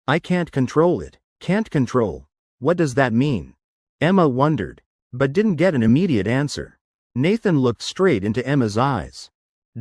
I can't control it. Can't control. What does that mean? Emma wondered, but didn't get an immediate answer. Nathan looked straight into Emma's eyes.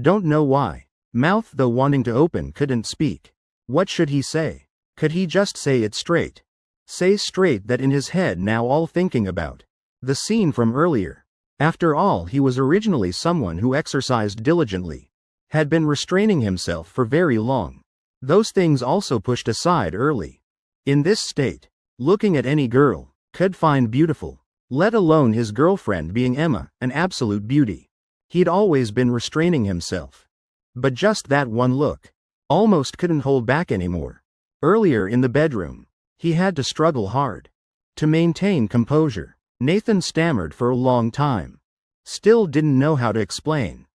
Don't know why. Mouth though wanting to open couldn't speak. What should he say? Could he just say it straight? Say straight that in his head now all thinking about the scene from earlier. After all, he was originally someone who exercised diligently. Had been restraining himself for very long. Those things also pushed aside early. In this state, looking at any girl, could find beautiful. Let alone his girlfriend being Emma, an absolute beauty. He'd always been restraining himself. But just that one look. Almost couldn't hold back anymore. Earlier in the bedroom, he had to struggle hard to maintain composure. Nathan stammered for a long time. Still didn't know how to explain.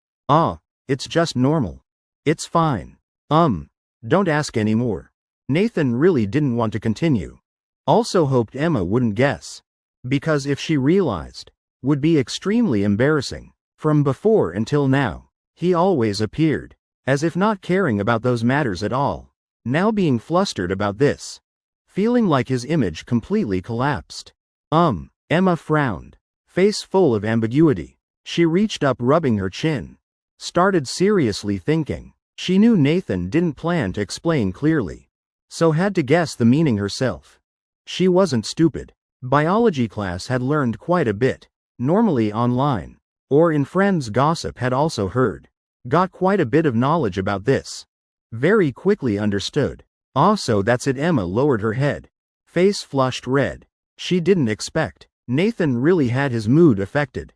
It's just normal. It's fine. Don't ask anymore. Nathan really didn't want to continue. Also hoped Emma wouldn't guess. Because if she realized, would be extremely embarrassing. From before until now, he always appeared as if not caring about those matters at all. Now being flustered about this. Feeling like his image completely collapsed. Emma frowned. Face full of ambiguity. She reached up, rubbing her chin. Started seriously thinking. She knew Nathan didn't plan to explain clearly. So had to guess the meaning herself. She wasn't stupid. Biology class had learned quite a bit. Normally online. Or in friends' gossip had also heard. Got quite a bit of knowledge about this. Very quickly understood. So that's it. Emma lowered her head. Face flushed red. She didn't expect. Nathan really had his mood affected.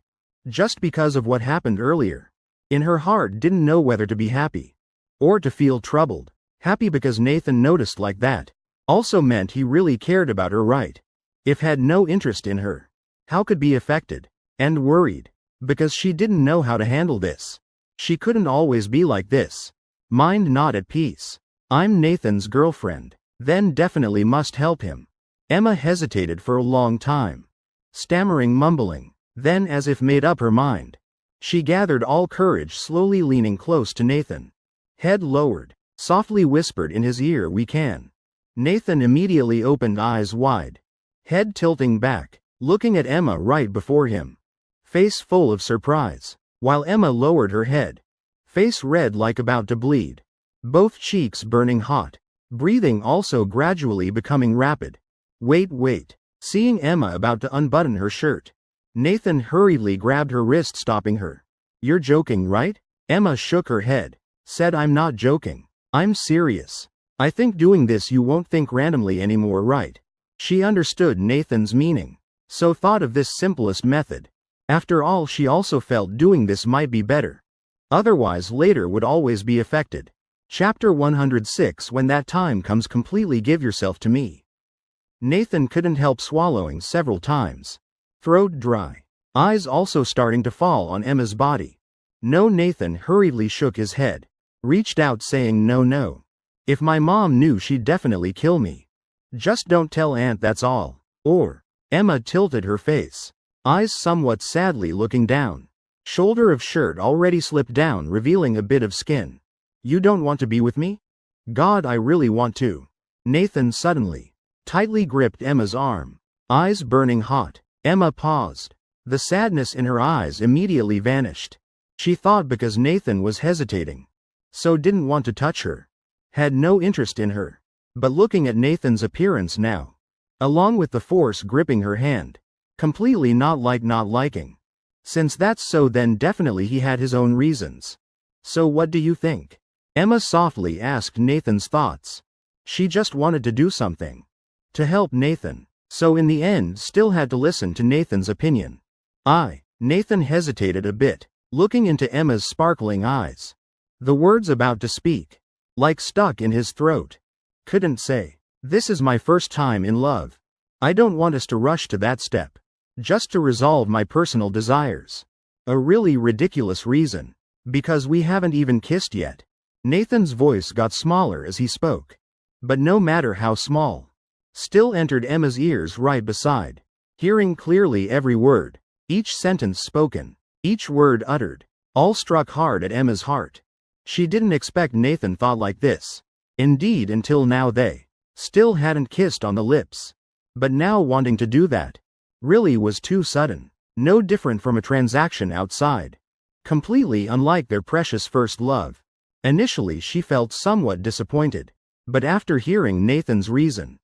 Just because of what happened earlier. In her heart didn't know whether to be happy. Or to feel troubled. Happy because Nathan noticed like that. Also meant he really cared about her, right? If had no interest in her. How could be affected? And worried. Because she didn't know how to handle this. She couldn't always be like this. Mind not at peace. I'm Nathan's girlfriend. Then definitely must help him. Emma hesitated for a long time. Stammering, mumbling. Then as if made up her mind. She gathered all courage, slowly leaning close to Nathan. Head lowered. Softly whispered in his ear, we can. Nathan immediately opened eyes wide. Head tilting back. Looking at Emma right before him. Face full of surprise. While Emma lowered her head. Face red like about to bleed. Both cheeks burning hot. Breathing also gradually becoming rapid. Wait. Seeing Emma about to unbutton her shirt. Nathan hurriedly grabbed her wrist, stopping her. You're joking, right? Emma shook her head. Said I'm not joking. I'm serious. I think doing this you won't think randomly anymore, right? She understood Nathan's meaning. So thought of this simplest method. After all, she also felt doing this might be better. Otherwise later would always be affected. Chapter 106. When that time comes, completely give yourself to me. Nathan couldn't help swallowing several times. Throat dry. Eyes also starting to fall on Emma's body. No. Nathan hurriedly shook his head. Reached out saying no. If my mom knew she'd definitely kill me. Just don't tell Aunt, that's all. Or. Emma tilted her face. Eyes somewhat sadly looking down. Shoulder of shirt already slipped down, revealing a bit of skin. You don't want to be with me? God, I really want to. Nathan suddenly. Tightly gripped Emma's arm. Eyes burning hot. Emma paused. The sadness in her eyes immediately vanished. She thought because Nathan was hesitating. So didn't want to touch her. Had no interest in her. But looking at Nathan's appearance now. Along with the force gripping her hand. Completely not liking. Since that's so, then definitely he had his own reasons. So what do you think? Emma softly asked Nathan's thoughts. She just wanted to do something. To help Nathan. So in the end still had to listen to Nathan's opinion. Nathan hesitated a bit, looking into Emma's sparkling eyes. The words about to speak. Like stuck in his throat. Couldn't say. This is my first time in love. I don't want us to rush to that step. Just to resolve my personal desires. A really ridiculous reason. Because we haven't even kissed yet. Nathan's voice got smaller as he spoke. But no matter how small. Still entered Emma's ears right beside. Hearing clearly every word. Each sentence spoken. Each word uttered. All struck hard at Emma's heart. She didn't expect Nathan thought like this. Indeed, until now they Still hadn't kissed on the lips. But now wanting to do that really was too sudden. No different from a transaction outside. Completely unlike their precious first love. Initially she felt somewhat disappointed. But after hearing Nathan's reason,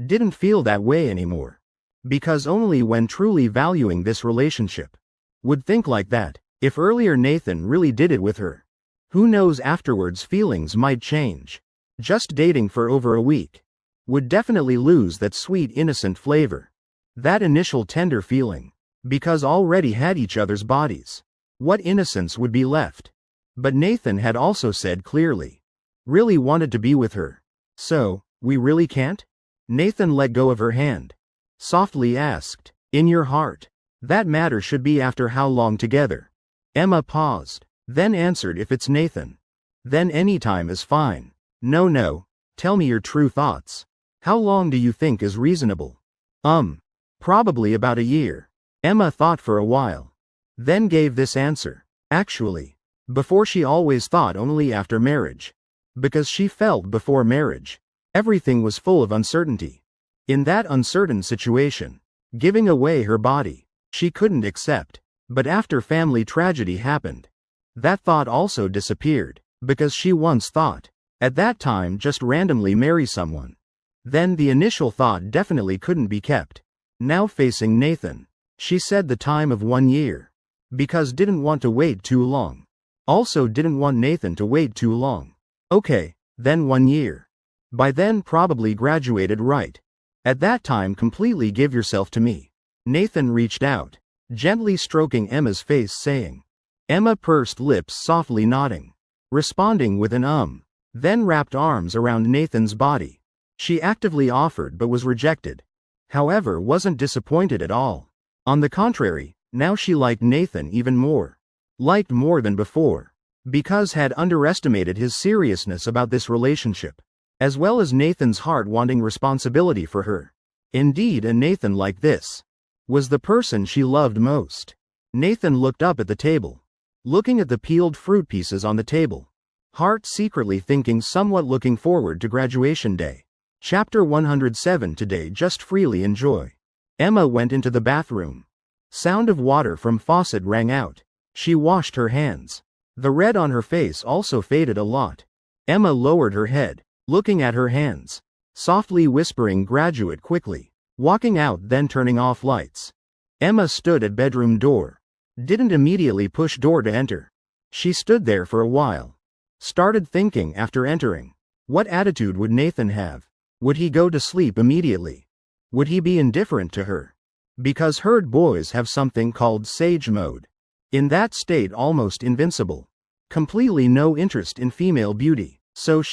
didn't feel that way anymore. Because only when truly valuing this relationship would think like that. If earlier Nathan really did it with her, who knows, afterwards feelings might change. Just dating for over a week would definitely lose that sweet innocent flavor. That initial tender feeling. Because already had each other's bodies. What innocence would be left? But Nathan had also said clearly, really wanted to be with her. So, we really can't? Nathan let go of her hand. Softly asked, in your heart, that matter should be after how long together? Emma paused, then answered, if it's Nathan, then any time is fine. No, tell me your true thoughts. How long do you think is reasonable? Probably about a year. Emma thought for a while. Then gave this answer. Actually, before she always thought only after marriage. Because she felt before marriage, everything was full of uncertainty. In that uncertain situation, giving away her body, she couldn't accept. But after family tragedy happened, that thought also disappeared. Because she once thought, at that time, just randomly marry someone. Then the initial thought definitely couldn't be kept. Now facing Nathan, she said the time of 1 year. Because didn't want to wait too long. Also didn't want Nathan to wait too long. Okay, then 1 year. By then probably graduated, right? At that time completely give yourself to me. Nathan reached out, gently stroking Emma's face, saying. Emma pursed lips, softly nodding. Responding with an then wrapped arms around Nathan's body. She actively offered but was rejected. However, wasn't disappointed at all. On the contrary, now she liked Nathan even more. Liked more than before. Because had underestimated his seriousness about this relationship. As well as Nathan's heart wanting responsibility for her. Indeed, a Nathan like this was the person she loved most. Nathan looked up at the table. Looking at the peeled fruit pieces on the table. Heart secretly thinking, somewhat looking forward to graduation day. Chapter 107. Today just freely enjoy. Emma went into the bathroom. Sound of water from faucet rang out. She washed her hands. The red on her face also faded a lot. Emma lowered her head, looking at her hands. Softly whispering, graduate quickly. Walking out, then turning off lights. Emma stood at bedroom door. Didn't immediately push door to enter. She stood there for a while. Started thinking after entering. What attitude would Nathan have? Would he go to sleep immediately? Would he be indifferent to her? Because heard boys have something called sage mode. In that state almost invincible. Completely no interest in female beauty. So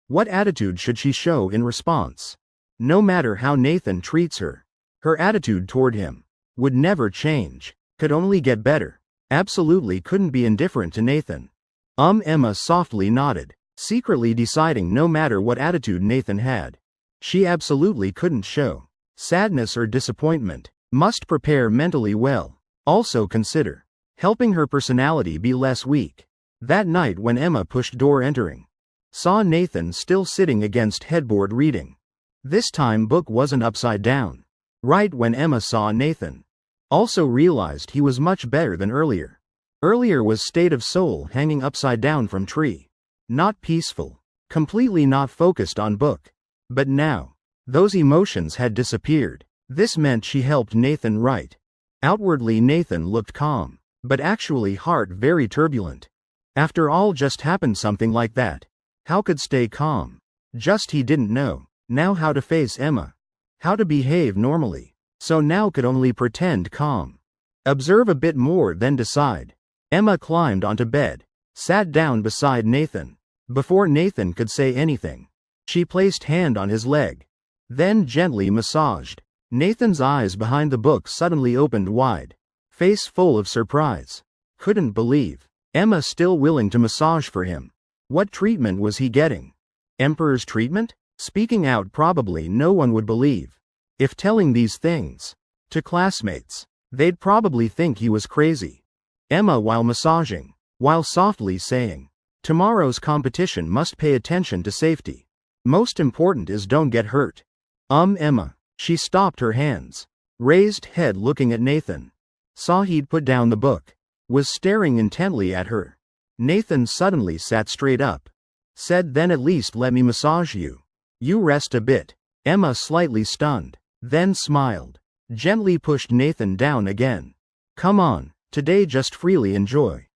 what attitude should she show in response? No matter how Nathan treats her, her attitude toward him would never change. Could only get better. Absolutely couldn't be indifferent to Nathan. Emma softly nodded, secretly deciding no matter what attitude Nathan had, she absolutely couldn't show sadness or disappointment. Must prepare mentally well. Also consider helping her personality be less weak. That night when Emma pushed door entering, saw Nathan still sitting against headboard reading. This time book wasn't upside down. Right when Emma saw Nathan, also realized he was much better than earlier. Earlier was state of soul hanging upside down from tree. Not peaceful. Completely not focused on book. But now, those emotions had disappeared. This meant she helped Nathan write. Outwardly Nathan looked calm, but actually heart very turbulent. After all just happened something like that. How could stay calm? Just he didn't know. Now how to face Emma. How to behave normally. So now could only pretend calm. Observe a bit more then decide. Emma climbed onto bed. Sat down beside Nathan. Before Nathan could say anything, she placed hand on his leg. Then gently massaged. Nathan's eyes behind the book suddenly opened wide. Face full of surprise. Couldn't believe. Emma still willing to massage for him. What treatment was he getting? Emperor's treatment? Speaking out probably no one would believe. If telling these things to classmates, they'd probably think he was crazy. Emma while massaging, while softly saying, tomorrow's competition must pay attention to safety. Most important is don't get hurt. Emma. She stopped her hands. Raised head looking at Nathan. Saw he'd put down the book. Was staring intently at her. Nathan suddenly sat straight up. Said, then at least let me massage you. You rest a bit. Emma slightly stunned. Then smiled. Gently pushed Nathan down again. Come on, today just freely enjoy.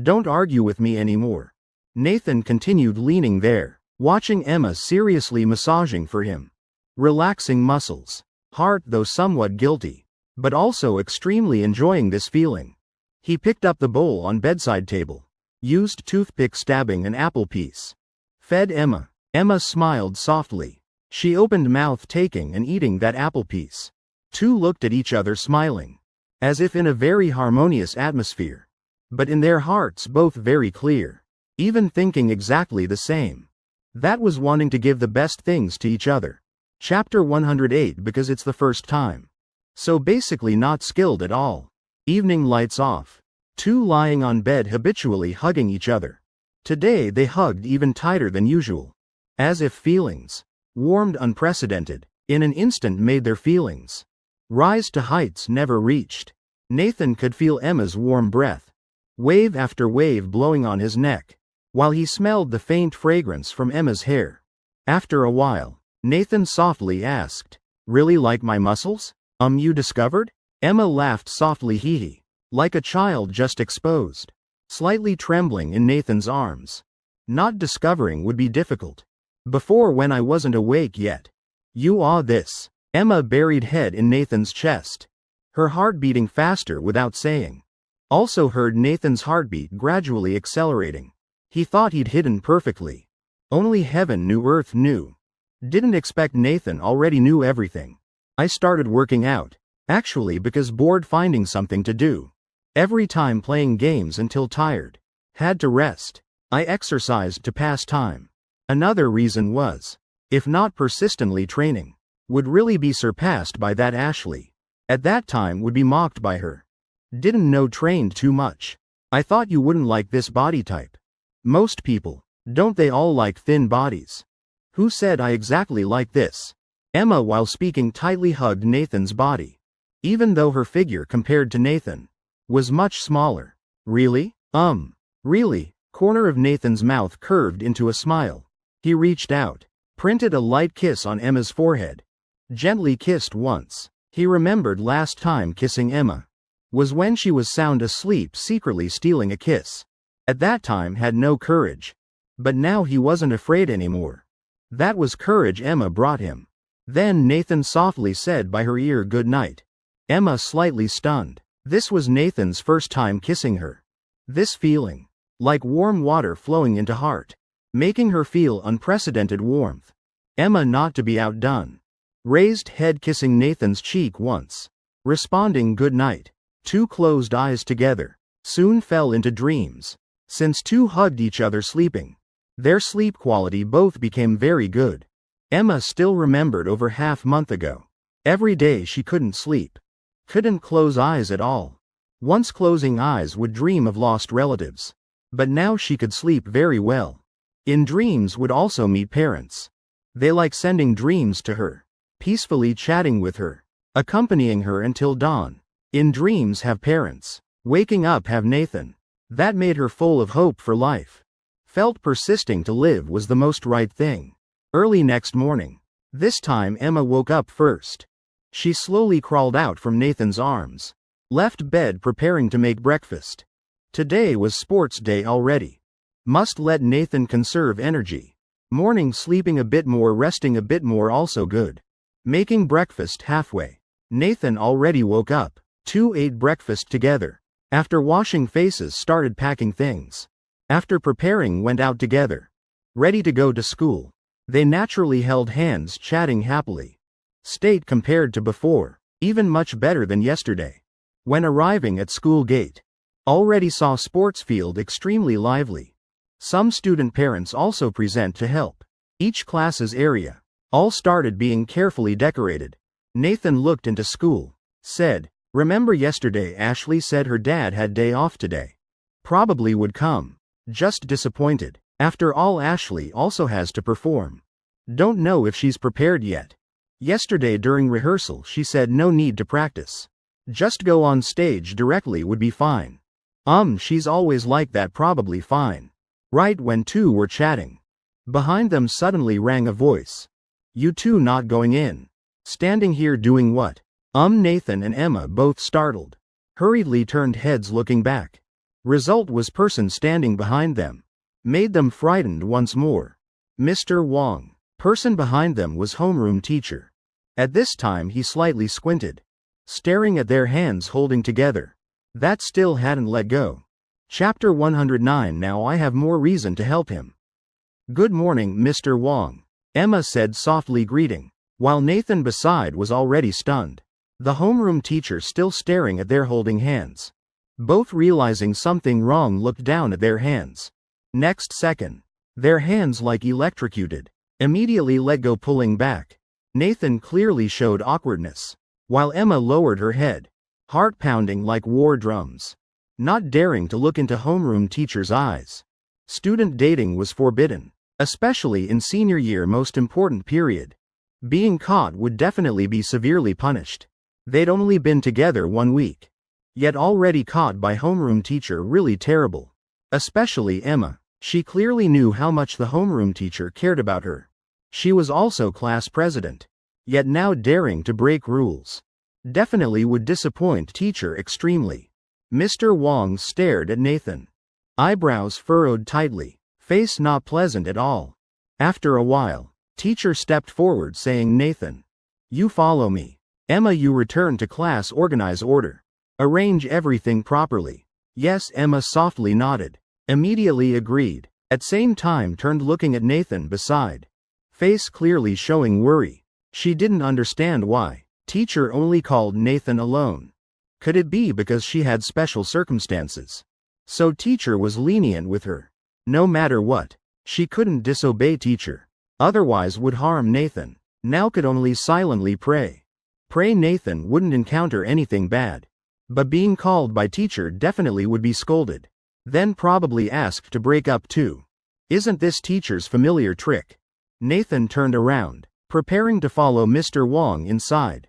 Don't argue with me anymore. Nathan continued leaning there, watching Emma seriously massaging for him. Relaxing muscles. Heart though somewhat guilty, but also extremely enjoying this feeling. He picked up the bowl on bedside table. Used toothpick stabbing an apple piece. Fed Emma. Emma smiled softly. She opened mouth taking and eating that apple piece. Two looked at each other smiling. As if in a very harmonious atmosphere. But in their hearts both very clear. Even thinking exactly the same. That was wanting to give the best things to each other. Chapter 108 because it's the first time. So basically not skilled at all. Evening lights off. Two lying on bed habitually hugging each other. Today they hugged even tighter than usual. As if feelings, warmed unprecedented, in an instant made their feelings rise to heights never reached. Nathan could feel Emma's warm breath. Wave after wave blowing on his neck. While he smelled the faint fragrance from Emma's hair. After a while, Nathan softly asked, really like my muscles? You discovered? Emma laughed softly hee-hee. Like a child just exposed. Slightly trembling in Nathan's arms. Not discovering would be difficult. Before when I wasn't awake yet. You are this. Emma buried head in Nathan's chest. Her heart beating faster without saying. Also heard Nathan's heartbeat gradually accelerating. He thought he'd hidden perfectly. Only heaven knew earth knew. Didn't expect Nathan already knew everything. I started working out. Actually because bored finding something to do. Every time playing games until tired. Had to rest. I exercised to pass time. Another reason was, if not persistently training, would really be surpassed by that Ashley. At that time would be mocked by her. Didn't know trained too much. I thought you wouldn't like this body type. Most people, don't they all like thin bodies? Who said I exactly like this? Emma while speaking tightly hugged Nathan's body. Even though her figure compared to Nathan was much smaller. Really? Really? Corner of Nathan's mouth curved into a smile. He reached out, printed a light kiss on Emma's forehead. Gently kissed once. He remembered last time kissing Emma was when she was sound asleep secretly stealing a kiss. At that time had no courage. But now he wasn't afraid anymore. That was courage Emma brought him. Then Nathan softly said by her ear good night. Emma slightly stunned. This was Nathan's first time kissing her. This feeling, like warm water flowing into heart, making her feel unprecedented warmth. Emma not to be outdone. Raised head kissing Nathan's cheek once. Responding good night. Two closed eyes together. Soon fell into dreams. Since two hugged each other sleeping. Their sleep quality both became very good. Emma still remembered over half-month ago. Every day she couldn't sleep. Couldn't close eyes at all. Once closing eyes would dream of lost relatives. But now she could sleep very well. In dreams would also meet parents. They like sending dreams to her. Peacefully chatting with her. Accompanying her until dawn. In dreams have parents. Waking up have Nathan. That made her full of hope for life. Felt persisting to live was the most right thing. Early next morning. This time Emma woke up first. She slowly crawled out from Nathan's arms. Left bed preparing to make breakfast. Today was sports day already. Must let Nathan conserve energy. Morning sleeping a bit more resting a bit more also good. Making breakfast halfway. Nathan already woke up. Two ate breakfast together. After washing faces started packing things. After preparing went out together. Ready to go to school. They naturally held hands chatting happily. State compared to before, even much better than yesterday. When arriving at school gate. Already saw sports field extremely lively. Some student parents also present to help. Each class's area. All started being carefully decorated. Nathan looked into school. Said, remember yesterday Ashley said her dad had day off today. Probably would come. Just disappointed. After all Ashley also has to perform. Don't know if she's prepared yet. Yesterday during rehearsal she said no need to practice. Just go on stage directly would be fine. She's always like that, probably fine. Right when two were chatting. Behind them suddenly rang a voice. You two not going in? Standing here doing what? Nathan and Emma both startled. Hurriedly turned heads looking back. Result was person standing behind them. Made them frightened once more. Mr. Wong. Person behind them was homeroom teacher. At this time he slightly squinted. Staring at their hands holding together. That still hadn't let go. Chapter 109. Now I have more reason to help him. Good morning, Mr. Wong. Emma said softly, greeting. While Nathan beside was already stunned. The homeroom teacher still staring at their holding hands. Both realizing something wrong looked down at their hands. Next second. Their hands like electrocuted. Immediately let go, pulling back. Nathan clearly showed awkwardness. While Emma lowered her head. Heart pounding like war drums. Not daring to look into homeroom teacher's eyes. Student dating was forbidden. Especially in senior year, most important period. Being caught would definitely be severely punished. They'd only been together 1 week. Yet already caught by homeroom teacher, really terrible. Especially Emma. She clearly knew how much the homeroom teacher cared about her. She was also class president. Yet now daring to break rules. Definitely would disappoint teacher extremely. Mr. Wong stared at Nathan. Eyebrows furrowed tightly. Face not pleasant at all. After a while, teacher stepped forward saying, Nathan. You follow me. Emma, you return to class, organize order. Arrange everything properly. Yes, Emma softly nodded. Immediately agreed. At same time turned looking at Nathan beside. Face clearly showing worry. She didn't understand why. Teacher only called Nathan alone. Could it be because she had special circumstances? So teacher was lenient with her. No matter what. She couldn't disobey teacher. Otherwise would harm Nathan. Now could only silently pray. Pray Nathan wouldn't encounter anything bad. But being called by teacher definitely would be scolded. Then probably asked to break up too. Isn't this teacher's familiar trick? Nathan turned around, preparing to follow Mr. Wong inside.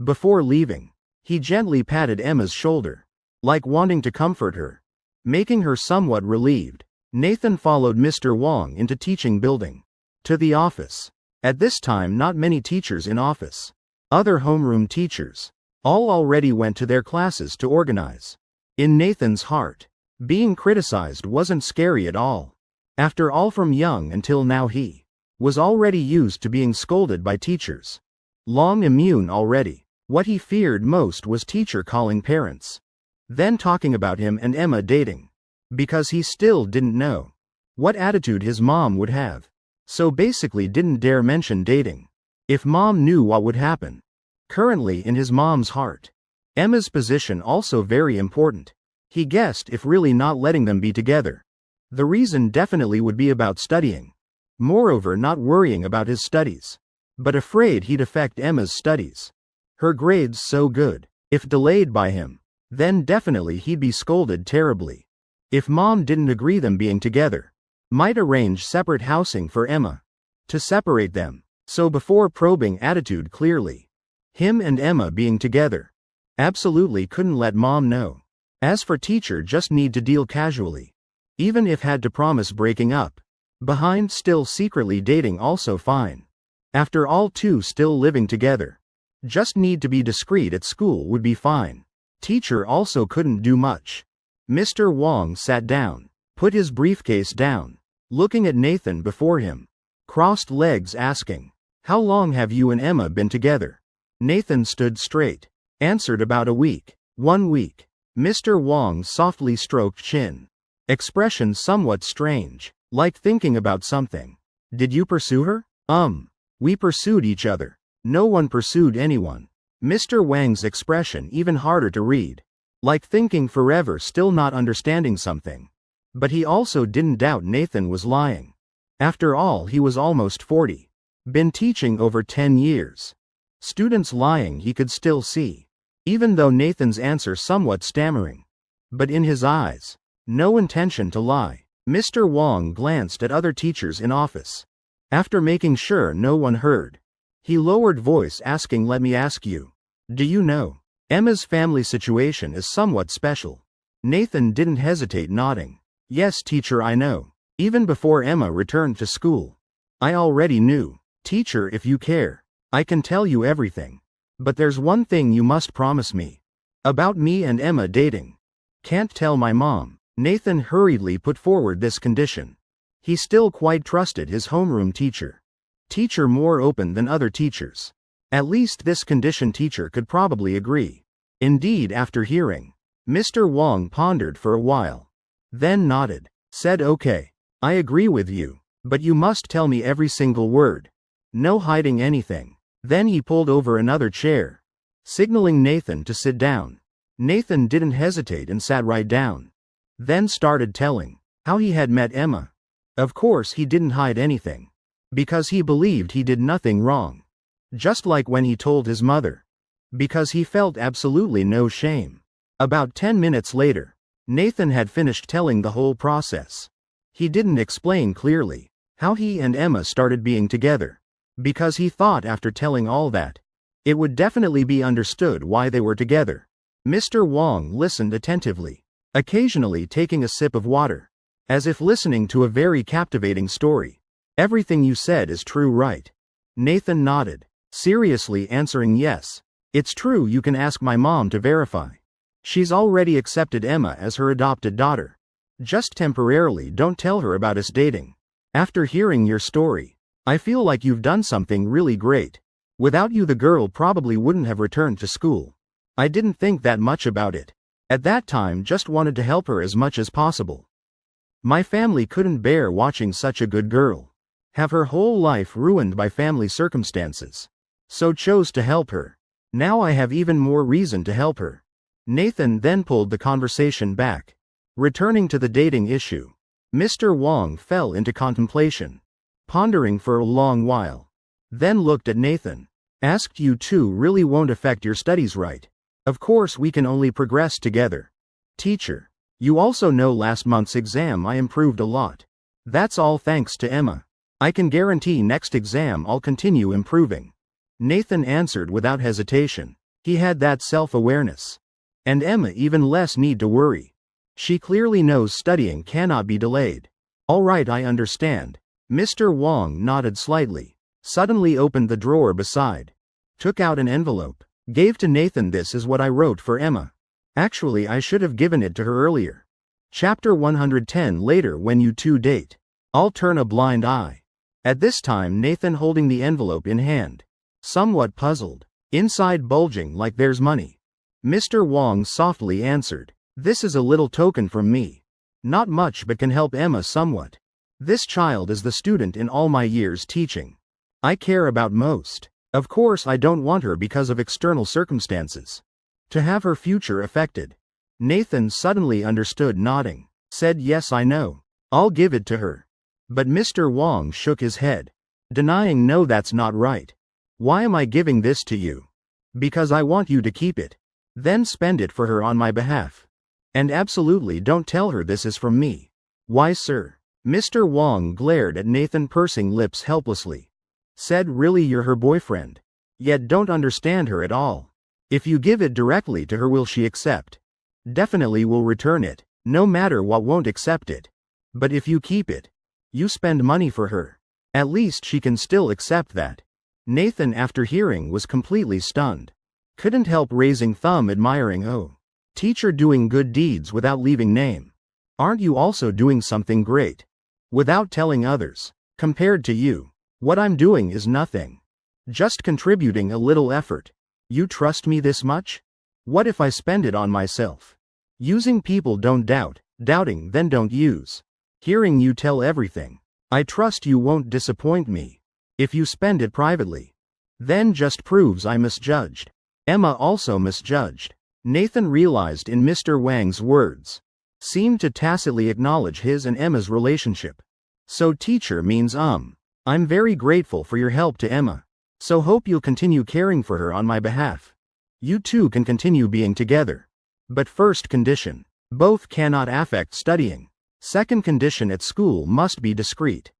Before leaving, he gently patted Emma's shoulder, like wanting to comfort her. Making her somewhat relieved, Nathan followed Mr. Wong into teaching building. To the office. At this time not many teachers in office. Other homeroom teachers. All already went to their classes to organize. In Nathan's heart, being criticized wasn't scary at all. After all, from young until now he was already used to being scolded by teachers. Long immune already. What he feared most was teacher calling parents. Then talking about him and Emma dating. Because he still didn't know what attitude his mom would have. So basically didn't dare mention dating. If mom knew, what would happen? Currently in his mom's heart. Emma's position also very important. He guessed if really not letting them be together. The reason definitely would be about studying. Moreover, not worrying about his studies. But afraid he'd affect Emma's studies. Her grades so good. If delayed by him, then definitely he'd be scolded terribly. If mom didn't agree them being together. Might arrange separate housing for Emma. To separate them. So before probing attitude clearly. Him and Emma being together. Absolutely couldn't let mom know. As for teacher, just need to deal casually. Even if had to promise breaking up. Behind still secretly dating also fine. After all, two still living together. Just need to be discreet at school would be fine. Teacher also couldn't do much. Mr. Wong sat down. Put his briefcase down. Looking at Nathan before him. Crossed legs asking. How long have you and Emma been together? Nathan stood straight. Answered about a week. 1 week. Mr. Wong softly stroked chin. Expression somewhat strange. Like thinking about something. Did you pursue her? We pursued each other. No one pursued anyone. Mr. Wang's expression even harder to read. Like thinking forever, still not understanding something. But he also didn't doubt Nathan was lying. After all, he was almost 40. Been teaching over 10 years. Students lying he could still see. Even though Nathan's answer somewhat stammering. But in his eyes, no intention to lie. Mr. Wong glanced at other teachers in office. After making sure no one heard, he lowered voice asking, "Let me ask you. Do you know? Emma's family situation is somewhat special." Nathan didn't hesitate, nodding. "Yes, teacher, I know. Even before Emma returned to school. I already knew. Teacher, if you care, I can tell you everything. But there's one thing you must promise me. About me and Emma dating. Can't tell my mom." Nathan hurriedly put forward this condition. He still quite trusted his homeroom teacher. Teacher more open than other teachers. At least this condition teacher could probably agree. Indeed, after hearing, Mr. Wong pondered for a while. Then nodded. Said, "Okay, I agree with you, but you must tell me every single word. No hiding anything." Then he pulled over another chair, signaling Nathan to sit down. Nathan didn't hesitate and sat right down. Then started telling how he had met Emma. Of course he didn't hide anything, because he believed he did nothing wrong. Just like when he told his mother, because he felt absolutely no shame. About 10 minutes later, Nathan had finished telling the whole process. He didn't explain clearly how he and Emma started being together, because he thought after telling all that, it would definitely be understood why they were together. Mr. Wong listened attentively, occasionally taking a sip of water, as if listening to a very captivating story. "Everything you said is true, right?" Nathan nodded, seriously answering, "Yes. It's true. You can ask my mom to verify. She's already accepted Emma as her adopted daughter. Just temporarily don't tell her about us dating. After hearing your story, I feel like you've done something really great. Without you, the girl probably wouldn't have returned to school. I didn't think that much about it. At that time, just wanted to help her as much as possible. My family couldn't bear watching such a good girl have her whole life ruined by family circumstances, so chose to help her. Now I have even more reason to help her." Nathan then pulled the conversation back. Returning to the dating issue, Mr. Wong fell into contemplation, pondering for a long while. Then looked at Nathan. Asked, "You two really won't affect your studies, right? Of course we can only progress together. Teacher, you also know last month's exam I improved a lot. That's all thanks to Emma. I can guarantee next exam I'll continue improving." Nathan answered without hesitation. He had that self-awareness. And Emma even less need to worry. She clearly knows studying cannot be delayed. "All right, I understand." Mr. Wong nodded slightly, suddenly opened the drawer beside, took out an envelope, gave to Nathan. "This is what I wrote for Emma. Actually, I should have given it to her earlier. Chapter 110 later when you two date. I'll turn a blind eye." At this time, Nathan holding the envelope in hand, somewhat puzzled, inside bulging like there's money. Mr. Wong softly answered, "This is a little token from me. Not much, but can help Emma somewhat. This child is the student in all my years teaching I care about most. Of course I don't want her, because of external circumstances, to have her future affected." Nathan suddenly understood, nodding, said, "Yes, I know. I'll give it to her." But Mr. Wong shook his head, denying, "No, that's not right. Why am I giving this to you? Because I want you to keep it. Then spend it for her on my behalf. And absolutely don't tell her this is from me." "Why, sir?" Mr. Wong glared at Nathan, pursing lips helplessly. Said, "Really, you're her boyfriend? Yet don't understand her at all. If you give it directly to her, will she accept? Definitely will return it. No matter what, won't accept it. But if you keep it, you spend money for her. At least she can still accept that." Nathan, after hearing, was completely stunned. Couldn't help raising thumb, admiring, "Oh, teacher doing good deeds without leaving name. Aren't you also doing something great? Without telling others. Compared to you, what I'm doing is nothing. Just contributing a little effort. You trust me this much? What if I spend it on myself? Using people don't doubt, doubting then don't use. Hearing you tell everything, I trust you won't disappoint me. If you spend it privately, then just proves I misjudged. Emma also misjudged." Nathan realized in Mr. Wang's words seemed to tacitly acknowledge his and Emma's relationship. "So teacher means I'm very grateful for your help to Emma. So hope you'll continue caring for her on my behalf. You two can continue being together. But first condition, both cannot affect studying. Second condition, at school must be discreet.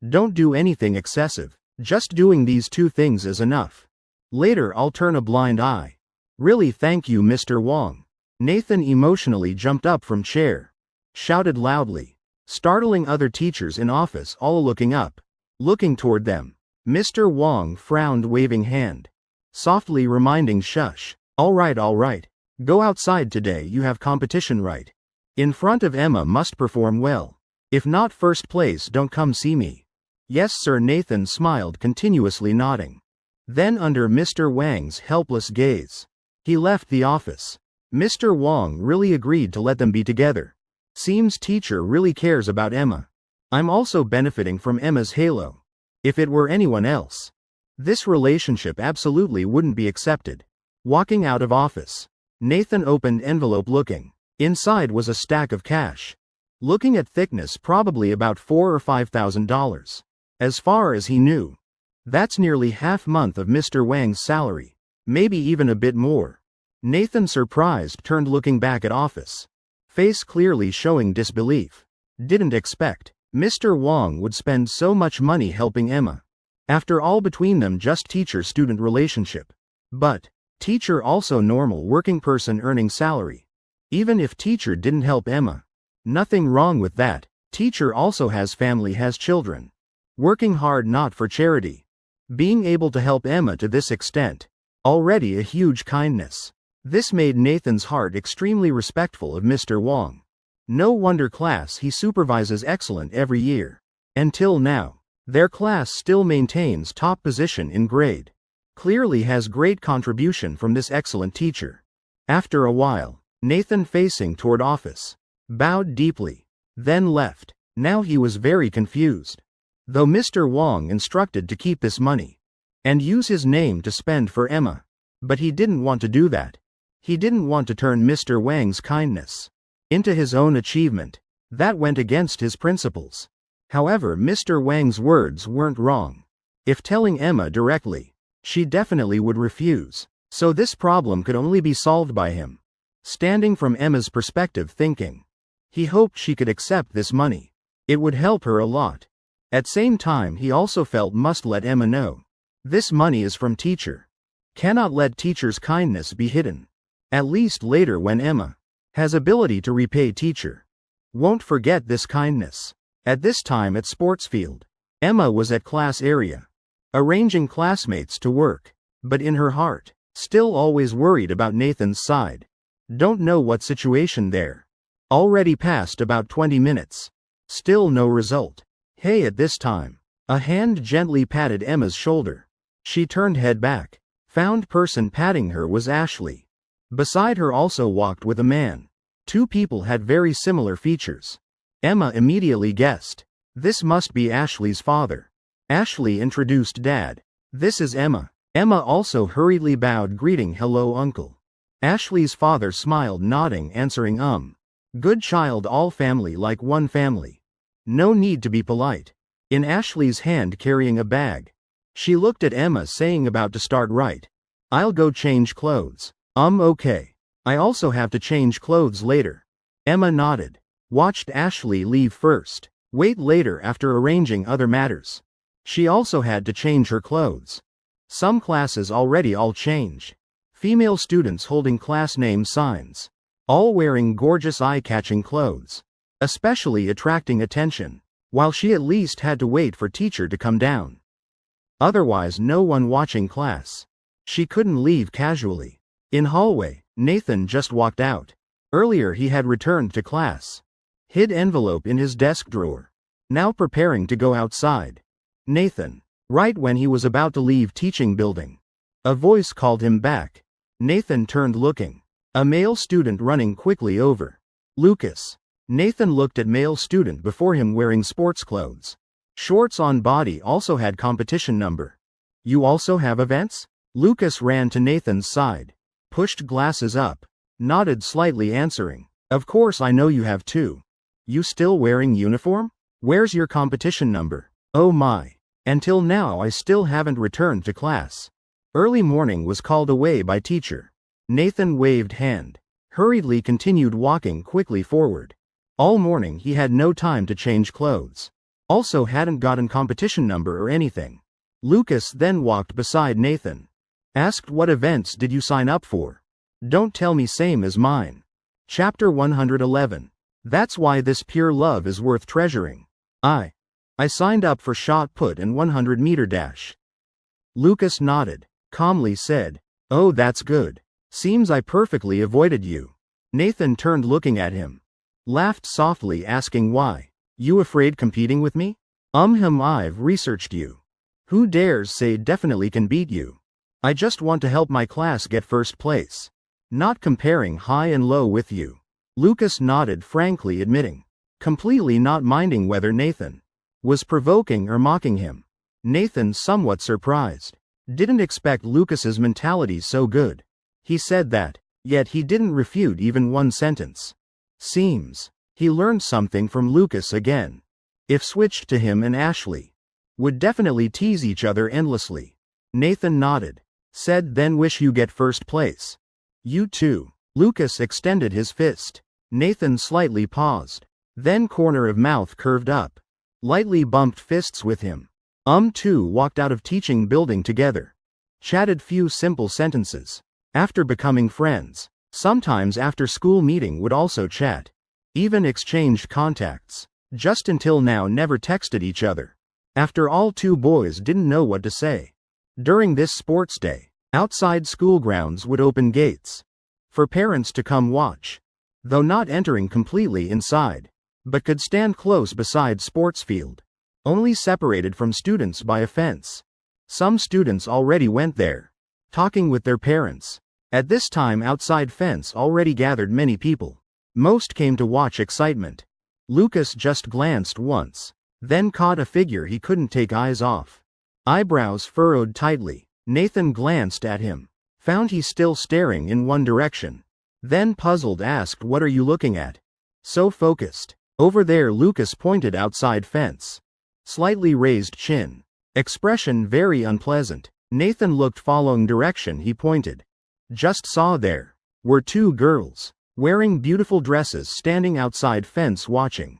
Don't do anything excessive. Just doing these 2 things is enough. Later I'll turn a blind eye. Really, thank you, Mr. Wong. Nathan emotionally jumped up from chair. Shouted loudly, startling other teachers in office, all looking up. Looking toward them. Mr. Wong frowned, waving hand. Softly reminding shush. All right. Go outside today, you have competition, right? In front of Emma, must perform well. If not first place, don't come see me. Yes sir, Nathan smiled, continuously nodding. Then under Mr. Wang's helpless gaze, he left the office. Mr. Wong really agreed to let them be together. Seems teacher really cares about Emma. I'm also benefiting from Emma's halo. If it were anyone else, this relationship absolutely wouldn't be accepted. Walking out of office, Nathan opened envelope, looking. Inside was a stack of cash. Looking at thickness, probably about $4,000 or $5,000. As far as he knew. That's nearly half month of Mr. Wang's salary. Maybe even a bit more. Nathan, surprised, turned, looking back at office. Face clearly showing disbelief. Didn't expect Mr. Wong would spend so much money helping Emma. After all, between them just teacher-student relationship. But teacher also normal working person earning salary. Even if teacher didn't help Emma. Nothing wrong with that. Teacher also has family, has children. Working hard, not for charity. Being able to help Emma to this extent. Already a huge kindness. This made Nathan's heart extremely respectful of Mr. Wong. No wonder class he supervises excellent every year. Until now, their class still maintains top position in grade. Clearly has great contribution from this excellent teacher. After a while, Nathan, facing toward office, bowed deeply, then left. Now he was very confused. Though Mr. Wong instructed to keep this money and use his name to spend for Emma, but he didn't want to do that. He didn't want to turn Mr. Wang's kindness into his own achievement. That went against his principles. However, Mr. Wang's words weren't wrong. If telling Emma directly, she definitely would refuse. So this problem could only be solved by him. Standing from Emma's perspective, thinking. He hoped she could accept this money. It would help her a lot. At same time, he also felt must let Emma know. This money is from teacher. Cannot let teacher's kindness be hidden. At least later, when Emma has ability to repay teacher, won't forget this kindness. At this time at sports field, Emma was at class area, arranging classmates to work, but in her heart, still always worried about Nathan's side. Don't know what situation there. Already passed about 20 minutes. Still no result. Hey, at this time, a hand gently patted Emma's shoulder. She turned head back. Found person patting her was Ashley. Beside her also walked with a man. 2 people had very similar features. Emma immediately guessed. This must be Ashley's father. Ashley introduced Dad. This is Emma. Emma also hurriedly bowed, greeting, hello uncle. Ashley's father smiled, nodding, answering good child, all family like one family. No need to be polite. In Ashley's hand carrying a bag. She looked at Emma, saying, about to start, right? I'll go change clothes. Okay. I also have to change clothes later. Emma nodded. Watched Ashley leave first. Wait later after arranging other matters. She also had to change her clothes. Some classes already all changed. Female students holding class name signs. All wearing gorgeous eye-catching clothes. Especially attracting attention. While she at least had to wait for teacher to come down. Otherwise no one watching class. She couldn't leave casually. In hallway, Nathan just walked out. Earlier he had returned to class. Hid envelope in his desk drawer. Now preparing to go outside. Nathan. Right when he was about to leave teaching building. A voice called him back. Nathan turned, looking. A male student running quickly over. Lucas. Nathan looked at male student before him wearing sports clothes. Shorts on body, also had competition number. You also have events? Lucas ran to Nathan's side. Pushed glasses up. Nodded slightly, answering. Of course I know you have too. You still wearing uniform? Where's your competition number? Oh my. Until now I still haven't returned to class. Early morning was called away by teacher. Nathan waved hand. Hurriedly continued walking quickly forward. All morning he had no time to change clothes. Also hadn't gotten competition number or anything. Lucas then walked beside Nathan. Asked what events did you sign up for? Don't tell me same as mine. Chapter 111. That's why this pure love is worth treasuring. I signed up for shot put and 100-meter dash. Lucas nodded, calmly said, oh, that's good. Seems I perfectly avoided you. Nathan turned looking at him. Laughed softly asking why. You afraid competing with me? I've researched you. Who dares say definitely can beat you? I just want to help my class get first place. Not comparing high and low with you. Lucas nodded frankly admitting. Completely not minding whether Nathan was provoking or mocking him. Nathan somewhat surprised. Didn't expect Lucas's mentality so good. He said that, yet he didn't refute even one sentence. Seems he learned something from Lucas again. If switched to him and Ashley, would definitely tease each other endlessly. Nathan nodded. Said then wish you get first place. You too. Lucas extended his fist. Nathan slightly paused. Then corner of mouth curved up. Lightly bumped fists with him. Two walked out of teaching building together. Chatted few simple sentences. After becoming friends. Sometimes after school meeting would also chat. Even exchanged contacts. Just until now never texted each other. After all, two boys didn't know what to say. During this sports day, outside school grounds would open gates for parents to come watch. Though not entering completely inside, but could stand close beside sports field. Only separated from students by a fence. Some students already went there, talking with their parents. At this time outside fence already gathered many people. Most came to watch excitement. Lucas just glanced once, then caught a figure he couldn't take eyes off. Eyebrows furrowed tightly. Nathan glanced at him, found he still staring in one direction. Then puzzled asked what are you looking at? So focused. Over there Lucas pointed outside fence. Slightly raised chin. Expression very unpleasant. Nathan looked following direction he pointed. Just saw there were two girls, wearing beautiful dresses standing outside fence watching.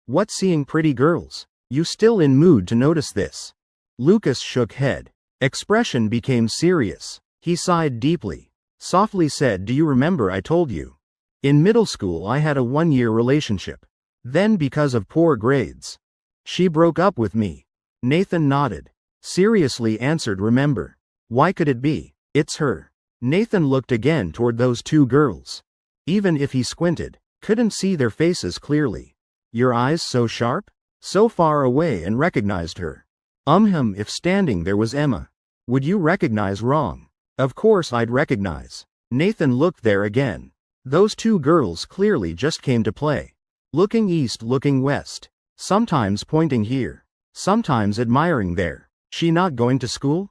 What seeing pretty girls? You still in mood to notice this? Lucas shook head. Expression became serious. He sighed deeply. Softly said, do you remember I told you? In middle school I had a 1-year relationship. Then because of poor grades, she broke up with me. Nathan nodded. Seriously answered, remember. Why could it be? It's her. Nathan looked again toward those two girls. Even if he squinted, couldn't see their faces clearly. Your eyes so sharp? So far away and recognized her. If standing there was Emma. Would you recognize wrong? Of course I'd recognize. Nathan looked there again. Those two girls clearly just came to play. Looking east, looking west. Sometimes pointing here. Sometimes admiring there. She not going to school?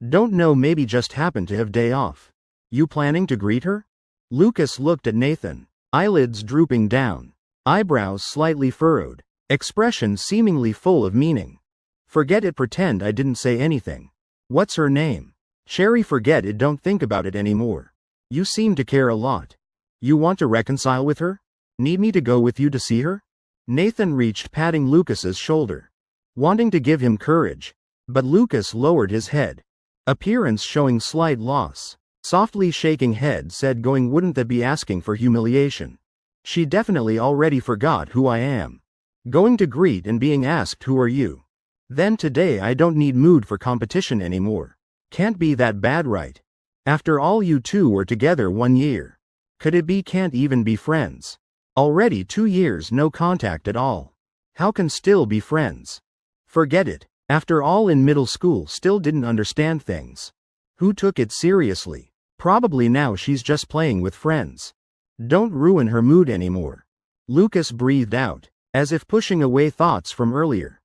Don't know, maybe just happened to have day off. You planning to greet her? Lucas looked at Nathan. Eyelids drooping down. Eyebrows slightly furrowed. Expression seemingly full of meaning. Forget it, pretend I didn't say anything. What's her name? Sherry, forget it, don't think about it anymore. You seem to care a lot. You want to reconcile with her? Need me to go with you to see her? Nathan reached, patting Lucas's shoulder, wanting to give him courage. But Lucas lowered his head. Appearance showing slight loss. Softly shaking head said, going, wouldn't that be asking for humiliation? She definitely already forgot who I am. Going to greet and being asked who are you? Then today I don't need mood for competition anymore. Can't be that bad, right? After all, you two were together 1 year. Could it be can't even be friends? Already 2 years no contact at all. How can still be friends? Forget it. After all, in middle school still didn't understand things. Who took it seriously? Probably now she's just playing with friends. Don't ruin her mood anymore. Lucas breathed out, as if pushing away thoughts from earlier.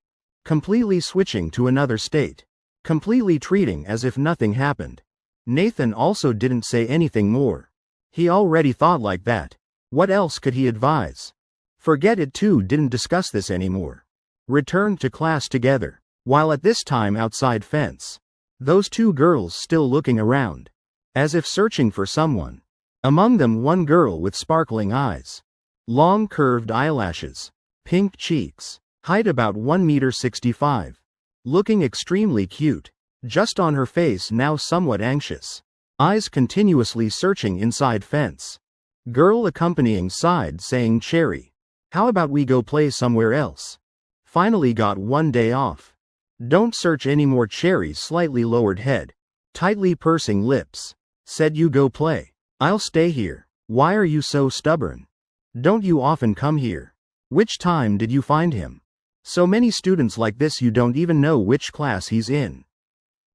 Completely switching to another state. Completely treating as if nothing happened. Nathan also didn't say anything more. He already thought like that. What else could he advise? Forget it, too, didn't discuss this anymore. Returned to class together. While at this time outside fence. Those two girls still looking around. As if searching for someone. Among them one girl with sparkling eyes. Long curved eyelashes. Pink cheeks. Height about 1.65 meters. Looking extremely cute. Just on her face now somewhat anxious. Eyes continuously searching inside fence. Girl accompanying side saying Cherry. How about we go play somewhere else? Finally got one day off. Don't search anymore. Cherry slightly lowered head. Tightly pursing lips. Said you go play. I'll stay here. Why are you so stubborn? Don't you often come here? Which time did you find him? So many students like this you don't even know which class he's in.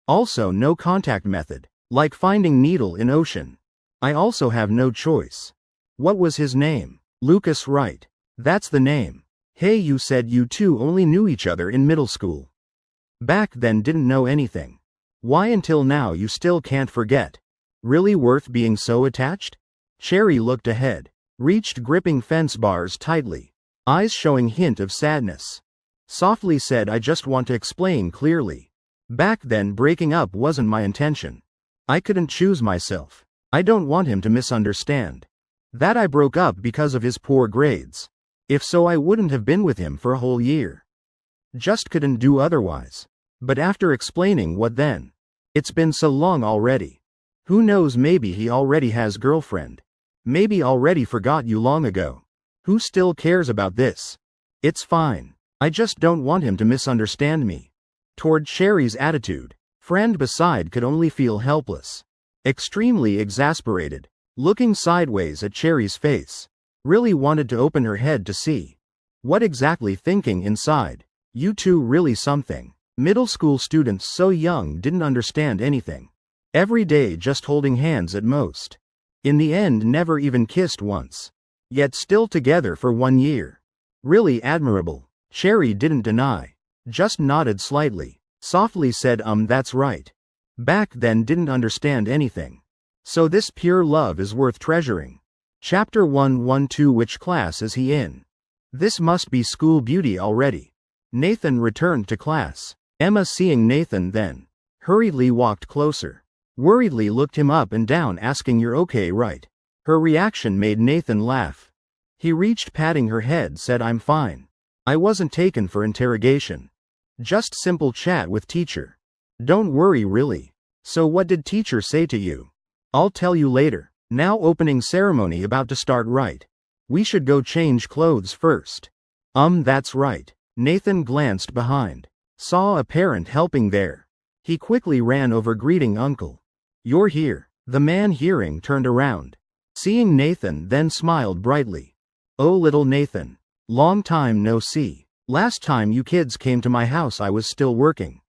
Also no contact method. Like finding needle in ocean. I also have no choice. What was his name? Lucas Wright. That's the name. Hey, you said you two only knew each other in middle school. Back then didn't know anything. Why until now you still can't forget? Really worth being so attached? Cherry looked ahead. Reached gripping fence bars tightly. Eyes showing hint of sadness. Softly said I just want to explain clearly. Back then breaking up wasn't my intention. I couldn't choose myself. I don't want him to misunderstand. That I broke up because of his poor grades. If so I wouldn't have been with him for a whole year. Just couldn't do otherwise. But after explaining what then? It's been so long already. Who knows, maybe he already has girlfriend. Maybe already forgot you long ago. Who still cares about this? It's fine. I just don't want him to misunderstand me. Toward Cherry's attitude, friend beside could only feel helpless. Extremely exasperated. Looking sideways at Cherry's face. Really wanted to open her head to see. What exactly thinking inside? You two really something. Middle school students so young didn't understand anything. Every day just holding hands at most. In the end never even kissed once. Yet still together for 1 year. Really admirable. Cherry didn't deny. Just nodded slightly. Softly said that's right. Back then didn't understand anything. So this pure love is worth treasuring. Chapter 112. Which class is he in? This must be school beauty already. Nathan returned to class. Emma seeing Nathan then. Hurriedly walked closer. Worriedly looked him up and down asking you're okay right? Her reaction made Nathan laugh. He reached patting her head said I'm fine. I wasn't taken for interrogation. Just simple chat with teacher. Don't worry really. So what did teacher say to you? I'll tell you later. Now opening ceremony about to start right. We should go change clothes first. That's right. Nathan glanced behind. Saw a parent helping there. He quickly ran over greeting uncle. You're here. The man hearing turned around. Seeing Nathan then smiled brightly. Oh little Nathan. Long time no see. Last time you kids came to my house I was still working.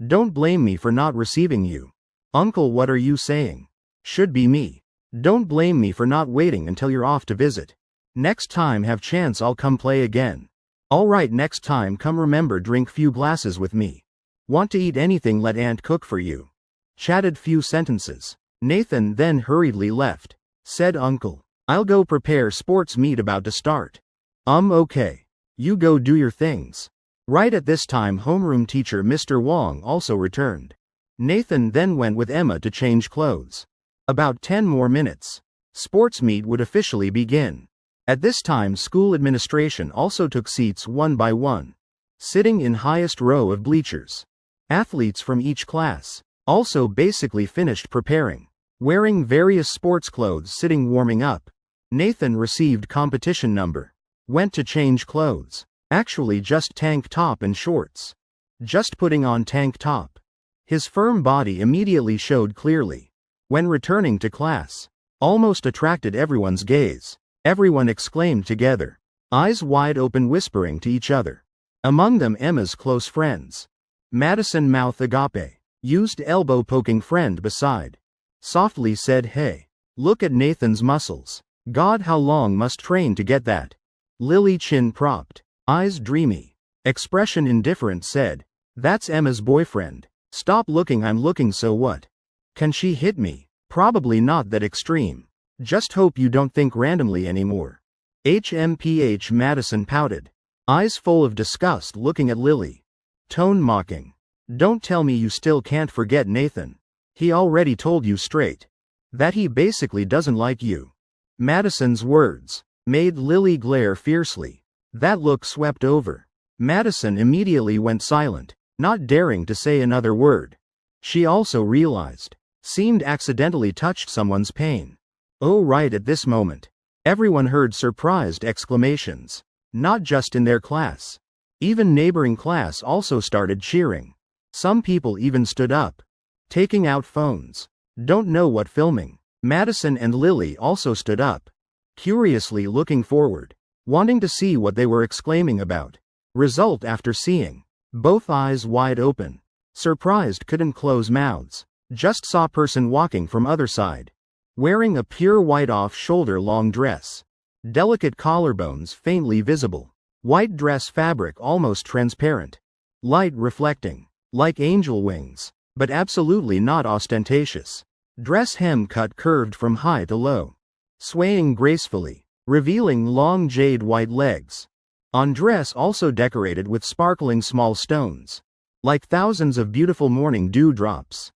Don't blame me for not receiving you. Uncle, what are you saying? Should be me. Don't blame me for not waiting until you're off to visit. Next time have chance I'll come play again. Alright, next time come remember drink few glasses with me. Want to eat anything let aunt cook for you. Chatted few sentences. Nathan then hurriedly left. Said uncle. I'll go prepare sports meet about to start. Okay. You go do your things. Right at this time homeroom teacher Mr. Wong also returned. Nathan then went with Emma to change clothes. About 10 more minutes. Sports meet would officially begin. At this time school administration also took seats one by one. Sitting in highest row of bleachers. Athletes from each class. Also basically finished preparing. Wearing various sports clothes sitting warming up. Nathan received competition number. Went to change clothes. Actually just tank top and shorts. Just putting on tank top. His firm body immediately showed clearly. When returning to class. Almost attracted everyone's gaze. Everyone exclaimed together. Eyes wide open whispering to each other. Among them Emma's close friends. Madison mouth agape. Used elbow poking friend beside. Softly said hey. Look at Nathan's muscles. God how long must train to get that. Lily chin propped. Eyes dreamy. Expression indifferent said. That's Emma's boyfriend. Stop looking I'm looking so what? Can she hit me? Probably not that extreme. Just hope you don't think randomly anymore. HMPH Madison pouted. Eyes full of disgust looking at Lily. Tone mocking. Don't tell me you still can't forget Nathan. He already told you straight. That he basically doesn't like you. Madison's words made Lily glare fiercely. That look swept over. Madison immediately went silent, not daring to say another word. She also realized, seemed accidentally touched someone's pain. Oh, right at this moment, everyone heard surprised exclamations, not just in their class. Even neighboring class also started cheering. Some people even stood up, taking out phones. Don't know what filming. Madison and Lily also stood up, curiously looking forward, wanting to see what they were exclaiming about. Result after seeing, both eyes wide open, surprised couldn't close mouths. Just saw person walking from other side, wearing a pure white off-shoulder long dress. Delicate collarbones faintly visible. White dress fabric almost transparent. Light reflecting, like angel wings, but absolutely not ostentatious. Dress hem cut curved from high to low, swaying gracefully, revealing long jade white legs. On dress also decorated with sparkling small stones, like thousands of beautiful morning dewdrops.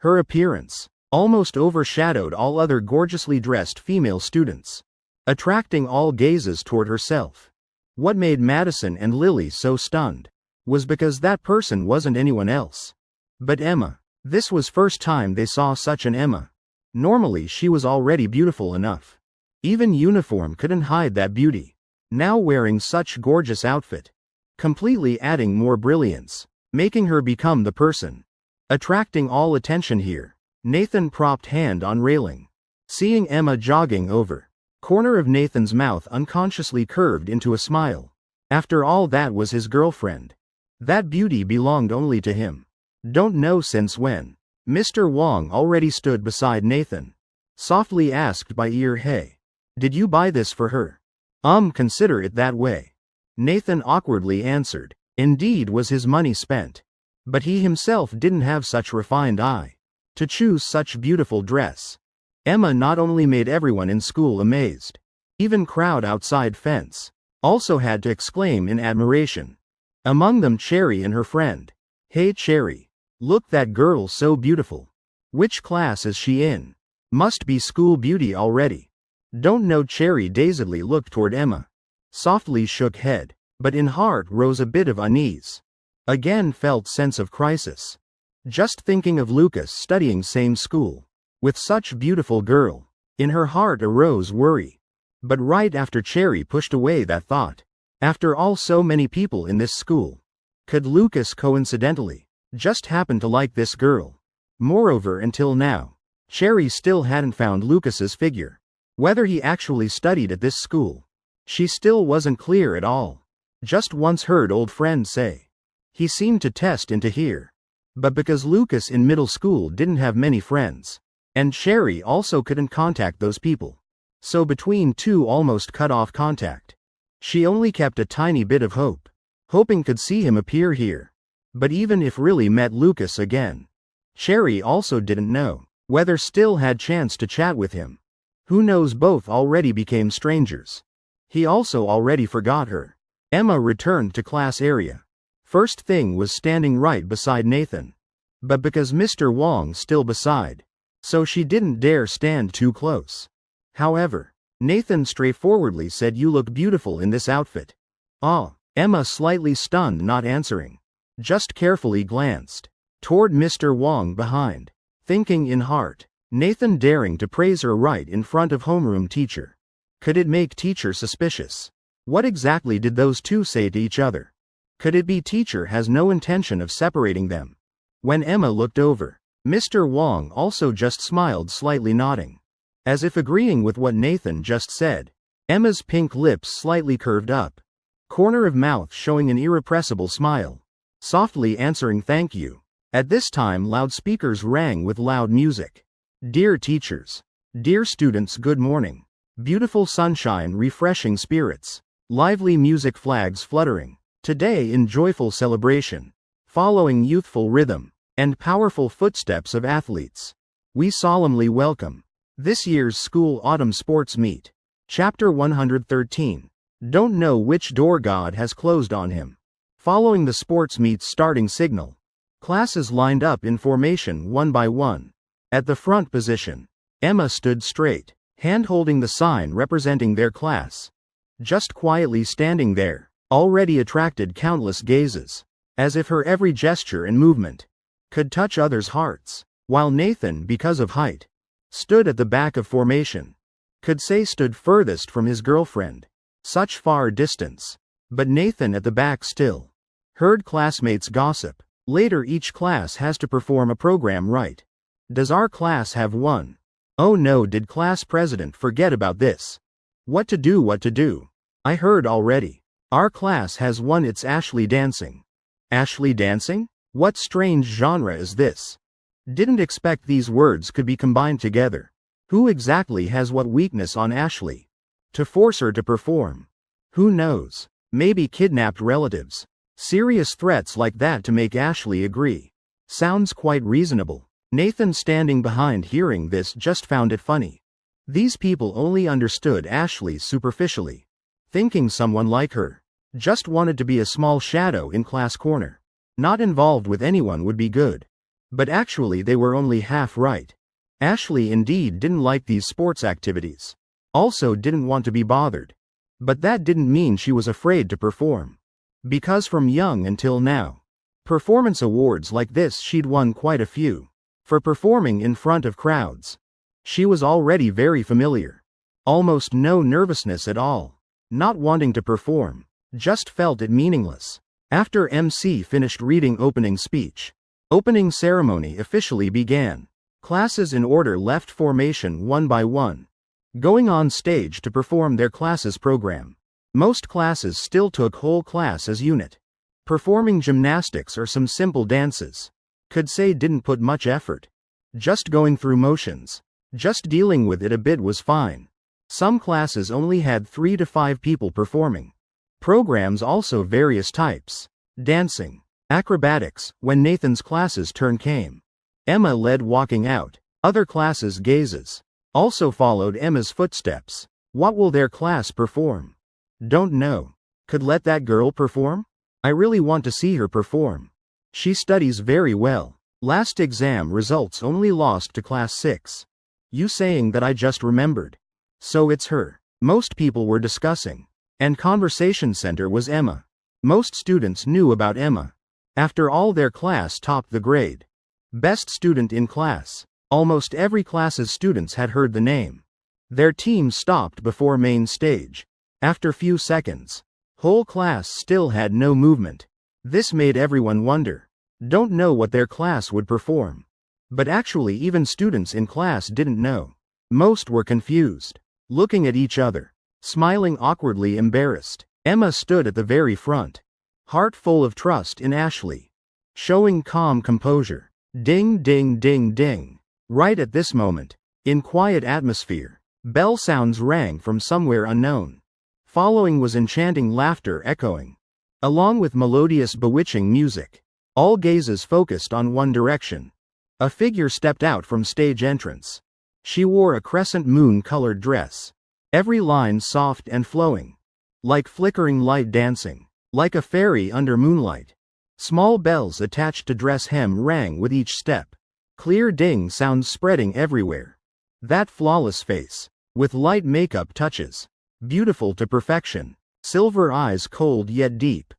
Her appearance almost overshadowed all other gorgeously dressed female students, attracting all gazes toward herself. What made Madison and Lily so stunned was because that person wasn't anyone else but Emma. This was first time they saw such an Emma. Normally she was already beautiful enough. Even uniform couldn't hide that beauty. Now wearing such gorgeous outfit, completely adding more brilliance, making her become the person attracting all attention here. Nathan propped hand on railing, seeing Emma jogging over. Corner of Nathan's mouth unconsciously curved into a smile. After all, that was his girlfriend. That beauty belonged only to him. Don't know since when. Mr. Wong already stood beside Nathan. Softly asked by ear, "Hey, did you buy this for her?" Consider it that way. Nathan awkwardly answered. Indeed was his money spent. But he himself didn't have such refined eye to choose such beautiful dress. Emma not only made everyone in school amazed, even crowd outside fence also had to exclaim in admiration. Among them Cherry and her friend. "Hey Cherry, look, that girl so beautiful. Which class is she in? Must be school beauty already." Don't know. Cherry dazedly looked toward Emma, softly shook head, but in heart rose a bit of unease. Again felt sense of crisis. Just thinking of Lucas studying same school with such beautiful girl. In her heart arose worry. But right after Cherry pushed away that thought. After all, so many people in this school. Could Lucas coincidentally just happen to like this girl? Moreover, until now, Cherry still hadn't found Lucas's figure. Whether he actually studied at this school, she still wasn't clear at all. Just once heard old friend say he seemed to test into here. But because Lucas in middle school didn't have many friends, and Cherry also couldn't contact those people, so between two almost cut off contact, she only kept a tiny bit of hope, hoping could see him appear here. But even if really met Lucas again, Cherry also didn't know whether still had chance to chat with him. Who knows, both already became strangers. He also already forgot her. Emma returned to class area. First thing was standing right beside Nathan. But because Mr. Wong still beside, so she didn't dare stand too close. However, Nathan straightforwardly said, "You look beautiful in this outfit." Emma slightly stunned, not answering. Just carefully glanced toward Mr. Wong behind, thinking in heart, Nathan daring to praise her right in front of homeroom teacher. Could it make teacher suspicious? What exactly did those two say to each other? Could it be teacher has no intention of separating them? When Emma looked over, Mr. Wong also just smiled, slightly nodding, as if agreeing with what Nathan just said. Emma's pink lips slightly curved up, corner of mouth showing an irrepressible smile, softly answering, "Thank you." At this time loudspeakers rang with loud music. "Dear teachers, dear students, good morning." Beautiful sunshine, refreshing spirits, lively music, flags fluttering. Today in joyful celebration, following youthful rhythm and powerful footsteps of athletes, we solemnly welcome this year's school autumn sports meet. Chapter 113. Don't know which door God has closed on him. Following the sports meet's starting signal, classes lined up in formation one by one. At the front position, Emma stood straight, hand holding the sign representing their class. Just quietly standing there, already attracted countless gazes, as if her every gesture and movement could touch others' hearts, while Nathan, because of height, stood at the back of formation. Could say stood furthest from his girlfriend. Such far distance. But Nathan at the back still heard classmates gossip. Later each class has to perform a program, right? Does our class have one? Oh no, did class president forget about this? What to do? I heard already. Our class has one, it's Ashley dancing. Ashley dancing? What strange genre is this? Didn't expect these words could be combined together. Who exactly has what weakness on Ashley to force her to perform? Who knows? Maybe kidnapped relatives. Serious threats like that to make Ashley agree. Sounds quite reasonable. Nathan, standing behind, hearing this, just found it funny. These people only understood Ashley superficially, thinking someone like her just wanted to be a small shadow in class corner. Not involved with anyone would be good. But actually they were only half right. Ashley indeed didn't like these sports activities. Also didn't want to be bothered. But that didn't mean she was afraid to perform. Because from young until now, performance awards like this she'd won quite a few. For performing in front of crowds. She was already very familiar. Almost no nervousness at all. Not wanting to perform. Just felt it meaningless. After MC finished reading opening speech, opening ceremony officially began. Classes in order left formation one by one, going on stage to perform their class's program. Most classes still took whole class as unit, performing gymnastics or some simple dances. Could say didn't put much effort. Just going through motions. Just dealing with it a bit was fine. Some classes only had 3 to 5 people performing. Programs also various types. Dancing, acrobatics. When Nathan's class's turn came, Emma led, walking out. Other classes' gazes also followed Emma's footsteps. What will their class perform? Don't know. Could let that girl perform? I really want to see her perform. She studies very well. Last exam results only lost to class 6. You saying that? I just remembered. So it's her. Most people were discussing. And conversation center was Emma. Most students knew about Emma. After all, their class topped the grade. Best student in class. Almost every class's students had heard the name. Their team stopped before main stage. After few seconds, whole class still had no movement. This made everyone wonder. Don't know what their class would perform. But actually even students in class didn't know. Most were confused, looking at each other, smiling awkwardly embarrassed. Emma stood at the very front, heart full of trust in Ashley, showing calm composure. Ding ding ding ding. Right at this moment, in quiet atmosphere, bell sounds rang from somewhere unknown. Following was enchanting laughter echoing, along with melodious bewitching music. All gazes focused on one direction. A figure stepped out from stage entrance. She wore a crescent moon-colored dress. Every line soft and flowing. Like flickering light dancing. Like a fairy under moonlight. Small bells attached to dress hem rang with each step. Clear ding sounds spreading everywhere. That flawless face, with light makeup touches. Beautiful to perfection. Silver eyes cold yet deep.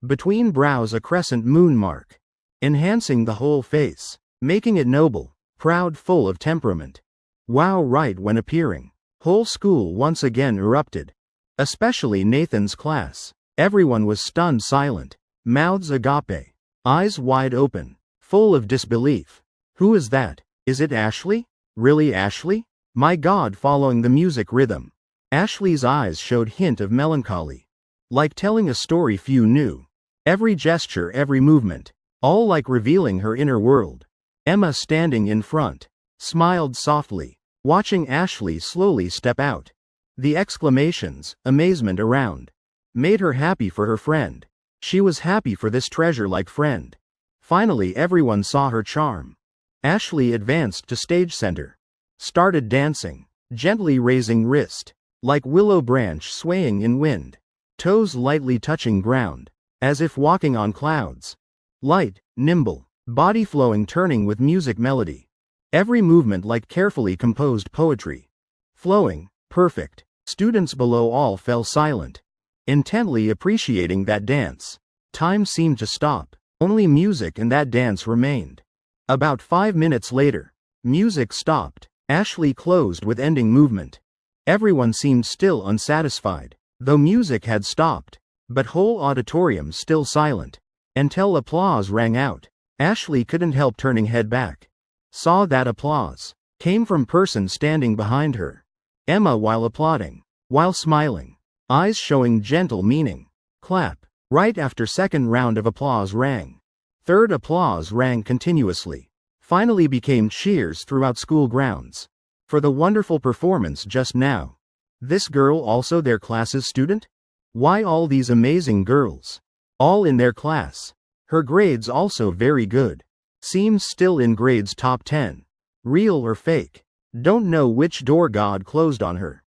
Between brows a crescent moon mark. Enhancing the whole face. Making it noble, proud, full of temperament. Wow! Right when appearing, whole school once again erupted. Especially Nathan's class. Everyone was stunned silent. Mouths agape. Eyes wide open. Full of disbelief. Who is that? Is it Ashley? Really Ashley? My God! Following the music rhythm, Ashley's eyes showed hint of melancholy. Like telling a story few knew. Every gesture, every movement, all like revealing her inner world. Emma, standing in front, smiled softly, watching Ashley slowly step out. The exclamations, amazement around, made her happy for her friend. She was happy for this treasure-like friend. Finally everyone saw her charm. Ashley advanced to stage center. Started dancing, gently raising wrist, like willow branch swaying in wind. Toes lightly touching ground, as if walking on clouds. Light, nimble. Body flowing, turning with music melody. Every movement like carefully composed poetry. Flowing, perfect. Students below all fell silent. intently appreciating that dance. Time seemed to stop. Only music and that dance remained. About 5 minutes later, music stopped. Ashley closed with ending movement. Everyone seemed still unsatisfied, though music had stopped, but whole auditorium still silent. Until applause rang out. Ashley couldn't help turning head back. Saw that applause came from person standing behind her. Emma, while applauding, while smiling, eyes showing gentle meaning. Clap. Right after second round of applause rang. Third applause rang continuously. Finally became cheers throughout school grounds. For the wonderful performance just now. This girl also their class's student? Why all these amazing girls? All in their class. Her grades also very good. Seems still in grades top 10. Real or fake? Don't know which door God closed on her.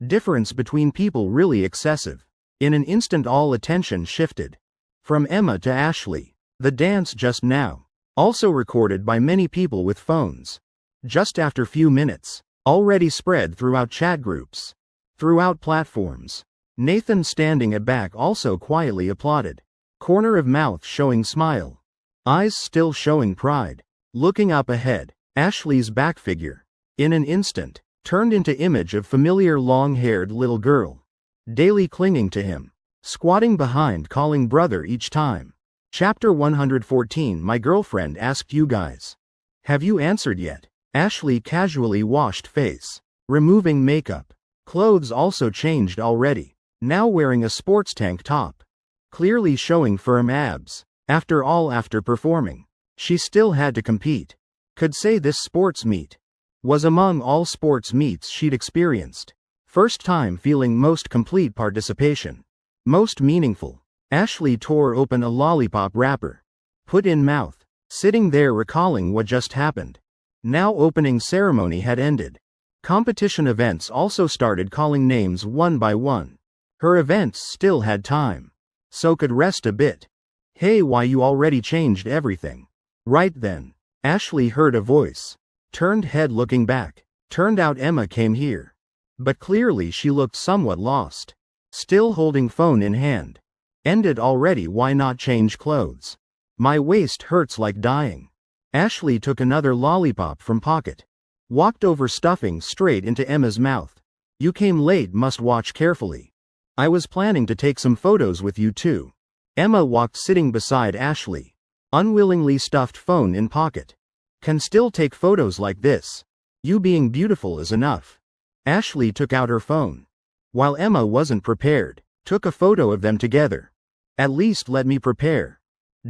Difference between people really excessive. In an instant all attention shifted. From Emma to Ashley. The dance just now. Also recorded by many people with phones. Just after few minutes. Already spread throughout chat groups. Throughout platforms. Nathan standing at back also quietly applauded. Corner of mouth showing smile. Eyes still showing pride. Looking up ahead. Ashley's back figure. In an instant. Turned into image of familiar long-haired little girl. Daily clinging to him. Squatting behind calling brother each time. Chapter 114. My girlfriend asked you guys. Have you answered yet? Ashley casually washed face. Removing makeup. Clothes also changed already. Now wearing a sports tank top. Clearly showing firm abs. After all, after performing, she still had to compete. Could say this sports meet was among all sports meets she'd experienced. First time feeling most complete participation. Most meaningful. Ashley tore open a lollipop wrapper. Put in mouth. Sitting there recalling what just happened. Now opening ceremony had ended. Competition events also started calling names one by one. Her events still had time. So could rest a bit. Hey, why you already changed everything? Right then. Ashley heard a voice. Turned head looking back. Turned out Emma came here. But clearly she looked somewhat lost. Still holding phone in hand. Ended already, why not change clothes? My waist hurts like dying. Ashley took another lollipop from pocket. Walked over stuffing straight into Emma's mouth. You came late, must watch carefully. I was planning to take some photos with you too. Emma walked sitting beside Ashley. Unwillingly stuffed phone in pocket. Can still take photos like this. You being beautiful is enough. Ashley took out her phone. While Emma wasn't prepared. Took a photo of them together. At least let me prepare.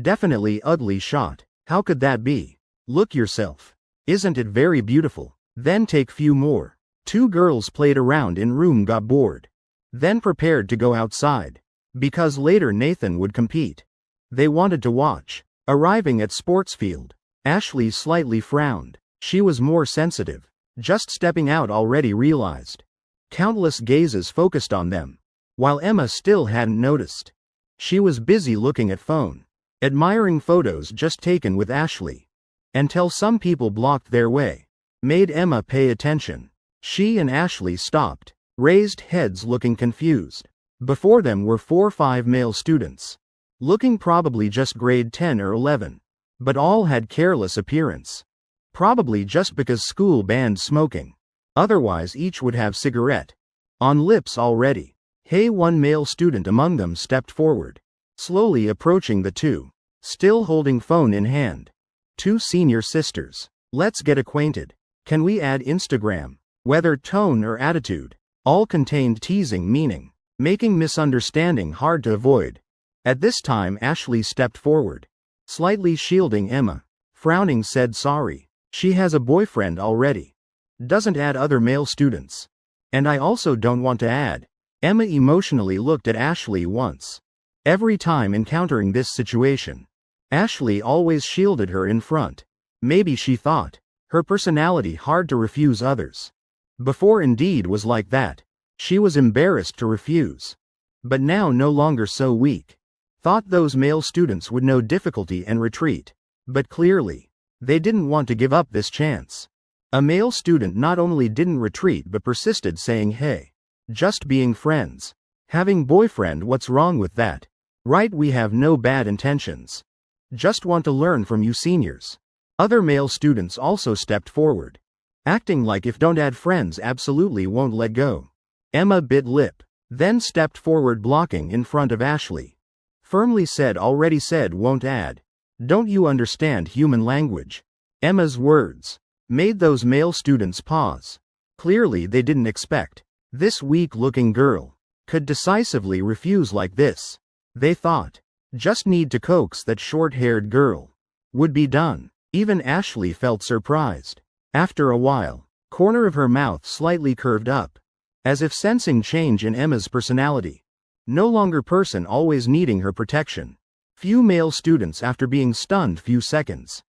Definitely ugly shot. How could that be? Look yourself. Isn't it very beautiful? Then take few more. Two girls played around in room, got bored. Then prepared to go outside. Because later Nathan would compete. They wanted to watch. Arriving at sports field. Ashley slightly frowned. She was more sensitive. Just stepping out already realized. Countless gazes focused on them. While Emma still hadn't noticed. She was busy looking at phone. Admiring photos just taken with Ashley. Until some people blocked their way. Made Emma pay attention. She and Ashley stopped. Raised heads looking confused. Before them were 4-5 male students. Looking probably just grade 10 or 11. But all had careless appearance. Probably just because school banned smoking. Otherwise each would have cigarette on lips already. Hey, one male student among them stepped forward. Slowly approaching the two. Still holding phone in hand. Two senior sisters. Let's get acquainted. Can we add Instagram? Whether tone or attitude. All contained teasing meaning. Making misunderstanding hard to avoid. At this time Ashley stepped forward. Slightly shielding Emma. Frowning said sorry. She has a boyfriend already. Doesn't add other male students. And I also don't want to add. Emma emotionally looked at Ashley once. Every time encountering this situation. Ashley always shielded her in front. Maybe she thought. Her personality hard to refuse others. Before indeed was like that. She was embarrassed to refuse. But now no longer so weak. Thought those male students would know difficulty and retreat. But clearly. They didn't want to give up this chance. A male student not only didn't retreat but persisted saying hey. Just being friends. Having boyfriend, what's wrong with that? Right, we have no bad intentions. Just want to learn from you seniors. Other male students also stepped forward, acting like if don't add friends absolutely won't let go. Emma bit lip, then stepped forward blocking in front of Ashley. Firmly said already said won't add. Don't you understand human language? Emma's words made those male students pause. Clearly they didn't expect this weak-looking girl could decisively refuse like this. They thought, just need to coax that short-haired girl. Would be done. Even Ashley felt surprised. After a while, corner of her mouth slightly curved up, as if sensing change in Emma's personality. No longer person always needing her protection. Few male students, after being stunned few seconds,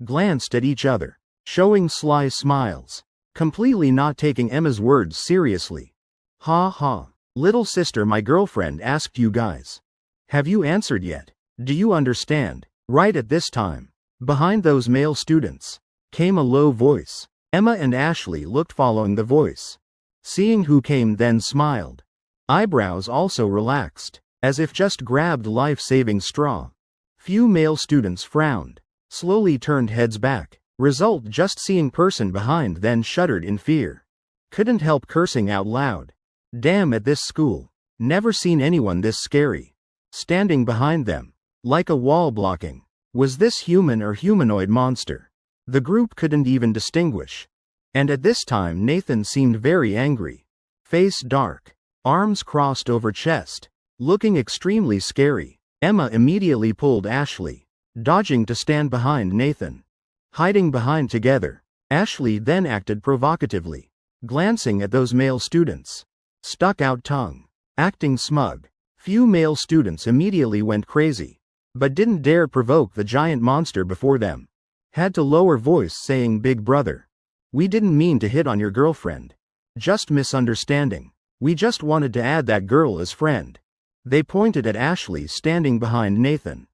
glanced at each other, showing sly smiles, completely not taking Emma's words seriously. Ha ha. Little sister, my girlfriend asked you guys. Have you answered yet? Do you understand? Right at this time, behind those male students, came a low voice. Emma and Ashley looked following the voice. Seeing who came, then smiled. Eyebrows also relaxed, as if just grabbed life-saving straw. Few male students frowned, slowly turned heads back. Result, just seeing person behind, then shuddered in fear. Couldn't help cursing out loud. Damn, at this school, never seen anyone this scary. Standing behind them, like a wall blocking. Was this human or humanoid monster? The group couldn't even distinguish. And at this time Nathan seemed very angry. Face dark, arms crossed over chest, looking extremely scary. Emma immediately pulled Ashley, dodging to stand behind Nathan. Hiding behind together, Ashley then acted provocatively, glancing at those male students. Stuck out tongue, acting smug. Few male students immediately went crazy, but didn't dare provoke the giant monster before them. Had to lower voice saying, big brother, we didn't mean to hit on your girlfriend. Just misunderstanding. We just wanted to add that girl as friend. They pointed at Ashley standing behind Nathan.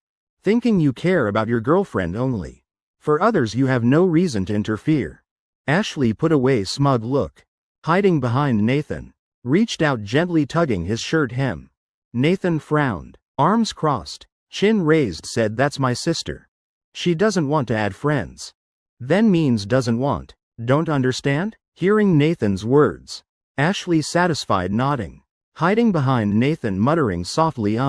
Thinking you care about your girlfriend only. For others you have no reason to interfere. Ashley put away smug look. Hiding behind Nathan, reached out gently tugging his shirt hem. Nathan frowned, arms crossed, chin raised, said, that's my sister. She doesn't want to add friends. Then means doesn't want. Don't understand? Hearing Nathan's words, Ashley satisfied nodding. Hiding behind Nathan muttering softly,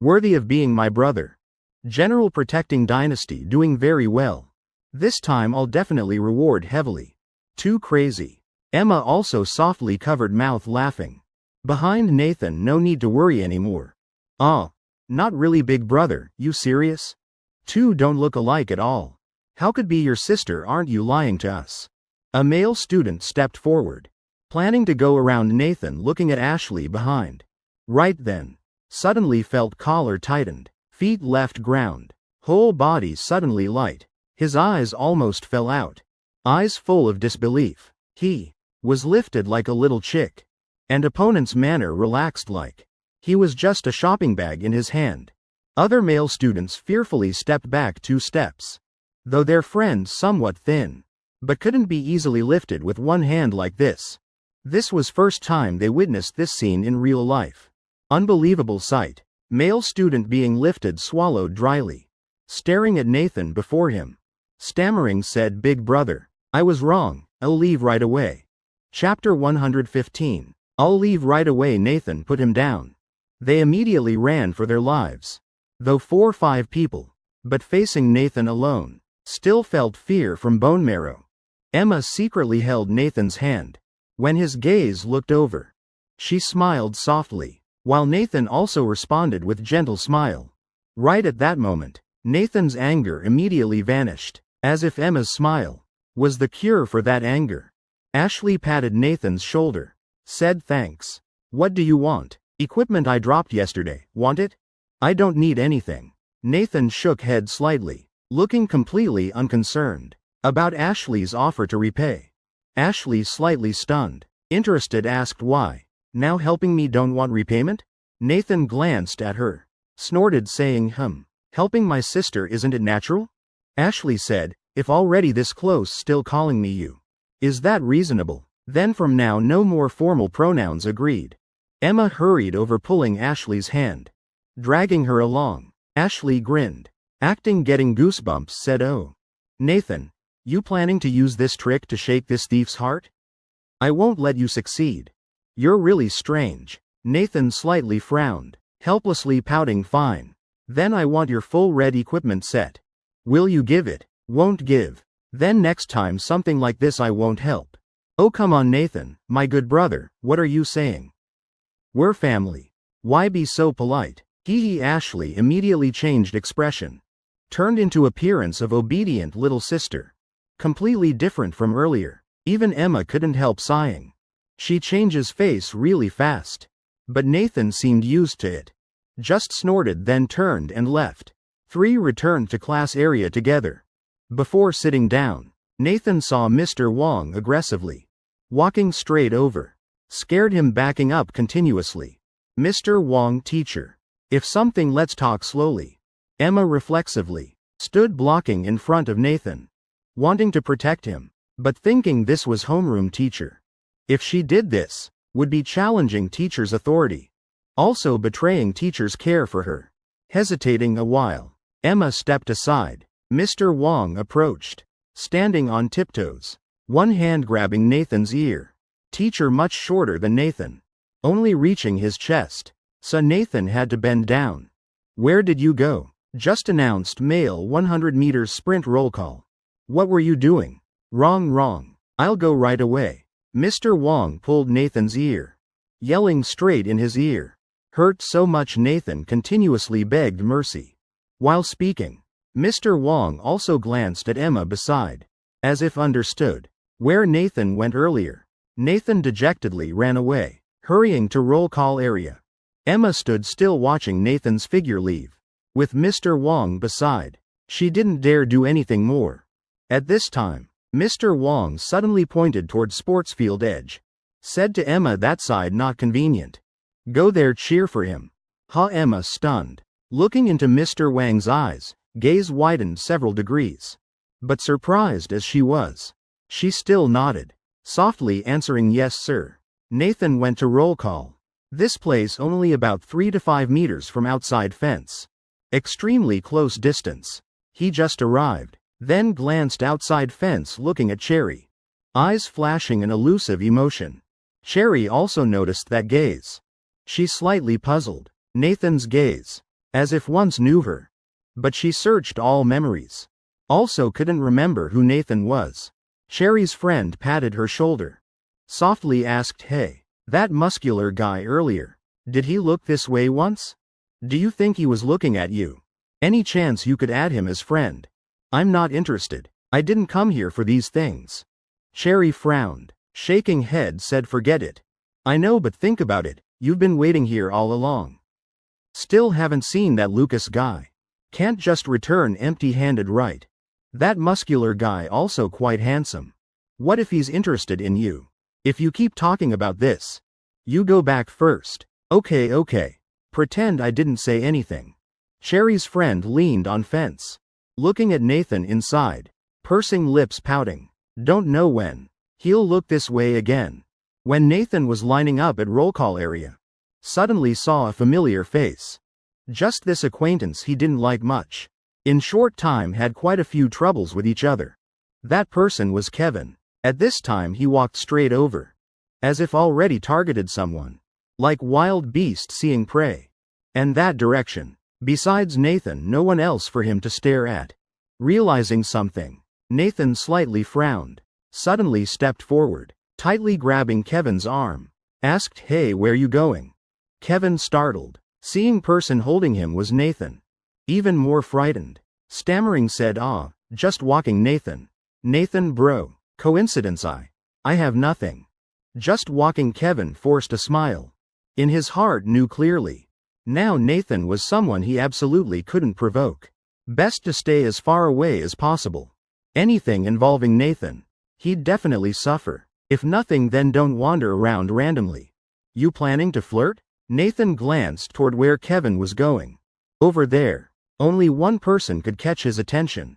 worthy of being my brother. General protecting dynasty doing very well. This time I'll definitely reward heavily. Too crazy. Emma also softly covered mouth laughing. Behind Nathan, no need to worry anymore. Not really, big brother, you serious? Two don't look alike at all. How could be your sister, aren't you lying to us? A male student stepped forward, planning to go around Nathan, looking at Ashley behind. Right then, suddenly felt collar tightened, feet left ground, whole body suddenly light. His eyes almost fell out. Eyes full of disbelief. He was lifted like a little chick, and opponent's manner relaxed like he was just a shopping bag in his hand. Other male students fearfully stepped back 2 steps, though their friend somewhat thin, but couldn't be easily lifted with one hand like this. This was first time they witnessed this scene in real life. Unbelievable sight. Male student being lifted swallowed dryly, staring at Nathan before him. Stammering said, big brother, I was wrong, I'll leave right away. Chapter 115. I'll leave right away. Nathan put him down. They immediately ran for their lives. Though 4 or 5 people, but facing Nathan alone, still felt fear from bone marrow. Emma secretly held Nathan's hand. When his gaze looked over, she smiled softly, while Nathan also responded with gentle smile. Right at that moment, Nathan's anger immediately vanished, as if Emma's smile was the cure for that anger. Ashley patted Nathan's shoulder, said, thanks. What do you want? Equipment I dropped yesterday. Want it? I don't need anything. Nathan shook head slightly, looking completely unconcerned about Ashley's offer to repay. Ashley, slightly stunned, interested, asked why. Now helping me don't want repayment? Nathan glanced at her, snorted saying, helping my sister, isn't it natural? Ashley said, if already this close still calling me you. Is that reasonable? Then from now no more formal pronouns. Agreed. Emma hurried over, pulling Ashley's hand, dragging her along. Ashley grinned, acting getting goosebumps, said, "Oh, Nathan, you planning to use this trick to shake this thief's heart? I won't let you succeed. You're really strange." Nathan slightly frowned, helplessly pouting, "Fine. Then I want your full red equipment set. Will you give it?" "Won't give. Then next time something like this I won't help." "Oh come on Nathan, my good brother, what are you saying? We're family. Why be so polite?" He Ashley immediately changed expression, turned into appearance of obedient little sister. Completely different from earlier. Even Emma couldn't help sighing. She changes face really fast. But Nathan seemed used to it. Just snorted, then turned and left. Three returned to class area together. Before sitting down, Nathan saw Mr. Wong aggressively walking straight over. Scared him, backing up continuously. "Mr. Wong, teacher. If something, let's talk slowly." Emma reflexively stood blocking in front of Nathan, wanting to protect him, but thinking this was homeroom teacher. If she did this, would be challenging teacher's authority, also betraying teacher's care for her. Hesitating a while, Emma stepped aside. Mr. Wong approached, standing on tiptoes, one hand grabbing Nathan's ear. Teacher much shorter than Nathan, only reaching his chest, so Nathan had to bend down. "Where did you go?" "Just announced male 100 meters sprint roll call." "What were you doing?" Wrong. I'll go right away." Mr. Wong pulled Nathan's ear, yelling straight in his ear. Hurt so much Nathan continuously begged mercy. While speaking, Mr. Wong also glanced at Emma beside, as if understood where Nathan went earlier. Nathan dejectedly ran away, hurrying to roll call area. Emma stood still watching Nathan's figure leave, with Mr. Wong beside. She didn't dare do anything more. At this time, Mr. Wong suddenly pointed toward sports field edge. Said to Emma, "That side not convenient. Go there, cheer for him." Emma stunned, looking into Mr. Wang's eyes, gaze widened several degrees. But surprised as she was, she still nodded, softly answering, "Yes sir." Nathan went to roll call. This place only about 3 to 5 meters from outside fence. Extremely close distance. He just arrived, then glanced outside fence looking at Cherry. Eyes flashing an elusive emotion. Cherry also noticed that gaze. She slightly puzzled. Nathan's gaze. As if once knew her. But she searched all memories. Also couldn't remember who Nathan was. Cherry's friend patted her shoulder. Softly asked, "Hey, that muscular guy earlier, did he look this way once? Do you think he was looking at you? Any chance you could add him as friend?" "I'm not interested. I didn't come here for these things." Cherry frowned, shaking head, said, "Forget it." "I know, but think about it. You've been waiting here all along. Still haven't seen that Lucas guy. Can't just return empty-handed, right? That muscular guy also quite handsome. What if he's interested in you? If you keep talking about this, you go back first." Okay. Pretend I didn't say anything." Cherry's friend leaned on fence, looking at Nathan inside, pursing lips, pouting. "Don't know when he'll look this way again." When Nathan was lining up at roll call area, suddenly saw a familiar face. Just this acquaintance he didn't like much. In short time had quite a few troubles with each other. That person was Kevin. At this time he walked straight over, as if already targeted someone, like wild beast seeing prey. And that direction. Besides Nathan, no one else for him to stare at. Realizing something, Nathan slightly frowned, suddenly stepped forward, tightly grabbing Kevin's arm, asked, "Hey, where you going?" Kevin startled, seeing person holding him was Nathan. Even more frightened, stammering said, "Just walking." Nathan bro. Coincidence? I have nothing. Just walking." Kevin forced a smile. In his heart knew clearly. Now Nathan was someone he absolutely couldn't provoke. Best to stay as far away as possible. Anything involving Nathan, he'd definitely suffer. If nothing, then don't wander around randomly. "You planning to flirt?" Nathan glanced toward where Kevin was going. Over there, only one person could catch his attention.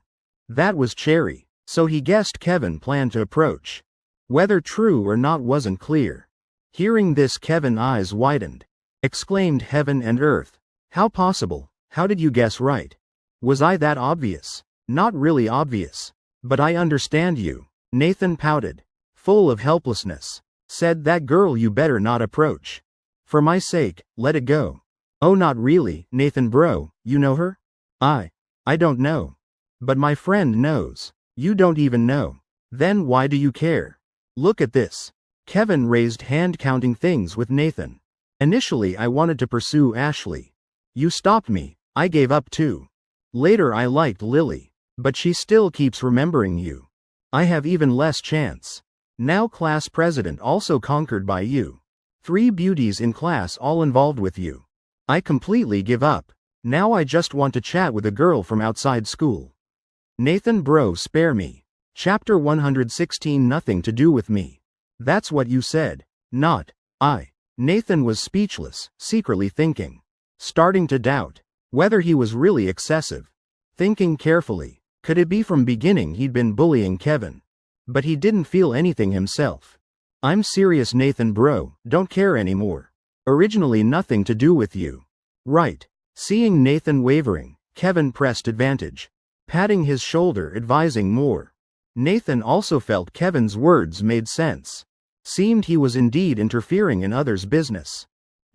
That was Cherry. So he guessed Kevin planned to approach. Whether true or not wasn't clear. Hearing this, Kevin's eyes widened. Exclaimed heaven and earth. How possible? How did you guess right? Was I that obvious? Not really obvious. But I understand you. Nathan pouted. Full of helplessness. Said, that girl you better not approach. For my sake, let it go. Oh, not really, Nathan bro, you know her? I don't know. But my friend knows. You don't even know. Then why do you care? Look at this. Kevin raised hand, counting things with Nathan. Initially I wanted to pursue Ashley. You stopped me. I gave up too. Later I liked Lily. But she still keeps remembering you. I have even less chance. Now class president also conquered by you. 3 beauties in class all involved with you. I completely give up. Now I just want to chat with a girl from outside school. Nathan bro, spare me. Chapter 116. Nothing to do with me. That's what you said. Not I. Nathan was speechless, secretly thinking. Starting to doubt whether he was really excessive. Thinking carefully, could it be from beginning he'd been bullying Kevin? But he didn't feel anything himself. I'm serious Nathan bro, don't care anymore. Originally nothing to do with you. Right. Seeing Nathan wavering, Kevin pressed advantage. Patting his shoulder, advising more. Nathan also felt Kevin's words made sense. Seemed he was indeed interfering in others' business.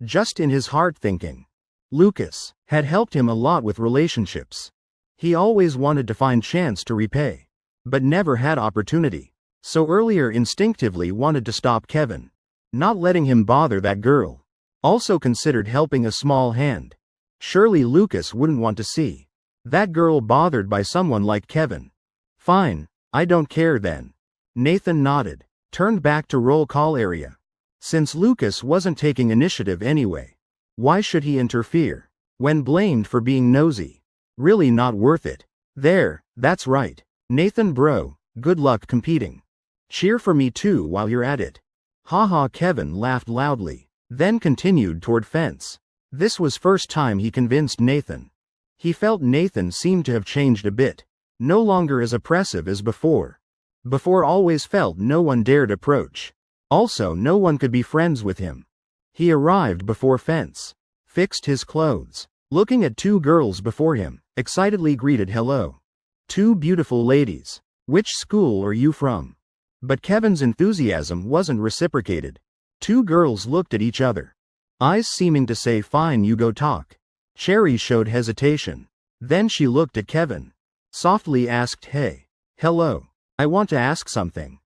Just in his heart thinking. Lucas had helped him a lot with relationships. He always wanted to find chance to repay. But never had opportunity. So earlier instinctively wanted to stop Kevin. Not letting him bother that girl. Also considered helping a small hand. Surely Lucas wouldn't want to see that girl bothered by someone like Kevin. Fine, I don't care then. Nathan nodded. Turned back to roll call area. Since Lucas wasn't taking initiative anyway. Why should he interfere? When blamed for being nosy. Really not worth it. There, that's right. Nathan bro, good luck competing. Cheer for me too while you're at it. Haha. Kevin laughed loudly. Then continued toward fence. This was first time he convinced Nathan. He felt Nathan seemed to have changed a bit. No longer as oppressive as before. Before always felt no one dared approach. Also no one could be friends with him. He arrived before fence. Fixed his clothes. Looking at 2 girls before him, excitedly greeted hello. 2 beautiful ladies. Which school are you from? But Kevin's enthusiasm wasn't reciprocated. 2 girls looked at each other. Eyes seeming to say fine you go talk. Cherry showed hesitation. Then she looked at Kevin. Softly asked hey. Hello. I want to ask something.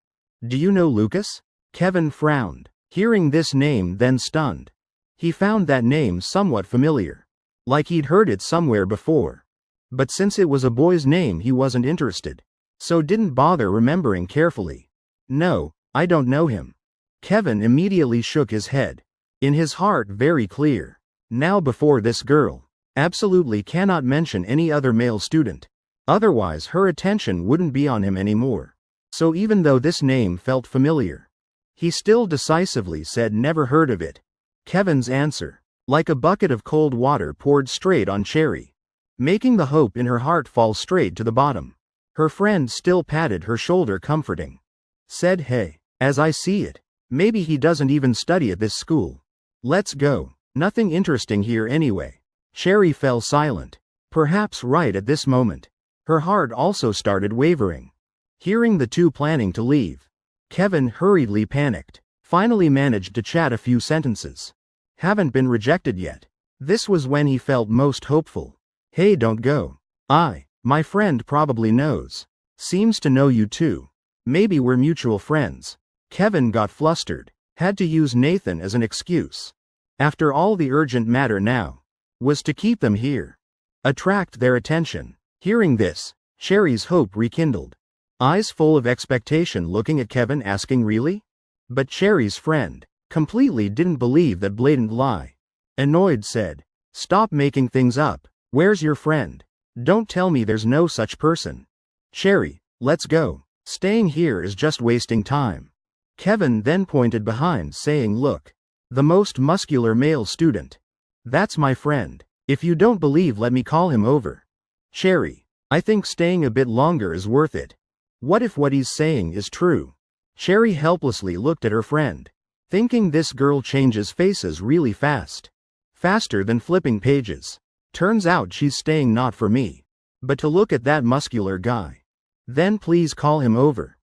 Do you know Lucas? Kevin frowned. Hearing this name then stunned. He found that name somewhat familiar. Like he'd heard it somewhere before. But since it was a boy's name he wasn't interested. So didn't bother remembering carefully. No, I don't know him. Kevin immediately shook his head. In his heart very clear. Now before this girl. Absolutely cannot mention any other male student. Otherwise her attention wouldn't be on him anymore. So even though this name felt familiar. He still decisively said never heard of it. Kevin's answer. Like a bucket of cold water poured straight on Cherry. Making the hope in her heart fall straight to the bottom. Her friend still patted her shoulder comforting. Said hey, as I see it. Maybe he doesn't even study at this school. Let's go. Nothing interesting here anyway. Cherry fell silent. Perhaps right at this moment. Her heart also started wavering. Hearing the 2 planning to leave. Kevin hurriedly panicked. Finally managed to chat a few sentences. Haven't been rejected yet. This was when he felt most hopeful. Hey, don't go. My friend probably knows. Seems to know you too. Maybe we're mutual friends. Kevin got flustered. Had to use Nathan as an excuse. After all, the urgent matter now was to keep them here. Attract their attention. Hearing this, Cherry's hope rekindled. Eyes full of expectation looking at Kevin asking really? But Cherry's friend completely didn't believe that blatant lie. Annoyed said, stop making things up. Where's your friend? Don't tell me there's no such person. Cherry, let's go. Staying here is just wasting time. Kevin then pointed behind saying look. The most muscular male student. That's my friend. If you don't believe let me call him over. Cherry, I think staying a bit longer is worth it. What if what he's saying is true? Cherry helplessly looked at her friend. thinking this girl changes faces really fast. Faster than flipping pages. Turns out she's staying not for me, but to look at that muscular guy. Then please call him over.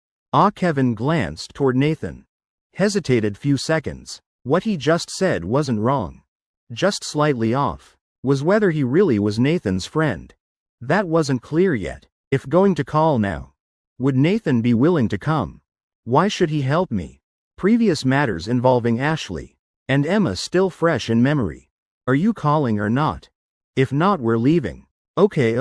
Kevin glanced toward Nathan. Hesitated few seconds. What he just said wasn't wrong. Just slightly off. Was whether he really was Nathan's friend. That wasn't clear yet. If going to call now, would Nathan be willing to come? Why should he help me? Previous matters involving Ashley and Emma still fresh in memory. Are you calling or not? If not, we're leaving. Okay,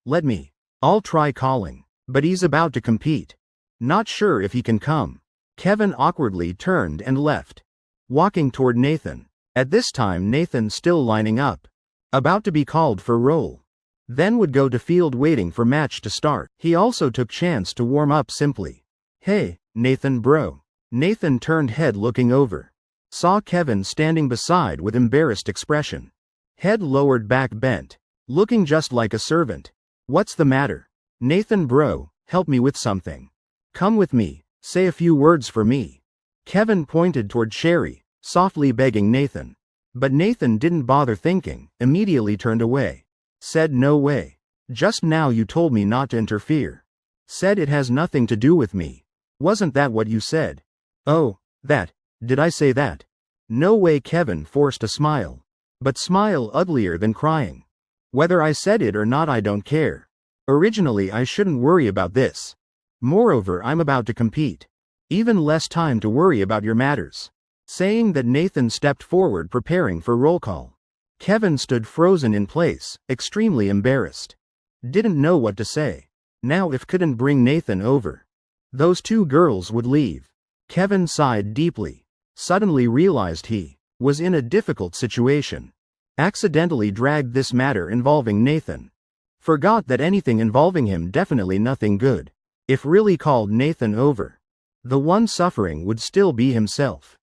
let me. I'll try calling. But he's about to compete. Not sure if he can come. Kevin awkwardly turned and left, walking toward Nathan. At this time Nathan still lining up. About to be called for roll. Then would go to field waiting for match to start. He also took chance to warm up simply. Hey, Nathan bro. Nathan turned head looking over. Saw Kevin standing beside with embarrassed expression. Head lowered back bent. Looking just like a servant. What's the matter? Nathan bro, help me with something. Come with me, say a few words for me. Kevin pointed toward Sherry, softly begging Nathan. But Nathan didn't bother thinking, immediately turned away. Said no way. Just now you told me not to interfere. Said it has nothing to do with me. Wasn't that what you said? Oh, that. Did I say that? No way. Kevin forced a smile. But smile uglier than crying. Whether I said it or not I don't care. Originally I shouldn't worry about this. Moreover I'm about to compete. Even less time to worry about your matters. Saying that Nathan stepped forward preparing for roll call. Kevin stood frozen in place, extremely embarrassed. Didn't know what to say. Now if couldn't bring Nathan over, those two girls would leave. Kevin sighed deeply. Suddenly realized he was in a difficult situation. Accidentally dragged this matter involving Nathan. Forgot that anything involving him definitely nothing good. If really called Nathan over, the one suffering would still be himself.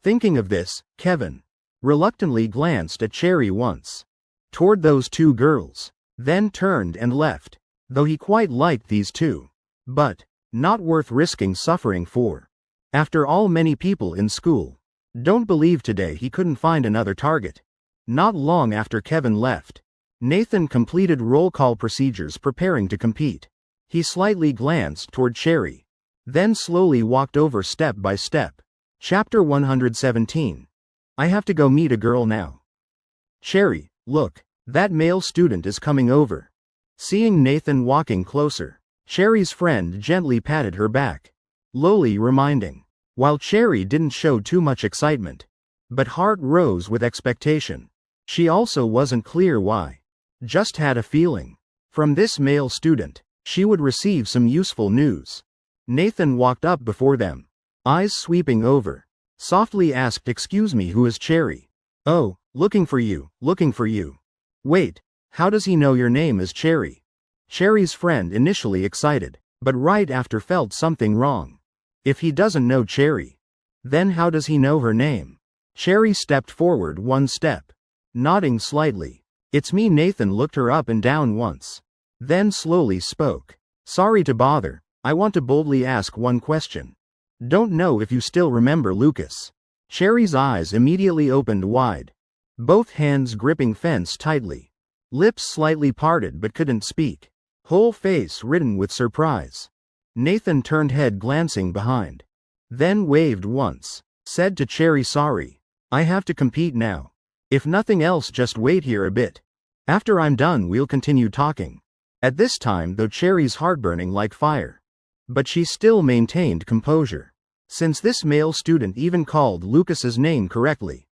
Thinking of this, Kevin reluctantly glanced at Cherry once. Toward those two girls. Then turned and left. Though he quite liked these two. But not worth risking suffering for. After all, many people in school. Don't believe today he couldn't find another target. Not long after Kevin left, Nathan completed roll call procedures preparing to compete. He slightly glanced toward Cherry. Then slowly walked over step by step. Chapter 117. I have to go meet a girl now. Cherry, look, that male student is coming over. Seeing Nathan walking closer, Cherry's friend gently patted her back, lowly reminding. While Cherry didn't show too much excitement, but heart rose with expectation. She also wasn't clear why. Just had a feeling. From this male student, she would receive some useful news. Nathan walked up before them, eyes sweeping over. Softly asked, excuse me, who is Cherry? Oh, looking for you. Wait, how does he know your name is Cherry? Cherry's friend initially excited, but right after felt something wrong. If he doesn't know Cherry, then how does he know her name? Cherry stepped forward one step, nodding slightly. It's me. Nathan looked her up and down once, then slowly spoke. Sorry to bother, I want to boldly ask one question. Don't know if you still remember Lucas. Cherry's eyes immediately opened wide, both hands gripping fence tightly. Lips slightly parted but couldn't speak. Whole face written with surprise. Nathan turned head glancing behind. Then waved once. Said to Cherry, sorry. I have to compete now. If nothing else just wait here a bit. After I'm done we'll continue talking. At this time though Cherry's heart burning like fire. But she still maintained composure. Since this male student even called Lucas's name correctly.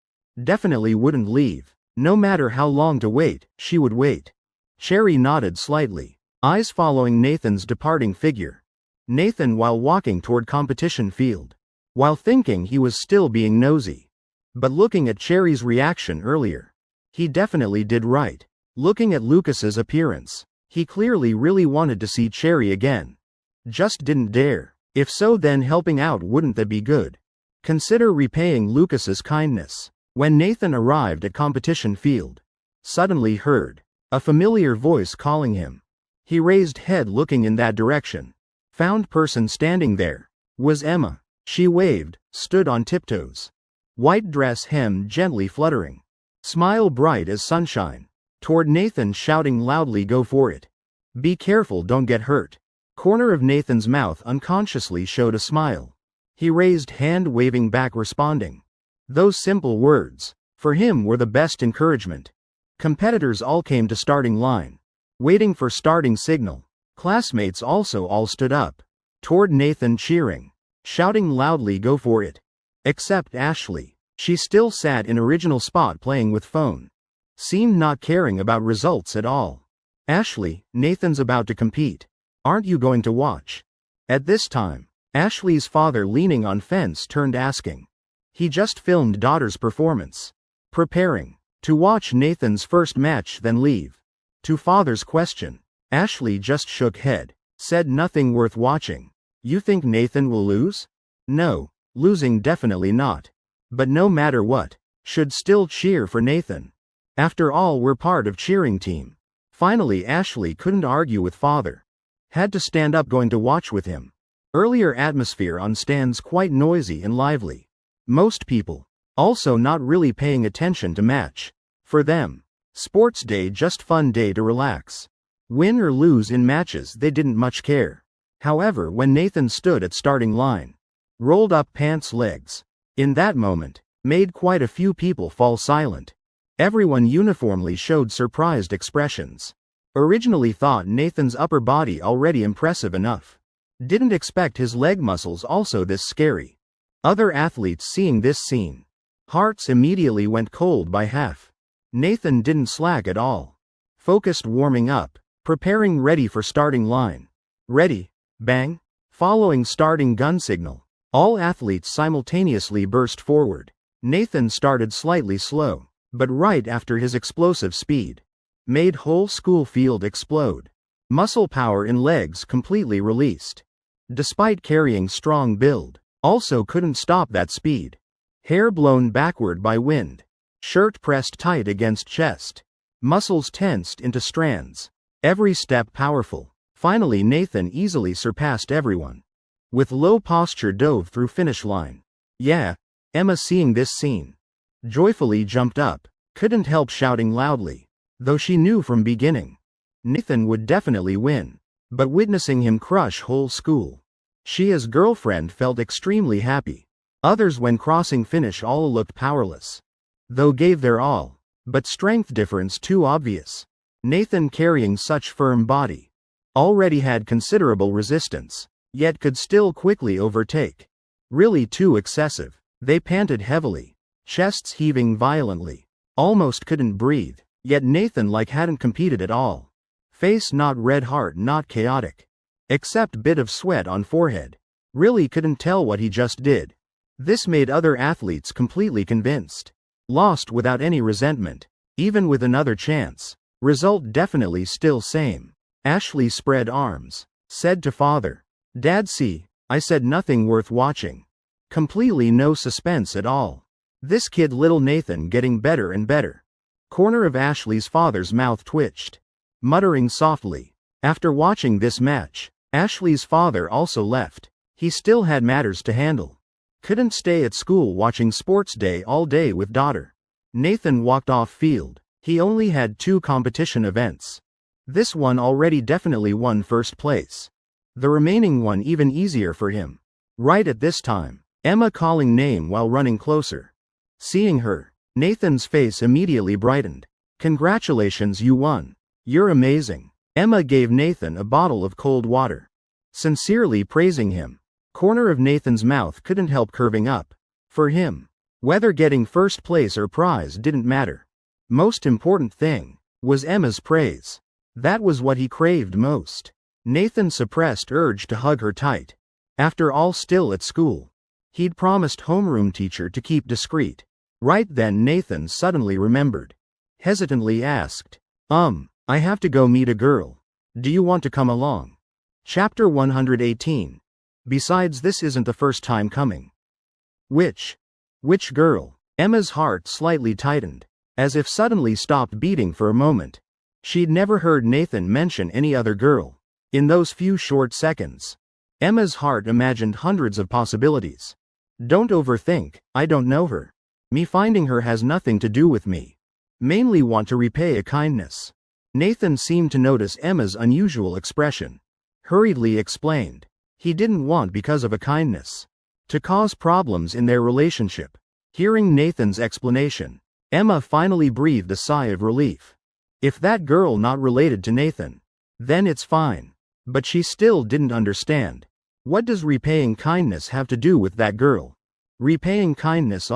Definitely wouldn't leave. No matter how long to wait, she would wait. Cherry nodded slightly, eyes following Nathan's departing figure. Nathan while walking toward competition field. While thinking he was still being nosy. But looking at Cherry's reaction earlier, he definitely did right. Looking at Lucas's appearance, he clearly really wanted to see Cherry again. Just didn't dare. If so, then helping out wouldn't that be good? Consider repaying Lucas's kindness. When Nathan arrived at competition field, suddenly heard a familiar voice calling him. He raised head looking in that direction. Found person standing there was Emma. She waved, stood on tiptoes. White dress hem gently fluttering. Smile bright as sunshine. Toward Nathan shouting loudly, "Go for it. Be careful, don't get hurt." Corner of Nathan's mouth unconsciously showed a smile. He raised hand, waving back, responding. Those simple words, for him, were the best encouragement. Competitors all came to starting line, waiting for starting signal. Classmates also all stood up toward Nathan, cheering, shouting loudly, "Go for it." Except Ashley. She still sat in original spot playing with phone. Seemed not caring about results at all. "Ashley, Nathan's about to compete. Aren't you going to watch?" At this time, Ashley's father, leaning on fence, turned, asking. He just filmed daughter's performance. Preparing to watch Nathan's first match, then leave. To father's question, Ashley just shook head, said nothing worth watching. "You think Nathan will lose?" "No, losing definitely not. But no matter what, should still cheer for Nathan. After all, we're part of cheering team." Finally, Ashley couldn't argue with father. Had to stand up, going to watch with him. Earlier atmosphere on stands quite noisy and lively. Most people also not really paying attention to match. For them, sports day just fun day to relax. Win or lose in matches, they didn't much care. However, when Nathan stood at starting line, rolled up pants legs, in that moment, made quite a few people fall silent. Everyone uniformly showed surprised expressions. Originally thought Nathan's upper body already impressive enough. Didn't expect his leg muscles also this scary. Other athletes seeing this scene, hearts immediately went cold by half. Nathan didn't slack at all. Focused, warming up, preparing, ready for starting line. Ready, bang. Following starting gun signal, all athletes simultaneously burst forward. Nathan started slightly slow, but right after his explosive speed, made whole school field explode. Muscle power in legs completely released. Despite carrying strong build, also couldn't stop that speed. Hair blown backward by wind. Shirt pressed tight against chest. Muscles tensed into strands. Every step powerful. Finally, Nathan easily surpassed everyone. With low posture, dove through finish line. Yeah, Emma, seeing this scene, joyfully jumped up, couldn't help shouting loudly, though she knew from beginning Nathan would definitely win. But witnessing him crush whole school, she as girlfriend felt extremely happy. Others, when crossing finish, all looked powerless, though gave their all, but strength difference too obvious. Nathan, carrying such firm body, already had considerable resistance, yet could still quickly overtake. Really too excessive. They panted heavily, chests heaving violently, almost couldn't breathe, yet Nathan like hadn't competed at all. Face not red, heart not chaotic. Except bit of sweat on forehead. Really couldn't tell what he just did. This made other athletes completely convinced. Lost without any resentment, even with another chance. Result definitely still same. Ashley spread arms, said to father, "Dad, see, I said nothing worth watching." Completely no suspense at all. This kid, little Nathan, getting better and better. Corner of Ashley's father's mouth twitched, muttering softly. After watching this match, Ashley's father also left. He still had matters to handle. Couldn't stay at school watching sports day all day with daughter. Nathan walked off field. He only had 2 competition events. This one already definitely won first place. The remaining one even easier for him. Right at this time, Emma calling name while running closer. Seeing her, Nathan's face immediately brightened. "Congratulations, you won. You're amazing." Emma gave Nathan a bottle of cold water, sincerely praising him. Corner of Nathan's mouth couldn't help curving up. For him, whether getting first place or prize didn't matter. Most important thing was Emma's praise. That was what he craved most. Nathan suppressed urge to hug her tight. After all, still at school. He'd promised homeroom teacher to keep discreet. Right then Nathan suddenly remembered. Hesitantly asked, I have to go meet a girl. Do you want to come along?" Chapter 118. Besides, this isn't the first time coming. Which girl? Emma's heart slightly tightened, as if suddenly stopped beating for a moment. She'd never heard Nathan mention any other girl. In those few short seconds, Emma's heart imagined hundreds of possibilities. "Don't overthink, I don't know her. Me finding her has nothing to do with me. Mainly want to repay a kindness. Nathan seemed to notice Emma's unusual expression. Hurriedly explained. He didn't want because of a kindness to cause problems in their relationship. Hearing Nathan's explanation, Emma finally breathed a sigh of relief. If that girl not related to Nathan, then it's fine. But she still didn't understand. What does repaying kindness have to do with that girl? Repaying kindness,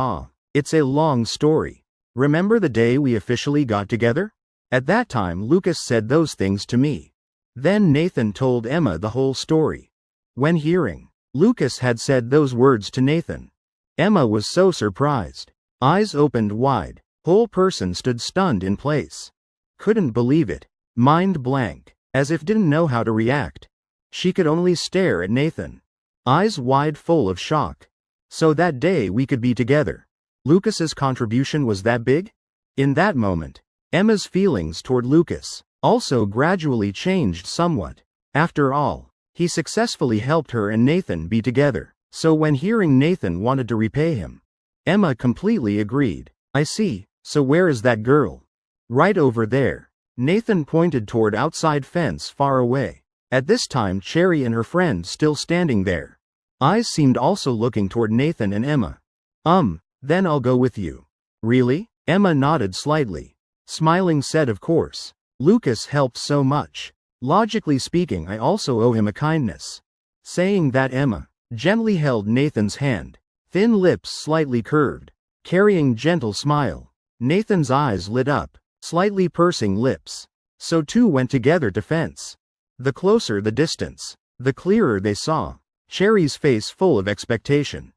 it's a long story. Remember the day we officially got together? At that time Lucas said those things to me. Then Nathan told Emma the whole story. When hearing Lucas had said those words to Nathan, Emma was so surprised. Eyes opened wide, whole person stood stunned in place. Couldn't believe it. Mind blank, as if didn't know how to react. She could only stare at Nathan. Eyes wide full of shock. So that day we could be together. Lucas's contribution was that big? In that moment, Emma's feelings toward Lucas also gradually changed somewhat. After all, he successfully helped her and Nathan be together. So when hearing Nathan wanted to repay him, Emma completely agreed. I see, so where is that girl? Right over there. Nathan pointed toward outside fence far away. At this time Cherry and her friend still standing there. Eyes seemed also looking toward Nathan and Emma. Then I'll go with you. Really? Emma nodded slightly. Smiling said of course. Lucas helped so much. Logically speaking I also owe him a kindness. Saying that Emma gently held Nathan's hand. Thin lips slightly curved. Carrying gentle smile. Nathan's eyes lit up. Slightly pursing lips. So two went together to fence. The closer the distance, the clearer they saw Cherry's face full of expectation,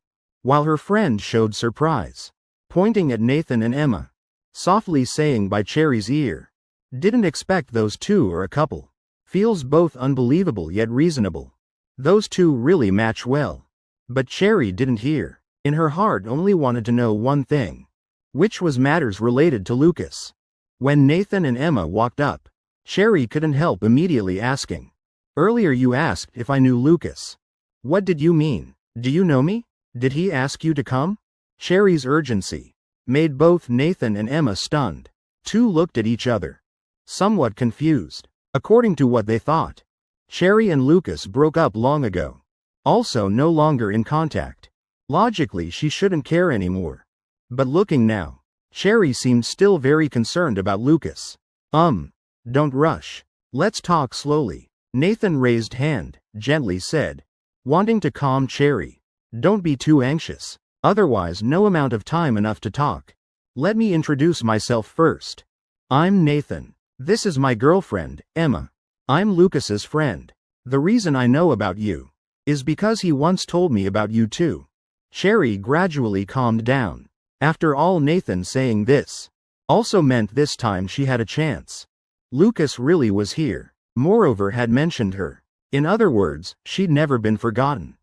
while her friend showed surprise, pointing at Nathan and Emma, softly saying by Cherry's ear, didn't expect those two or a couple. Feels both unbelievable yet reasonable. Those two really match well. But Cherry didn't hear. In her heart only wanted to know one thing, which was matters related to Lucas. When Nathan and Emma walked up, Cherry couldn't help immediately asking, earlier you asked if I knew Lucas. What did you mean? Do you know me? Did he ask you to come? Cherry's urgency made both Nathan and Emma stunned. Two looked at each other, somewhat confused. According to what they thought, Cherry and Lucas broke up long ago. Also no longer in contact. Logically she shouldn't care anymore. But looking now, Cherry seemed still very concerned about Lucas. Don't rush. Let's talk slowly. Nathan raised hand, gently said, wanting to calm Cherry. Don't be too anxious. Otherwise no amount of time enough to talk. Let me introduce myself first. I'm Nathan. This is my girlfriend, Emma. I'm Lucas's friend. The reason I know about you is because he once told me about you too. Cherry gradually calmed down. After all, Nathan saying this also meant this time she had a chance. Lucas really was here. Moreover had mentioned her. In other words, she'd never been forgotten.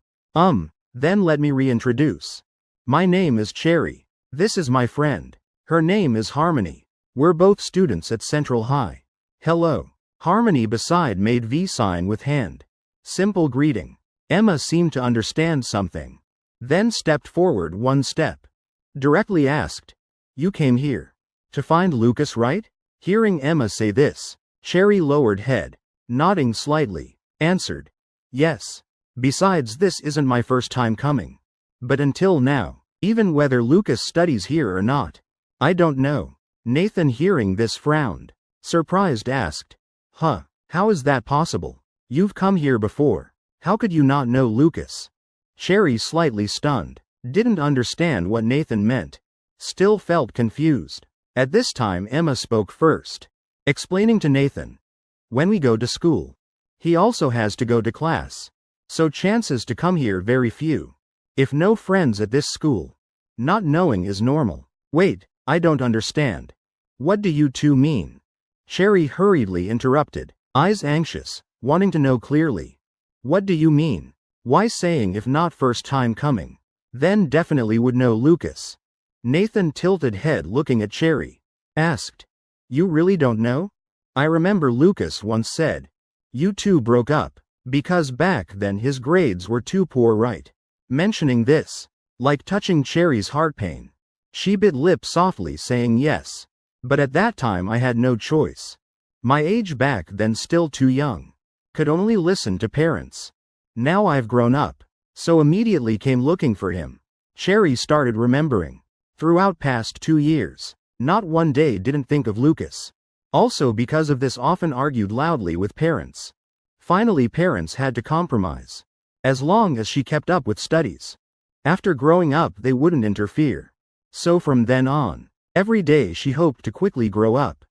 Then let me reintroduce. My name is Cherry. This is my friend. Her name is Harmony. We're both students at Central High. Hello. Harmony beside made V sign with hand. Simple greeting. Emma seemed to understand something. Then stepped forward one step. Directly asked, you came here to find Lucas, right? Hearing Emma say this, Cherry lowered head, nodding slightly, answered, yes. Besides, this isn't my first time coming. But until now, even whether Lucas studies here or not, I don't know. Nathan hearing this frowned. Surprised asked, how is that possible? You've come here before. How could you not know Lucas? Cherry slightly stunned. Didn't understand what Nathan meant. Still felt confused. At this time Emma spoke first, explaining to Nathan, when we go to school, he also has to go to class. So chances to come here very few. If no friends at this school. Not knowing is normal. Wait, I don't understand. What do you two mean? Cherry hurriedly interrupted, eyes anxious, wanting to know clearly. What do you mean? Why saying if not first time coming? Then definitely would know Lucas. Nathan tilted head looking at Cherry. Asked, you really don't know? I remember Lucas once said, you two broke up, because back then his grades were too poor, right? Mentioning this, like touching Cherry's heart pain. She bit lip softly saying yes. But at that time I had no choice. My age back then still too young. Could only listen to parents. Now I've grown up. So immediately came looking for him. Cherry started remembering. Throughout past 2 years. Not one day didn't think of Lucas. Also because of this often argued loudly with parents. Finally parents had to compromise. As long as she kept up with studies. After growing up they wouldn't interfere. So from then on, every day she hoped to quickly grow up.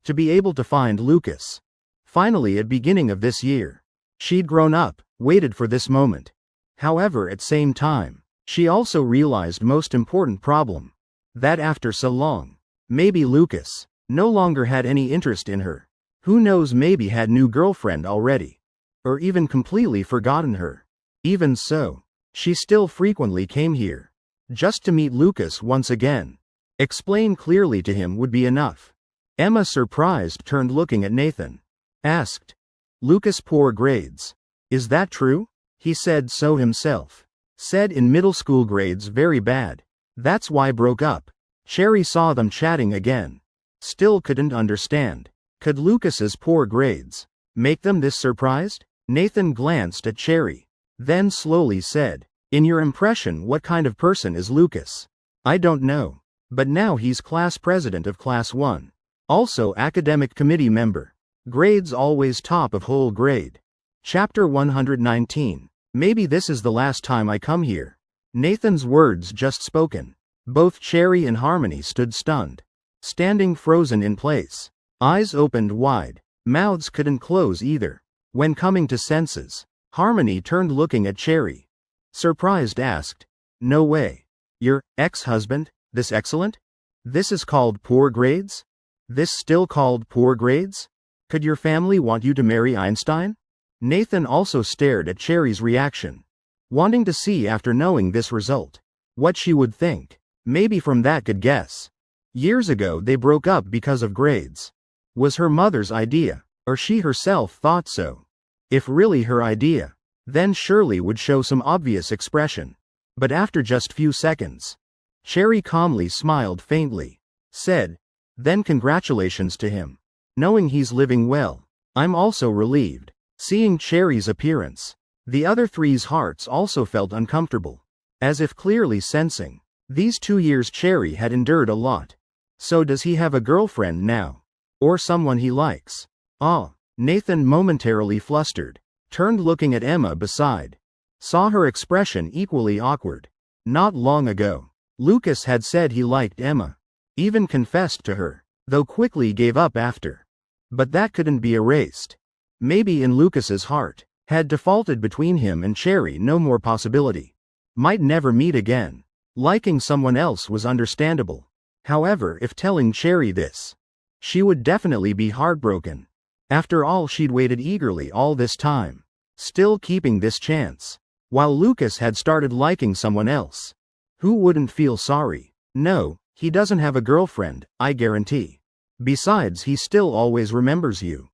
To be able to find Lucas. Finally at beginning of this year. She'd grown up, waited for this moment. However at same time, she also realized most important problem. That after so long, maybe Lucas no longer had any interest in her. Who knows, maybe had new girlfriend already. Or even completely forgotten her. Even so, she still frequently came here. Just to meet Lucas once again. Explain clearly to him would be enough. Emma surprised turned looking at Nathan. Asked. Lucas poor grades. Is that true? He said so himself. Said in middle school grades very bad. That's why broke up. Cherry saw them chatting again. Still couldn't understand. Could Lucas's poor grades make them this surprised? Nathan glanced at Cherry. Then slowly said, in your impression what kind of person is Lucas? I don't know. But now he's class president of class 1. Also academic committee member. Grades always top of whole grade. Chapter 119. Maybe this is the last time I come here. Nathan's words just spoken. Both Cherry and Harmony stood stunned. Standing frozen in place. Eyes opened wide. Mouths couldn't close either. When coming to senses, Harmony turned looking at Cherry. Surprised asked. No way. Your ex-husband, this excellent? This is called poor grades? This still called poor grades? Could your family want you to marry Einstein? Nathan also stared at Cherry's reaction. Wanting to see after knowing this result. What she would think. Maybe from that could guess. Years ago they broke up because of grades. Was her mother's idea, or she herself thought so? If really her idea, then surely would show some obvious expression. But after just few seconds, Cherry calmly smiled faintly. Said, then congratulations to him. Knowing he's living well. I'm also relieved. Seeing Cherry's appearance. The other three's hearts also felt uncomfortable. As if clearly sensing. These 2 years Cherry had endured a lot. So does he have a girlfriend now? Or someone he likes? Ah, Nathan momentarily flustered. Turned looking at Emma beside. Saw her expression equally awkward. Not long ago, Lucas had said he liked Emma. Even confessed to her, though quickly gave up after. But that couldn't be erased. Maybe in Lucas's heart, had defaulted between him and Cherry no more possibility. Might never meet again. Liking someone else was understandable. However, if telling Cherry this, she would definitely be heartbroken. After all, she'd waited eagerly all this time, still keeping this chance, while Lucas had started liking someone else. Who wouldn't feel sorry? No, he doesn't have a girlfriend, I guarantee. Besides, he still always remembers you.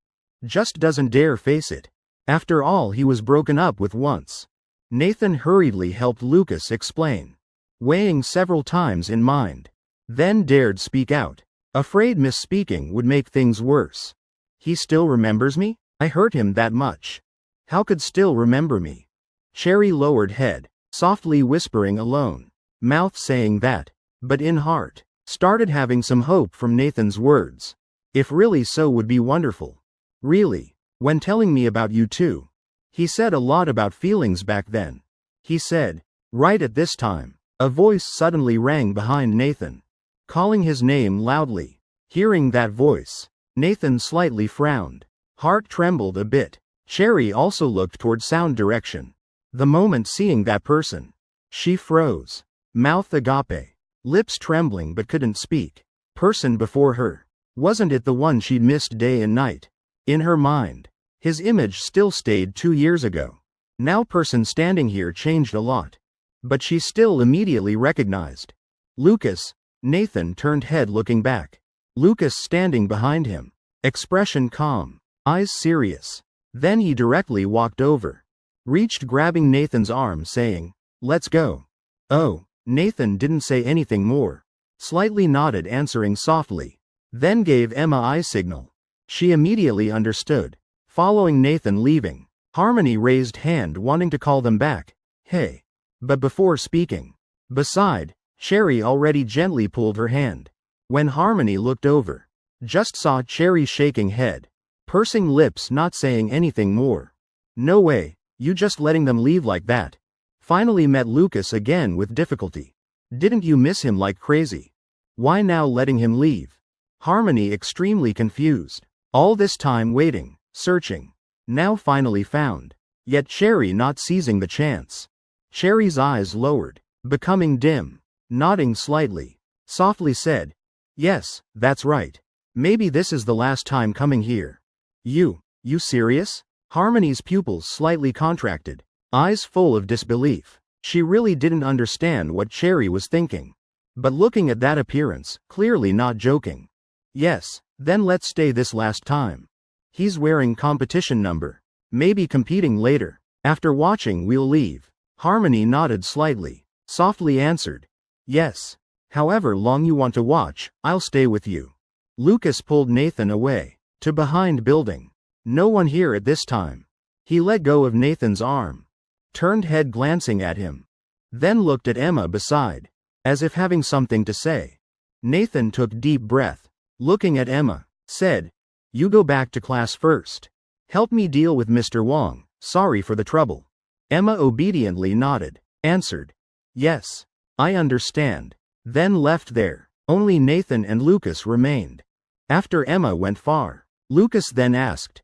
Just doesn't dare face it. After all, he was broken up with once. Nathan hurriedly helped Lucas explain, weighing several times in mind. Then dared speak out, afraid misspeaking would make things worse. He still remembers me? I hurt him that much. How could still remember me? Cherry lowered head, softly whispering alone, mouth saying that, but in heart, started having some hope from Nathan's words. If really so would be wonderful. Really, when telling me about you too. He said a lot about feelings back then. He said, right at this time, a voice suddenly rang behind Nathan, calling his name loudly. Hearing that voice, Nathan slightly frowned. Heart trembled a bit. Cherry also looked toward sound direction. The moment seeing that person, she froze. Mouth agape. Lips trembling but couldn't speak. Person before her. Wasn't it the one she'd missed day and night? In her mind, his image still stayed 2 years ago. Now person standing here changed a lot. But she still immediately recognized. Lucas. Nathan turned head looking back. Lucas standing behind him. Expression calm. Eyes serious. Then he directly walked over. Reached grabbing Nathan's arm saying, let's go. Oh, Nathan didn't say anything more. Slightly nodded, answering softly. Then gave Emma eye signal. She immediately understood. Following Nathan leaving, Harmony raised hand wanting to call them back. Hey. But before speaking. Beside, Cherry already gently pulled her hand. When Harmony looked over, just saw Cherry shaking head, pursing lips, not saying anything more. No way, you just letting them leave like that? Finally met Lucas again with difficulty. Didn't you miss him like crazy? Why now letting him leave? Harmony extremely confused. All this time waiting, searching. Now finally found. Yet Cherry not seizing the chance. Cherry's eyes lowered, becoming dim, nodding slightly. Softly said, yes, that's right. Maybe this is the last time coming here. You serious? Harmony's pupils slightly contracted, eyes full of disbelief. She really didn't understand what Cherry was thinking. But looking at that appearance, clearly not joking. Yes, then let's stay this last time. He's wearing competition number. Maybe competing later. After watching we'll leave. Harmony nodded slightly, softly answered. Yes. However long you want to watch, I'll stay with you. Lucas pulled Nathan away, to behind building. No one here at this time. He let go of Nathan's arm. Turned head glancing at him. Then looked at Emma beside, as if having something to say. Nathan took deep breath. Looking at Emma, said, you go back to class first. Help me deal with Mr. Wong, sorry for the trouble. Emma obediently nodded, answered, yes, I understand. Then left there. Only Nathan and Lucas remained. After Emma went far, Lucas then asked,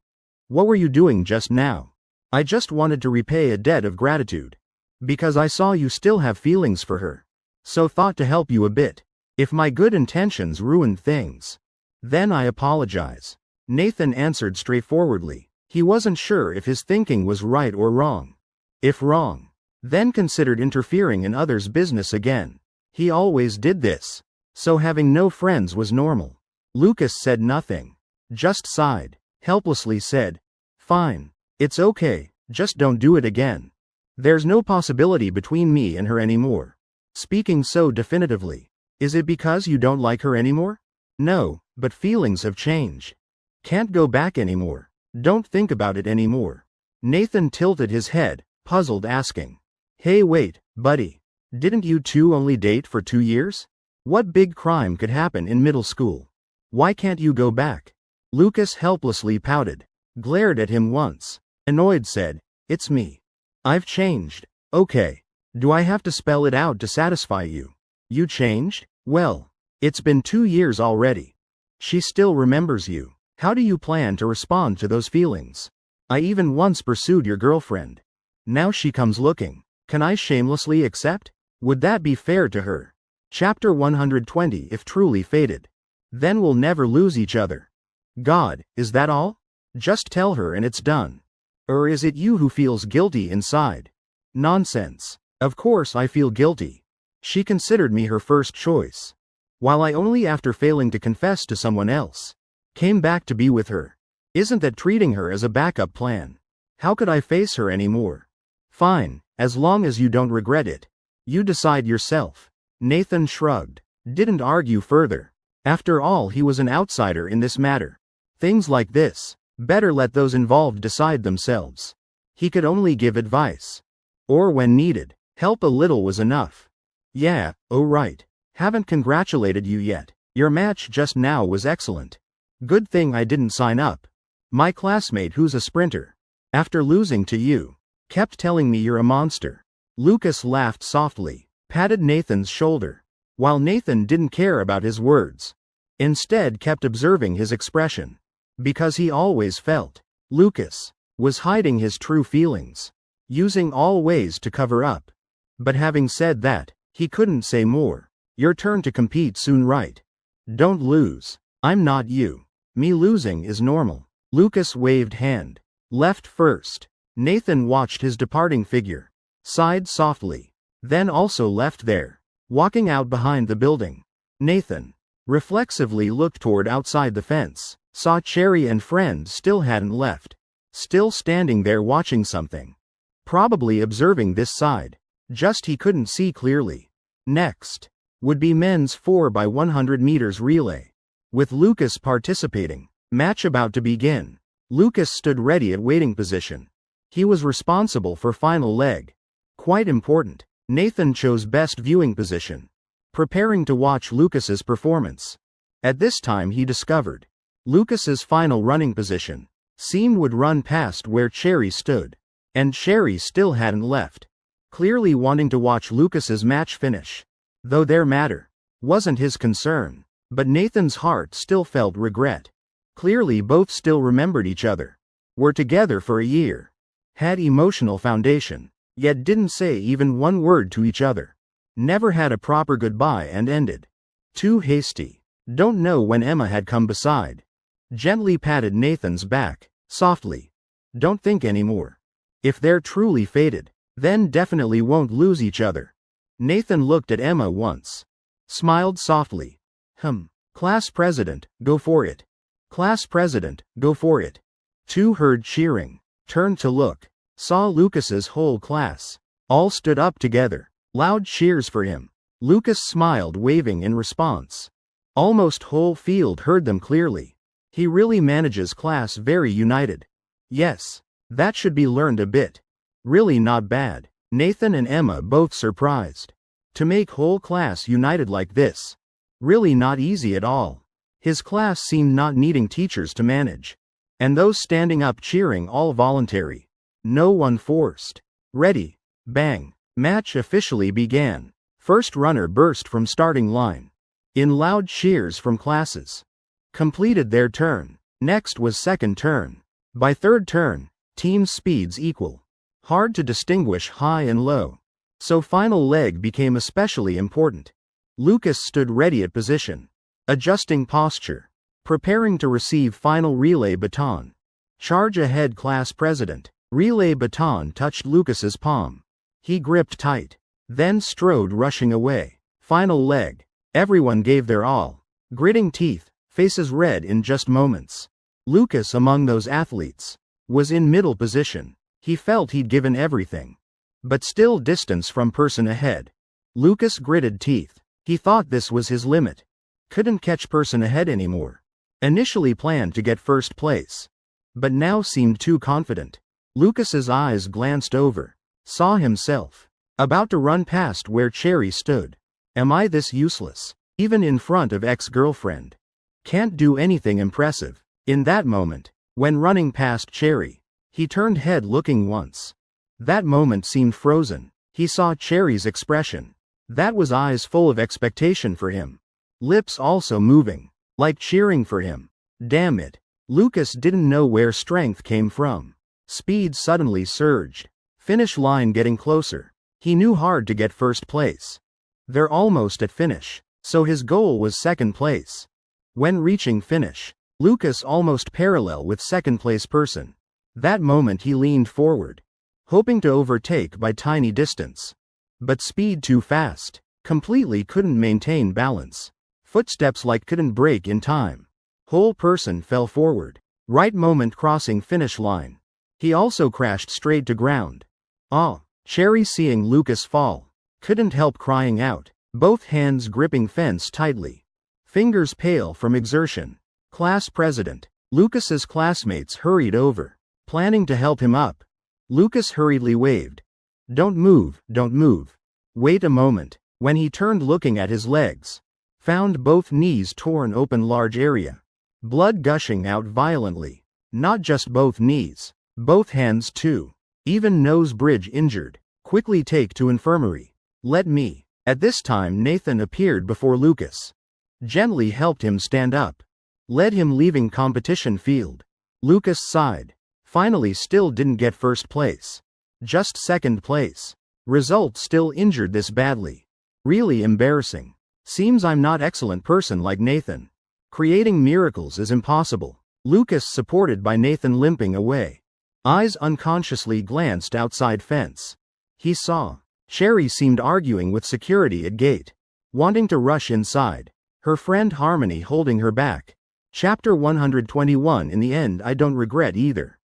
what were you doing just now? I just wanted to repay a debt of gratitude. Because I saw you still have feelings for her. So thought to help you a bit. If my good intentions ruined things, then I apologize. Nathan answered straightforwardly. He wasn't sure if his thinking was right or wrong. If wrong, then considered interfering in others' business again. He always did this. So having no friends was normal. Lucas said nothing. Just sighed. Helplessly said, fine. It's okay, just don't do it again. There's no possibility between me and her anymore. Speaking so definitively. Is it because you don't like her anymore? No, but feelings have changed. Can't go back anymore. Don't think about it anymore. Nathan tilted his head, puzzled, asking, hey wait, buddy. Didn't you two only date for 2 years? What big crime could happen in middle school? Why can't you go back? Lucas helplessly pouted, glared at him once. Annoyed said, it's me. I've changed. Okay. Do I have to spell it out to satisfy you? You changed? Well, it's been 2 years already. She still remembers you. How do you plan to respond to those feelings? I even once pursued your girlfriend. Now she comes looking. Can I shamelessly accept? Would that be fair to her? Chapter 120. If truly fated, then we'll never lose each other. God, is that all? Just tell her and it's done. Or is it you who feels guilty inside? Nonsense. Of course I feel guilty. She considered me her first choice. While I only after failing to confess to someone else, came back to be with her. Isn't that treating her as a backup plan? How could I face her anymore? Fine, as long as you don't regret it. You decide yourself. Nathan shrugged. Didn't argue further. After all, he was an outsider in this matter. Things like this, better let those involved decide themselves. He could only give advice. Or when needed, help a little was enough. Yeah, oh right. Haven't congratulated you yet. Your match just now was excellent. Good thing I didn't sign up. My classmate who's a sprinter, after losing to you, kept telling me you're a monster. Lucas laughed softly, patted Nathan's shoulder, while Nathan didn't care about his words. Instead kept observing his expression. Because he always felt Lucas was hiding his true feelings, using all ways to cover up. But having said that, he couldn't say more. Your turn to compete soon, right? Don't lose. I'm not you. Me losing is normal. Lucas waved hand. Left first. Nathan watched his departing figure. Sighed softly. Then also left there. Walking out behind the building. Nathan reflexively looked toward outside the fence. Saw Cherry and friend still hadn't left. Still standing there watching something. Probably observing this side. Just he couldn't see clearly. Next. would be men's 4x100 meters relay. With Lucas participating, match about to begin. Lucas stood ready at waiting position. He was responsible for final leg. Quite important. Nathan chose best viewing position, preparing to watch Lucas's performance. At this time he discovered Lucas's final running position seemed would run past where Cherry stood. And Cherry still hadn't left, clearly wanting to watch Lucas's match finish. Though their matter wasn't his concern, but Nathan's heart still felt regret. Clearly both still remembered each other, were together for a year, had emotional foundation, yet didn't say even one word to each other. Never had a proper goodbye and ended too hasty. Don't know when Emma had come beside. Gently patted Nathan's back, softly. Don't think anymore. If they're truly fated, then definitely won't lose each other. Nathan looked at Emma once. Smiled softly. Class president, go for it. Class president, go for it. Two heard cheering, turned to look, saw Lucas's whole class. All stood up together. Loud cheers for him. Lucas smiled, waving in response. Almost whole field heard them clearly. He really manages class very united. Yes, that should be learned a bit. Really not bad. Nathan and Emma both surprised. To make whole class united like this. Really not easy at all. His class seemed not needing teachers to manage. And those standing up cheering all voluntary. No one forced. Ready. Bang. Match officially began. First runner burst from starting line. In loud cheers from classes. Completed their turn. Next was second turn. By third turn, team speeds equal. Hard to distinguish high and low. So final leg became especially important. Lucas stood ready at position, adjusting posture, preparing to receive final relay baton. Charge ahead, class president. Relay baton touched Lucas's palm. He gripped tight, then strode rushing away. Final leg. Everyone gave their all, gritting teeth, faces red in just moments. Lucas, among those athletes, was in middle position. He felt he'd given everything, but still distance from person ahead. Lucas gritted teeth. He thought this was his limit. Couldn't catch person ahead anymore. Initially planned to get first place, but now seemed too confident. Lucas's eyes glanced over, saw himself about to run past where Cherry stood. Am I this useless? Even in front of ex-girlfriend. Can't do anything impressive. In that moment, when running past Cherry, he turned head looking once. That moment seemed frozen. He saw Cherry's expression. That was eyes full of expectation for him. Lips also moving, like cheering for him. Damn it. Lucas didn't know where strength came from. Speed suddenly surged. Finish line getting closer. He knew hard to get first place. They're almost at finish, so his goal was second place. When reaching finish, Lucas almost parallel with second place person. That moment he leaned forward, hoping to overtake by tiny distance. But speed too fast, completely couldn't maintain balance. Footsteps like couldn't break in time. Whole person fell forward. Right moment crossing finish line. He also crashed straight to ground. Cherry seeing Lucas fall, couldn't help crying out, both hands gripping fence tightly. Fingers pale from exertion. Class president. Lucas's classmates hurried over, planning to help him up. Lucas hurriedly waved. Don't move, don't move. Wait a moment. When he turned looking at his legs, found both knees torn open, large area. Blood gushing out violently. Not just both knees, both hands too. Even nose bridge injured. Quickly take to infirmary. Let me. At this time Nathan appeared before Lucas. Gently helped him stand up. Led him leaving competition field. Lucas sighed. Finally still didn't get first place. Just second place. Result still injured this badly. Really embarrassing. Seems I'm not excellent person like Nathan. Creating miracles is impossible. Lucas supported by Nathan limping away. Eyes unconsciously glanced outside fence. He saw Cherry seemed arguing with security at gate, wanting to rush inside. Her friend Harmony holding her back. Chapter 121. In the end I don't regret either.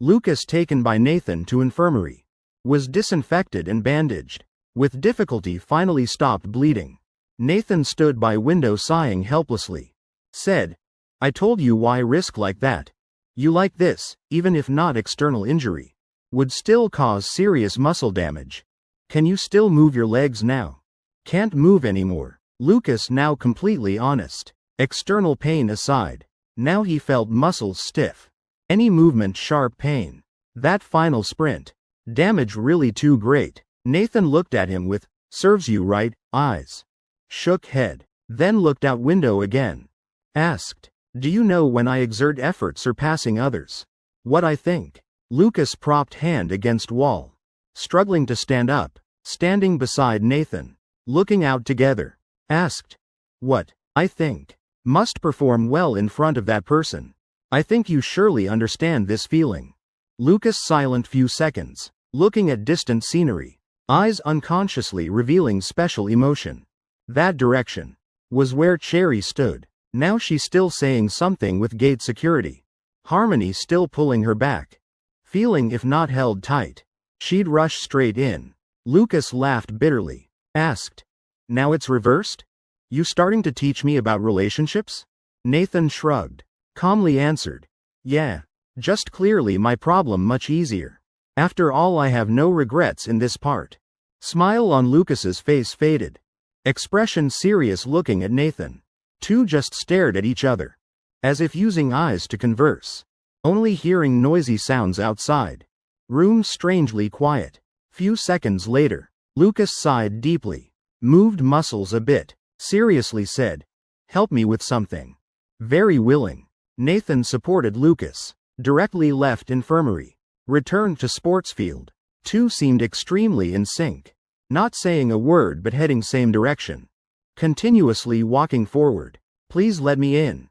Lucas taken by Nathan to infirmary. Was disinfected and bandaged. With difficulty finally stopped bleeding. Nathan stood by window sighing helplessly. Said, I told you why risk like that. You like this, even if not external injury, would still cause serious muscle damage. Can you still move your legs now? Can't move anymore. Lucas now completely honest. External pain aside, now he felt muscles stiff. Any movement sharp pain. That final sprint. Damage really too great. Nathan looked at him with, serves you right, eyes. Shook head. Then looked out window again. Asked, do you know when I exert effort surpassing others? What I think? Lucas propped hand against wall. Struggling to stand up. Standing beside Nathan. Looking out together. Asked, what, I think? Must perform well in front of that person. I think you surely understand this feeling. Lucas silent few seconds. Looking at distant scenery. Eyes unconsciously revealing special emotion. That direction was where Cherry stood. Now she's still saying something with gate security. Harmony still pulling her back. Feeling if not held tight, she'd rush straight in. Lucas laughed bitterly. Asked, now it's reversed? You starting to teach me about relationships? Nathan shrugged. Calmly answered, yeah, just clearly my problem much easier. After all I have no regrets in this part. Smile on Lucas's face faded. Expression serious looking at Nathan. Two just stared at each other. As if using eyes to converse. Only hearing noisy sounds outside. Room strangely quiet. Few seconds later, Lucas sighed deeply. Moved muscles a bit. Seriously said, help me with something. Very willing. Nathan supported Lucas. Directly left infirmary. Returned to sports field. Two seemed extremely in sync. Not saying a word but heading same direction. Continuously walking forward. Please let me in.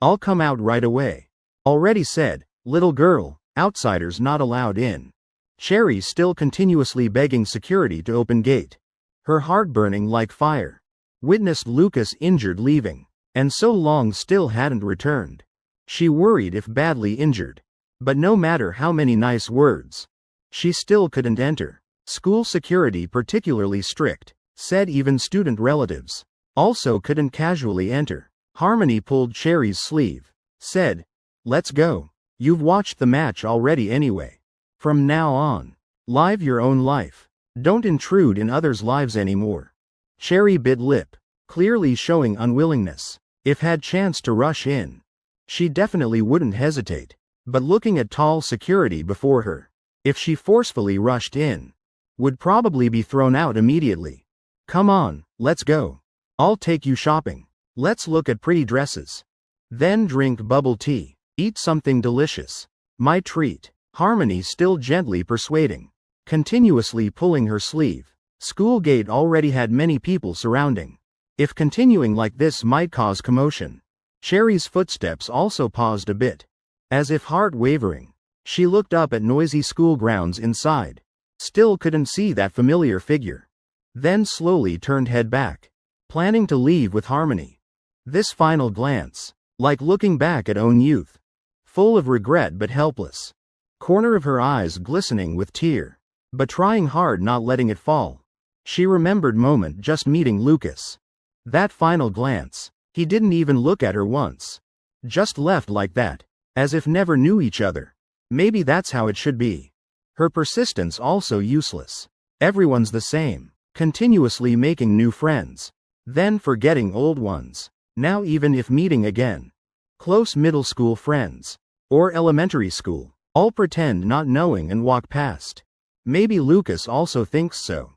I'll come out right away. Already said, little girl, outsiders not allowed in. Cherry still continuously begging security to open gate. Her heart burning like fire. Witnessed Lucas injured leaving. And so long still hadn't returned. She worried if badly injured. But no matter how many nice words, she still couldn't enter. School security particularly strict, said even student relatives also couldn't casually enter. Harmony pulled Cherry's sleeve. Said, let's go. You've watched the match already anyway. From now on, live your own life. Don't intrude in others' lives anymore. Cherry bit lip, clearly showing unwillingness. If had chance to rush in, she definitely wouldn't hesitate. But looking at tall security before her, if she forcefully rushed in, would probably be thrown out immediately. Come on, let's go. I'll take you shopping. Let's look at pretty dresses. Then drink bubble tea. Eat something delicious. My treat. Harmony still gently persuading. Continuously pulling her sleeve. School gate already had many people surrounding. If continuing like this might cause commotion. Cherry's footsteps also paused a bit. As if heart wavering, she looked up at noisy school grounds inside. Still couldn't see that familiar figure. Then slowly turned head back. Planning to leave with Harmony. This final glance, like looking back at own youth. Full of regret but helpless. Corner of her eyes glistening with tear. But trying hard not letting it fall. She remembered moment just meeting Lucas. That final glance, he didn't even look at her once. Just left like that. As if never knew each other. Maybe that's how it should be. Her persistence also useless. Everyone's the same. Continuously making new friends. Then forgetting old ones. Now even if meeting again. Close middle school friends. Or elementary school. All pretend not knowing and walk past. Maybe Lucas also thinks so.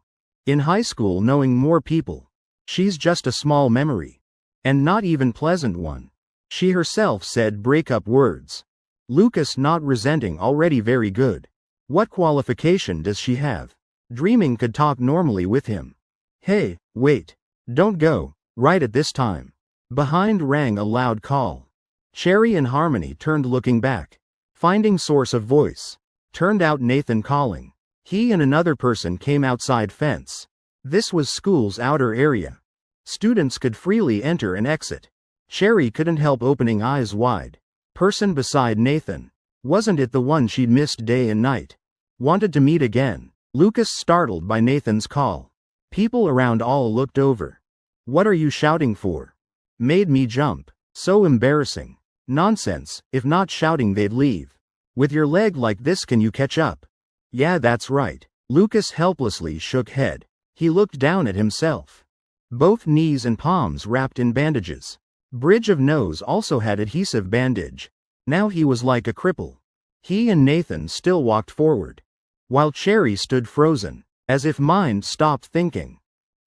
In high school knowing more people. She's just a small memory. And not even pleasant one. She herself said breakup words. Lucas not resenting already very good. What qualification does she have? Dreaming could talk normally with him. Hey, wait. Don't go, right at this time. Behind rang a loud call. Cherry and Harmony turned looking back. Finding source of voice. Turned out Nathan calling. He and another person came outside fence. This was school's outer area. Students could freely enter and exit. Cherry couldn't help opening eyes wide. Person beside Nathan. Wasn't it the one she'd missed day and night? Wanted to meet again. Lucas startled by Nathan's call. People around all looked over. What are you shouting for? Made me jump. So embarrassing. Nonsense, if not shouting they'd leave. With your leg like this can you catch up? Yeah, that's right. Lucas helplessly shook head. He looked down at himself. Both knees and palms wrapped in bandages. Bridge of nose also had adhesive bandage. Now he was like a cripple. He and Nathan still walked forward, while Cherry stood frozen, as if mind stopped thinking.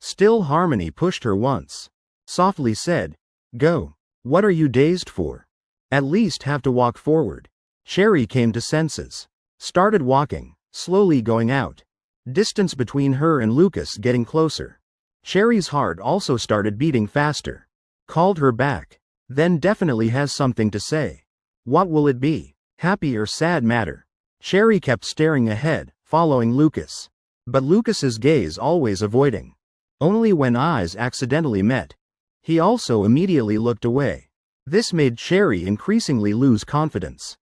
Still Harmony pushed her once. Softly said, "Go. What are you dazed for? At least have to walk forward." Cherry came to senses. Started walking, slowly going out. Distance between her and Lucas getting closer. Cherry's heart also started beating faster. Called her back. Then definitely has something to say. What will it be? Happy or sad matter? Cherry kept staring ahead, following Lucas. But Lucas's gaze always avoiding. Only when eyes accidentally met. He also immediately looked away. This made Cherry increasingly lose confidence.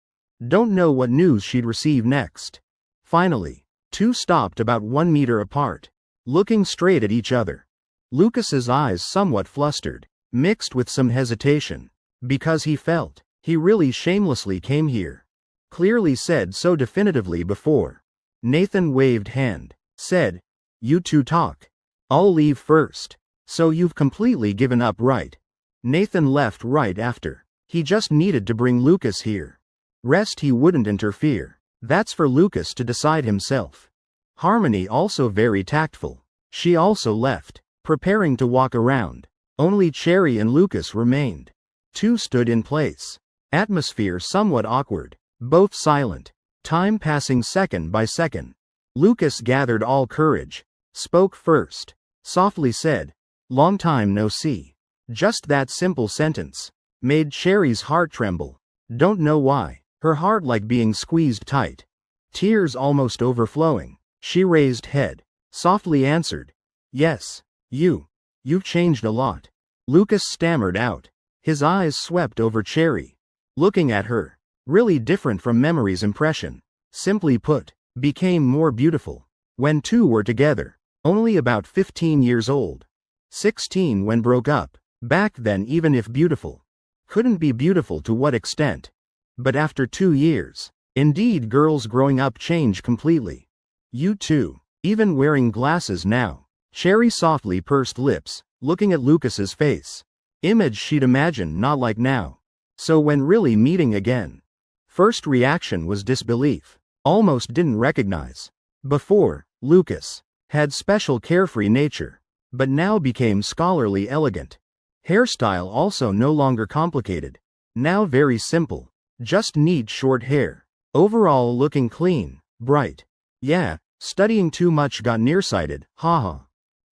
Don't know what news she'd receive next. Finally, two stopped about 1 meter apart, looking straight at each other. Lucas's eyes somewhat flustered, mixed with some hesitation, because he felt he really shamelessly came here. Clearly said so definitively before. Nathan waved hand, said, "You two talk. I'll leave first." "So you've completely given up, right?" Nathan left right after. He just needed to bring Lucas here. Rest he wouldn't interfere. That's for Lucas to decide himself. Harmony also very tactful. She also left, preparing to walk around. Only Cherry and Lucas remained. Two stood in place. Atmosphere somewhat awkward. Both silent. Time passing second by second. Lucas gathered all courage. Spoke first. Softly said, "Long time no see." Just that simple sentence made Cherry's heart tremble. Don't know why. Her heart like being squeezed tight. Tears almost overflowing. She raised head. Softly answered, "Yes. You've changed a lot." Lucas stammered out. His eyes swept over Cherry. Looking at her. Really different from memory's impression. Simply put, became more beautiful. When two were together. Only about 15 years old. 16 when broke up. Back then even if beautiful. Couldn't be beautiful to what extent. But after 2 years. Indeed girls growing up change completely. You too. Even wearing glasses now. Cherry softly pursed lips, looking at Lucas's face. Image she'd imagined not like now. So when really meeting again. First reaction was disbelief. Almost didn't recognize. Before, Lucas had special carefree nature, but now became scholarly elegant. Hairstyle also no longer complicated. Now very simple. Just neat short hair. Overall looking clean, bright. Yeah, studying too much got nearsighted, haha.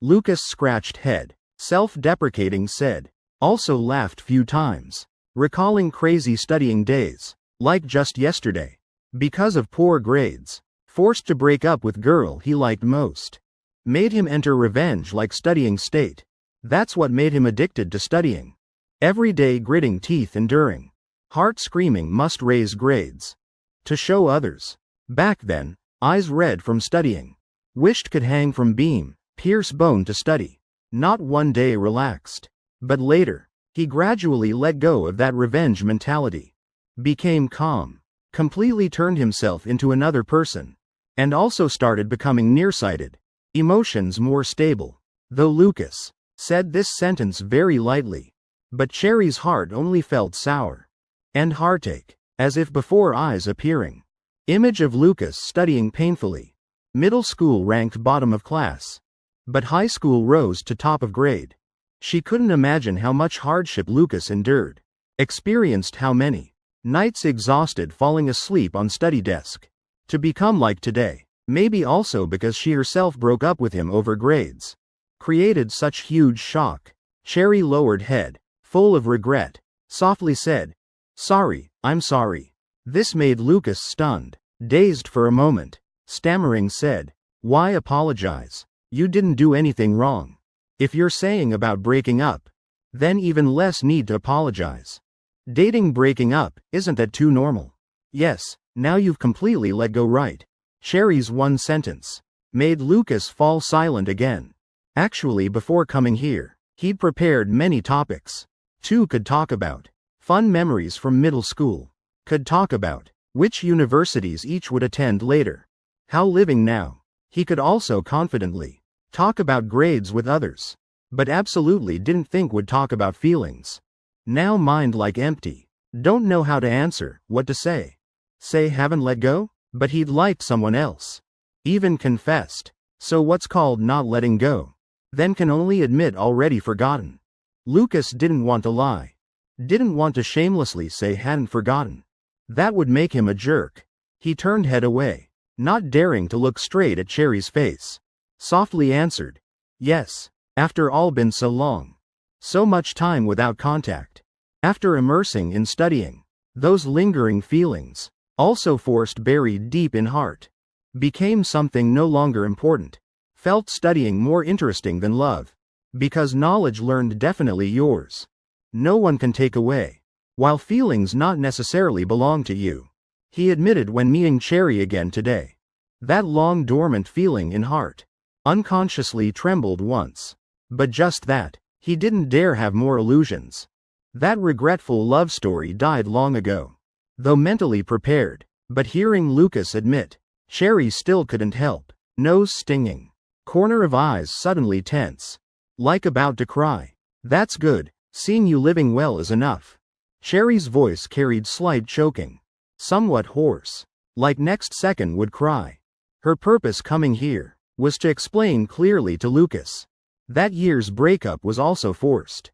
Lucas scratched head. Self-deprecating said. Also laughed few times. Recalling crazy studying days. Like just yesterday. Because of poor grades. Forced to break up with girl he liked most. Made him enter revenge like studying state. That's what made him addicted to studying. Every day gritting teeth enduring. Heart screaming must raise grades. To show others. Back then, eyes red from studying. Wished could hang from beam, pierce bone to study. Not one day relaxed. But later, he gradually let go of that revenge mentality. Became calm. Completely turned himself into another person. And also started becoming nearsighted. Emotions more stable. Though Lucas said this sentence very lightly. But Cherry's heart only felt sour. And heartache. As if before eyes appearing. Image of Lucas studying painfully. Middle school ranked bottom of class. But high school rose to top of grade. She couldn't imagine how much hardship Lucas endured. Experienced how many nights exhausted falling asleep on study desk. To become like today. Maybe also because she herself broke up with him over grades. Created such huge shock. Cherry lowered head, full of regret. Softly said, "Sorry, I'm sorry." This made Lucas stunned. Dazed for a moment. Stammering said, "Why apologize? You didn't do anything wrong. If you're saying about breaking up, then even less need to apologize. Dating breaking up, isn't that too normal? Yes, now you've completely let go, right?" Cherry's one sentence made Lucas fall silent again. Actually before coming here, He'd prepared many topics. 2 could talk about fun memories from middle school. Could talk about which universities each would attend later. How living now. He could also confidently talk about grades with others. But absolutely didn't think would talk about feelings. Now mind like empty. Don't know how to answer, what to say. Say haven't let go? But he'd liked someone else. Even confessed. So what's called not letting go? Then can only admit already forgotten. Lucas didn't want to lie. Didn't want to shamelessly say hadn't forgotten. That would make him a jerk. He turned head away, not daring to look straight at Cherry's face. Softly answered, yes. After all been so long. So much time without contact. After immersing in studying. Those lingering feelings, also forced buried deep in heart, became something no longer important. Felt studying more interesting than love. Because knowledge learned definitely yours. No one can take away. While feelings not necessarily belong to you. He admitted when meeting Cherry again today. That long dormant feeling in heart. Unconsciously trembled once. But just that, he didn't dare have more illusions. That regretful love story died long ago. Though mentally prepared, but hearing Lucas admit, Cherry still couldn't help. Nose stinging. Corner of eyes suddenly tense. Like about to cry. That's good, seeing you living well is enough. Cherry's voice carried slight choking. Somewhat hoarse. Like next second would cry. Her purpose coming here was to explain clearly to Lucas. That year's breakup was also forced.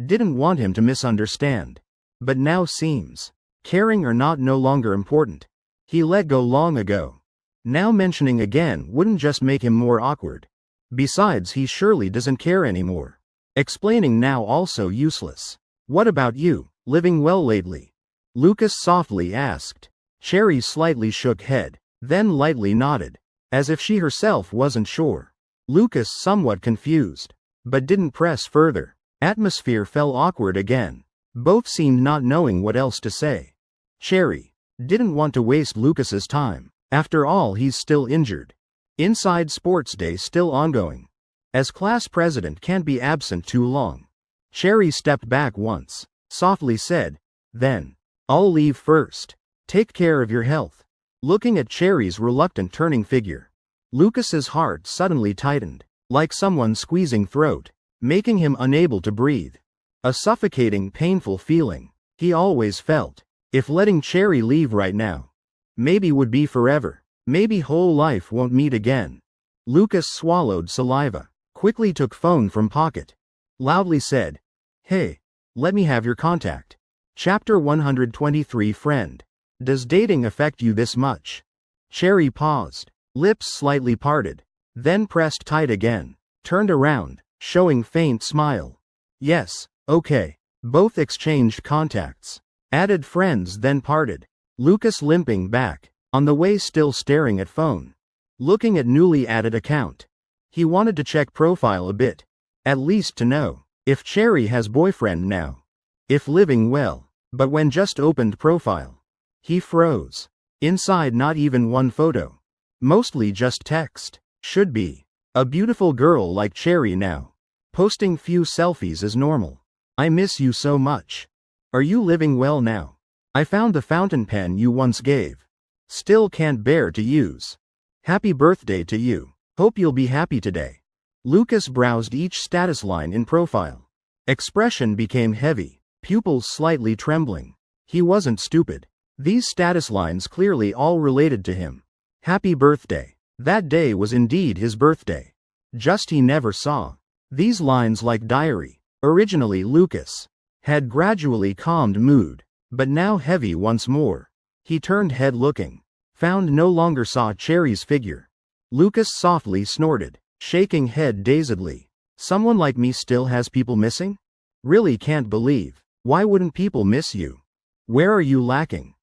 Didn't want him to misunderstand. But now seems. Caring or not no longer important. He let go long ago. Now mentioning again wouldn't just make him more awkward. Besides he surely doesn't care anymore. Explaining now also useless. What about you, living well lately? Lucas softly asked. Cherry slightly shook head, then lightly nodded. As if she herself wasn't sure. Lucas somewhat confused. But didn't press further. Atmosphere fell awkward again. Both seemed not knowing what else to say. Cherry didn't want to waste Lucas's time. After all he's still injured. Inside sports day still ongoing. As class president can't be absent too long. Cherry stepped back once. Softly said, then. I'll leave first. Take care of your health. Looking at Cherry's reluctant turning figure. Lucas's heart suddenly tightened. Like someone squeezing throat. Making him unable to breathe. A suffocating, painful feeling. He always felt. If letting Cherry leave right now. Maybe would be forever. Maybe whole life won't meet again. Lucas swallowed saliva. Quickly took phone from pocket. Loudly said. Hey. Let me have your contact. Chapter 123 Friend. Does dating affect you this much? Cherry paused. Lips slightly parted. Then pressed tight again. Turned around, showing faint smile. Yes, okay. Both exchanged contacts. Added friends then parted. Lucas limping back, on the way still staring at phone. Looking at newly added account. He wanted to check profile a bit. At least to know if Cherry has boyfriend now. If living well. But when just opened profile. He froze. Inside not even one photo. Mostly just text. Should be. A beautiful girl like Cherry now. Posting few selfies is normal. I miss you so much. Are you living well now? I found the fountain pen you once gave. Still can't bear to use. Happy birthday to you. Hope you'll be happy today. Lucas browsed each status line in profile. Expression became heavy, pupils slightly trembling. He wasn't stupid. These status lines clearly all related to him. Happy birthday. That day was indeed his birthday. Just he never saw. These lines like diary. Originally Lucas had gradually calmed mood, but now heavy once more. He turned head looking. Found no longer saw Cherry's figure. Lucas softly snorted, shaking head dazedly. Someone like me still has people missing? Really can't believe. Why wouldn't people miss you? Where are you lacking?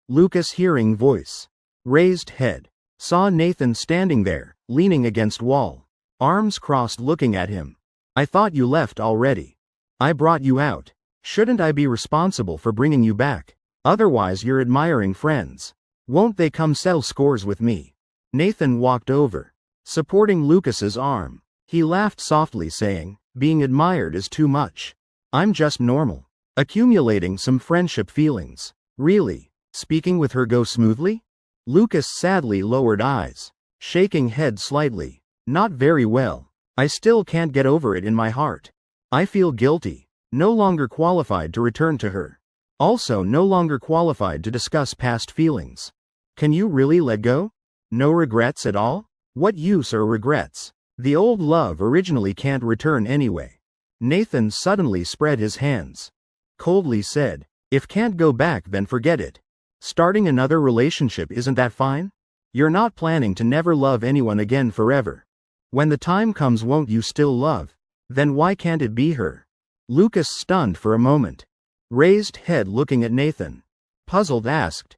Lucas hearing voice. Raised head. Saw Nathan standing there, leaning against wall. Arms crossed looking at him. I thought you left already. I brought you out. Shouldn't I be responsible for bringing you back? Otherwise you're admiring friends. Won't they come settle scores with me? Nathan walked over, supporting Lucas's arm. He laughed softly saying, Being admired is too much. I'm just normal. Accumulating some friendship feelings. Really? Speaking with her go smoothly? Lucas sadly lowered eyes, shaking head slightly. Not very well. I still can't get over it in my heart. I feel guilty. No longer qualified to return to her. Also no longer qualified to discuss past feelings. Can you really let go? No regrets at all? What use are regrets? The old love originally can't return anyway. Nathan suddenly spread his hands. Coldly said, if can't go back then forget it. Starting another relationship isn't that fine? You're not planning to never love anyone again forever. When the time comes won't you still love? Then why can't it be her? Lucas stunned for a moment. Raised head looking at Nathan. Puzzled asked,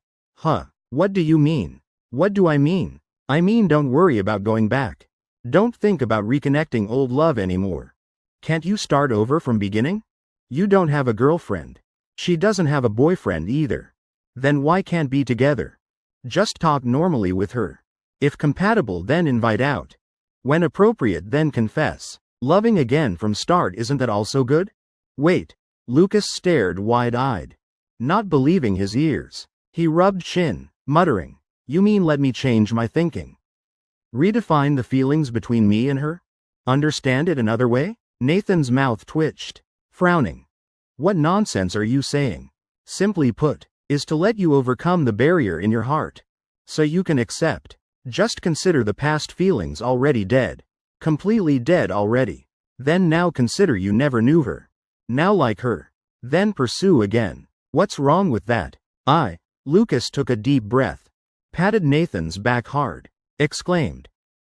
what do you mean? What do I mean? I mean don't worry about going back. Don't think about reconnecting old love anymore. Can't you start over from beginning? You don't have a girlfriend. She doesn't have a boyfriend either. Then why can't be together? Just talk normally with her. If compatible then invite out. When appropriate then confess. Loving again from start isn't that also good? Wait. Lucas stared wide-eyed. Not believing his ears. He rubbed chin, muttering, you mean let me change my thinking? Redefine the feelings between me and her? Understand it another way? Nathan's mouth twitched, frowning. What nonsense are you saying? Simply put, is to let you overcome the barrier in your heart. So you can accept. Just consider the past feelings already dead. Completely dead already. Then now consider you never knew her. Now like her. Then pursue again. What's wrong with that? Lucas took a deep breath. Patted Nathan's back hard. Exclaimed.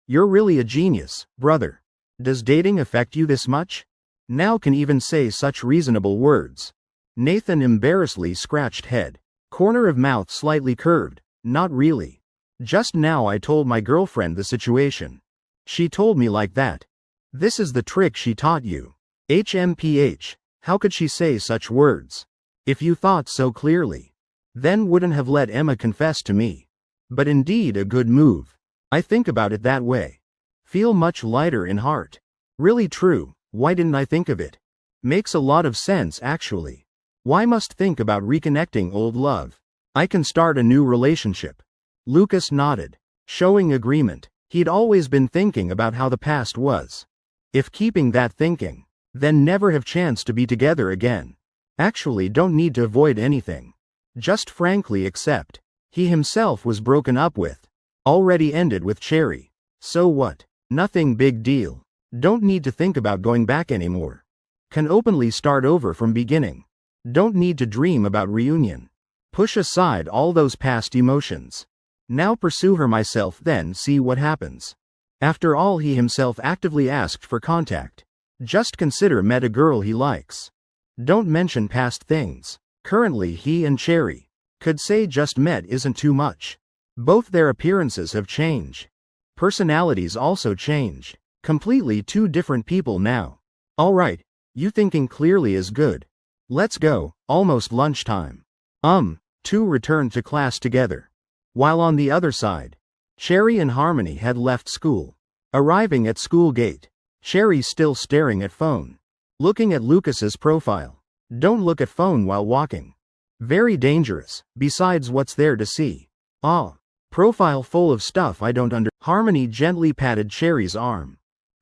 You're really a genius, brother. Does dating affect you this much? Now can even say such reasonable words. Nathan embarrassedly scratched head. Corner of mouth slightly curved. Not really. Just now I told my girlfriend the situation. She told me like that. This is the trick she taught you. HMPH. How could she say such words? If you thought so clearly, then wouldn't have let Emma confess to me. But indeed a good move. I think about it that way. Feel much lighter in heart. Really true. Why didn't I think of it? Makes a lot of sense actually. Why must think about reconnecting old love? I can start a new relationship. Lucas nodded, showing agreement. He'd always been thinking about how the past was. If keeping that thinking, then never have chance to be together again. Actually don't need to avoid anything. Just frankly accept. He himself was broken up with. Already ended with Cherry. So what? Nothing big deal. Don't need to think about going back anymore. Can openly start over from beginning. Don't need to dream about reunion. Push aside all those past emotions. Now pursue her myself then see what happens. After all he himself actively asked for contact. Just consider met a girl he likes. Don't mention past things. Currently he and Cherry. Could say just met isn't too much. Both their appearances have changed. Personalities also change. Completely two different people now. Alright, you thinking clearly is good. Let's go, almost lunchtime. Two returned to class together. While on the other side, Cherry and Harmony had left school. Arriving at school gate, Cherry still staring at phone. Looking at Lucas's profile. Don't look at phone while walking. Very dangerous, besides what's there to see. Profile full of stuff I don't under. Harmony gently patted Cherry's arm.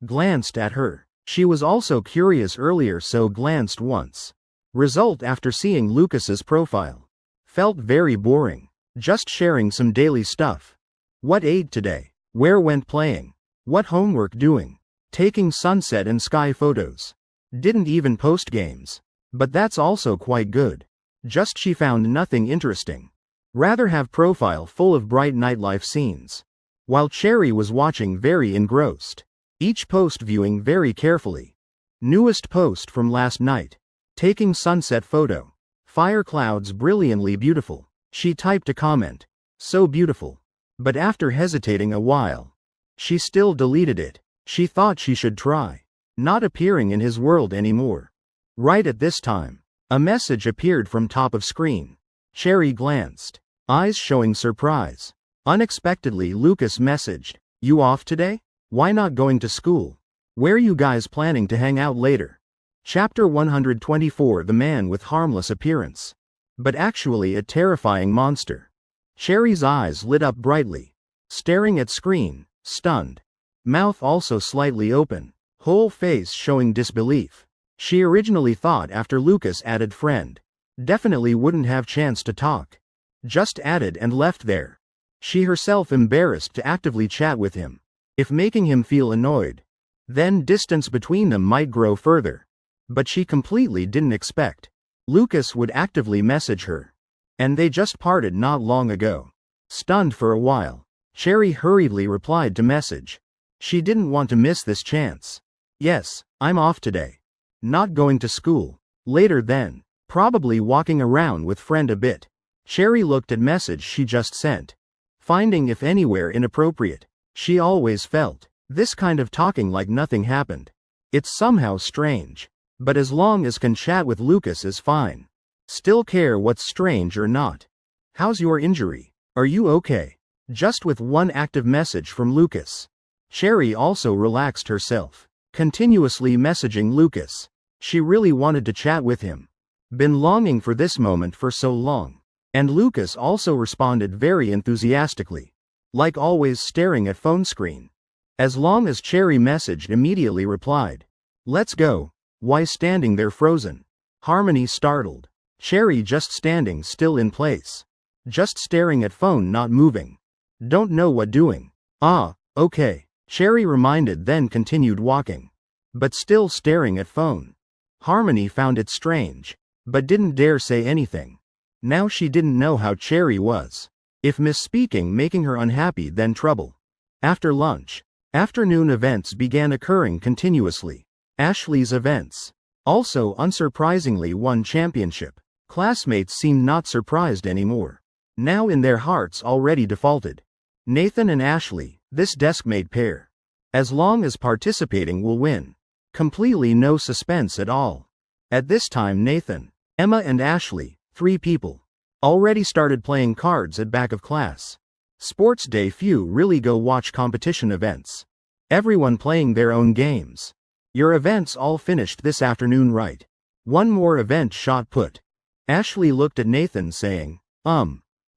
Glanced at her. She was also curious earlier so glanced once. Result after seeing Lucas's profile. Felt very boring. Just sharing some daily stuff. What ate today? Where went playing? What homework doing? Taking sunset and sky photos. Didn't even post games. But that's also quite good. Just she found nothing interesting. Rather have profile full of bright nightlife scenes. While Cherry was watching very engrossed. Each post viewing very carefully. Newest post from last night. Taking sunset photo. Fire clouds brilliantly beautiful. She typed a comment. So beautiful. But after hesitating a while, she still deleted it. She thought she should try. Not appearing in his world anymore. Right at this time, a message appeared from top of screen. Cherry glanced. Eyes showing surprise. Unexpectedly Lucas messaged, "You off today? Why not going to school?" Where you guys planning to hang out later? Chapter 124. The man with harmless appearance, but actually a terrifying monster. Cherry's eyes lit up brightly, staring at screen, stunned. Mouth also slightly open, whole face showing disbelief. She originally thought after Lucas added friend, definitely wouldn't have chance to talk. Just added and left there. She herself embarrassed to actively chat with him. If making him feel annoyed, then distance between them might grow further. But she completely didn't expect Lucas would actively message her. And they just parted not long ago. Stunned for a while, Cherry hurriedly replied to message. She didn't want to miss this chance. Yes, I'm off today. Not going to school. Later then. Probably walking around with friend a bit. Cherry looked at message she just sent, finding if anywhere inappropriate. She always felt this kind of talking like nothing happened. It's somehow strange. But as long as can chat with Lucas is fine. Still care what's strange or not. How's your injury? Are you okay? Just with one active message from Lucas. Cherry also relaxed herself, continuously messaging Lucas. She really wanted to chat with him. Been longing for this moment for so long. And Lucas also responded very enthusiastically. Like always staring at phone screen. As long as Cherry messaged immediately replied. Let's go. Why standing there frozen? Harmony startled. Cherry just standing still in place. Just staring at phone not moving. Don't know what doing. Ah, okay. Cherry reminded then continued walking. But still staring at phone. Harmony found it strange. But didn't dare say anything. Now she didn't know how Cherry was. If misspeaking making her unhappy then trouble. After lunch, afternoon events began occurring continuously. Ashley's events also unsurprisingly won championship. Classmates seemed not surprised anymore. Now in their hearts already defaulted. Nathan and Ashley, this deskmate pair. As long as participating will win. Completely no suspense at all. At this time Nathan, Emma and Ashley, 3 people, already started playing cards at back of class. Sports day few really go watch competition events. Everyone playing their own games. Your events all finished this afternoon right? One more event shot put. Ashley looked at Nathan saying,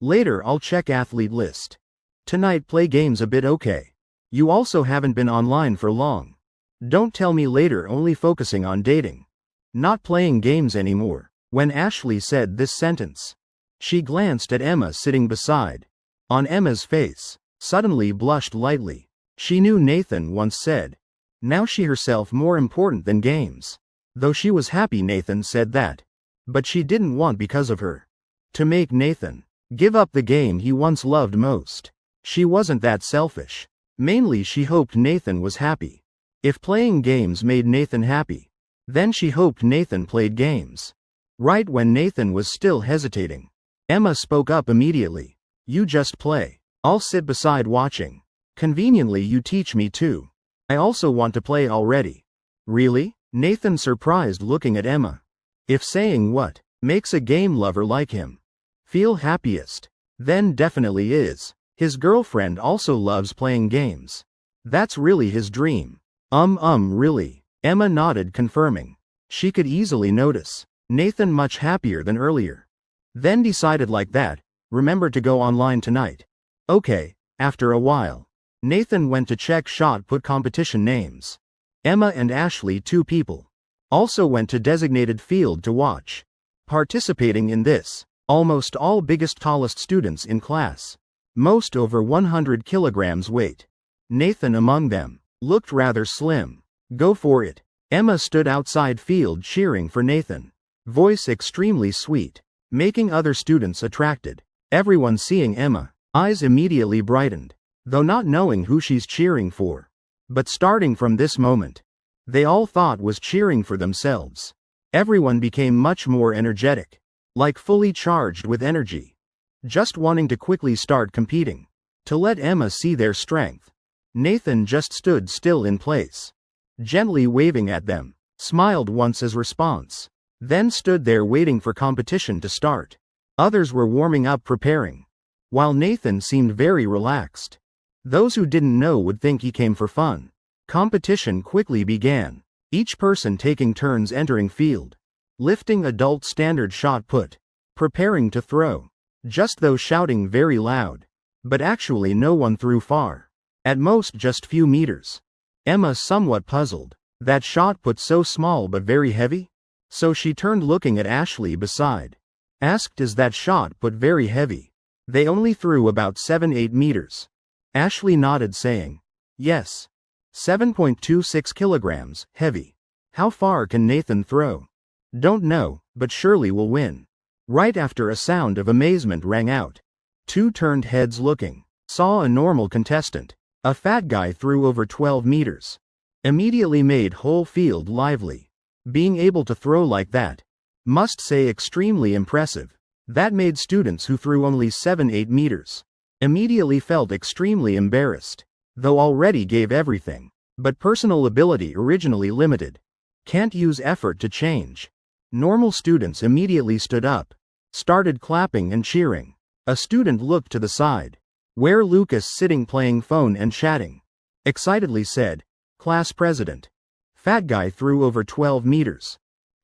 later I'll check athlete list. Tonight play games a bit okay. You also haven't been online for long. Don't tell me later only focusing on dating. Not playing games anymore. When Ashley said this sentence, she glanced at Emma sitting beside. On Emma's face, suddenly blushed lightly. She knew Nathan once said, now she herself more important than games. Though she was happy Nathan said that. But she didn't want because of her to make Nathan give up the game he once loved most. She wasn't that selfish. Mainly she hoped Nathan was happy. If playing games made Nathan happy, then she hoped Nathan played games. Right when Nathan was still hesitating, Emma spoke up immediately. You just play. I'll sit beside watching. Conveniently you teach me too. I also want to play already. Really? Nathan surprised looking at Emma. If saying what makes a game lover like him feel happiest, then definitely is. His girlfriend also loves playing games. That's really his dream. Really? Emma nodded confirming. She could easily notice Nathan much happier than earlier. Then decided like that, remember to go online tonight. Okay. After a while, Nathan went to check shot put competition names. Emma and Ashley, 2 people, also went to designated field to watch. Participating in this, almost all biggest tallest students in class. Most over 100 kilograms weight. Nathan among them, looked rather slim. Go for it. Emma stood outside field cheering for Nathan. Voice extremely sweet, making other students attracted. Everyone seeing Emma, eyes immediately brightened, though not knowing who she's cheering for. But starting from this moment, they all thought was cheering for themselves. Everyone became much more energetic, like fully charged with energy. Just wanting to quickly start competing, to let Emma see their strength. Nathan just stood still in place, gently waving at them, smiled once as response, then stood there waiting for competition to start. Others were warming up preparing, while Nathan seemed very relaxed. Those who didn't know would think he came for fun. Competition quickly began, each person taking turns entering field, lifting adult standard shot put, preparing to throw. Just those shouting very loud. But actually no one threw far. At most just few meters. Emma somewhat puzzled. That shot put so small but very heavy? So she turned looking at Ashley beside. Asked, is that shot put very heavy? They only threw about 7-8 meters. Ashley nodded saying, yes. 7.26 kilograms, heavy. How far can Nathan throw? Don't know, but surely will win. Right after a sound of amazement rang out. Two turned heads looking. Saw a normal contestant. A fat guy threw over 12 meters. Immediately made whole field lively. Being able to throw like that. Must say extremely impressive. That made students who threw only 7-8 meters. Immediately felt extremely embarrassed. Though already gave everything. But personal ability originally limited. Can't use effort to change. Normal students immediately stood up. Started clapping and cheering. A student looked to the side. Where Lucas sitting playing phone and chatting. Excitedly said, class president. Fat guy threw over 12 meters.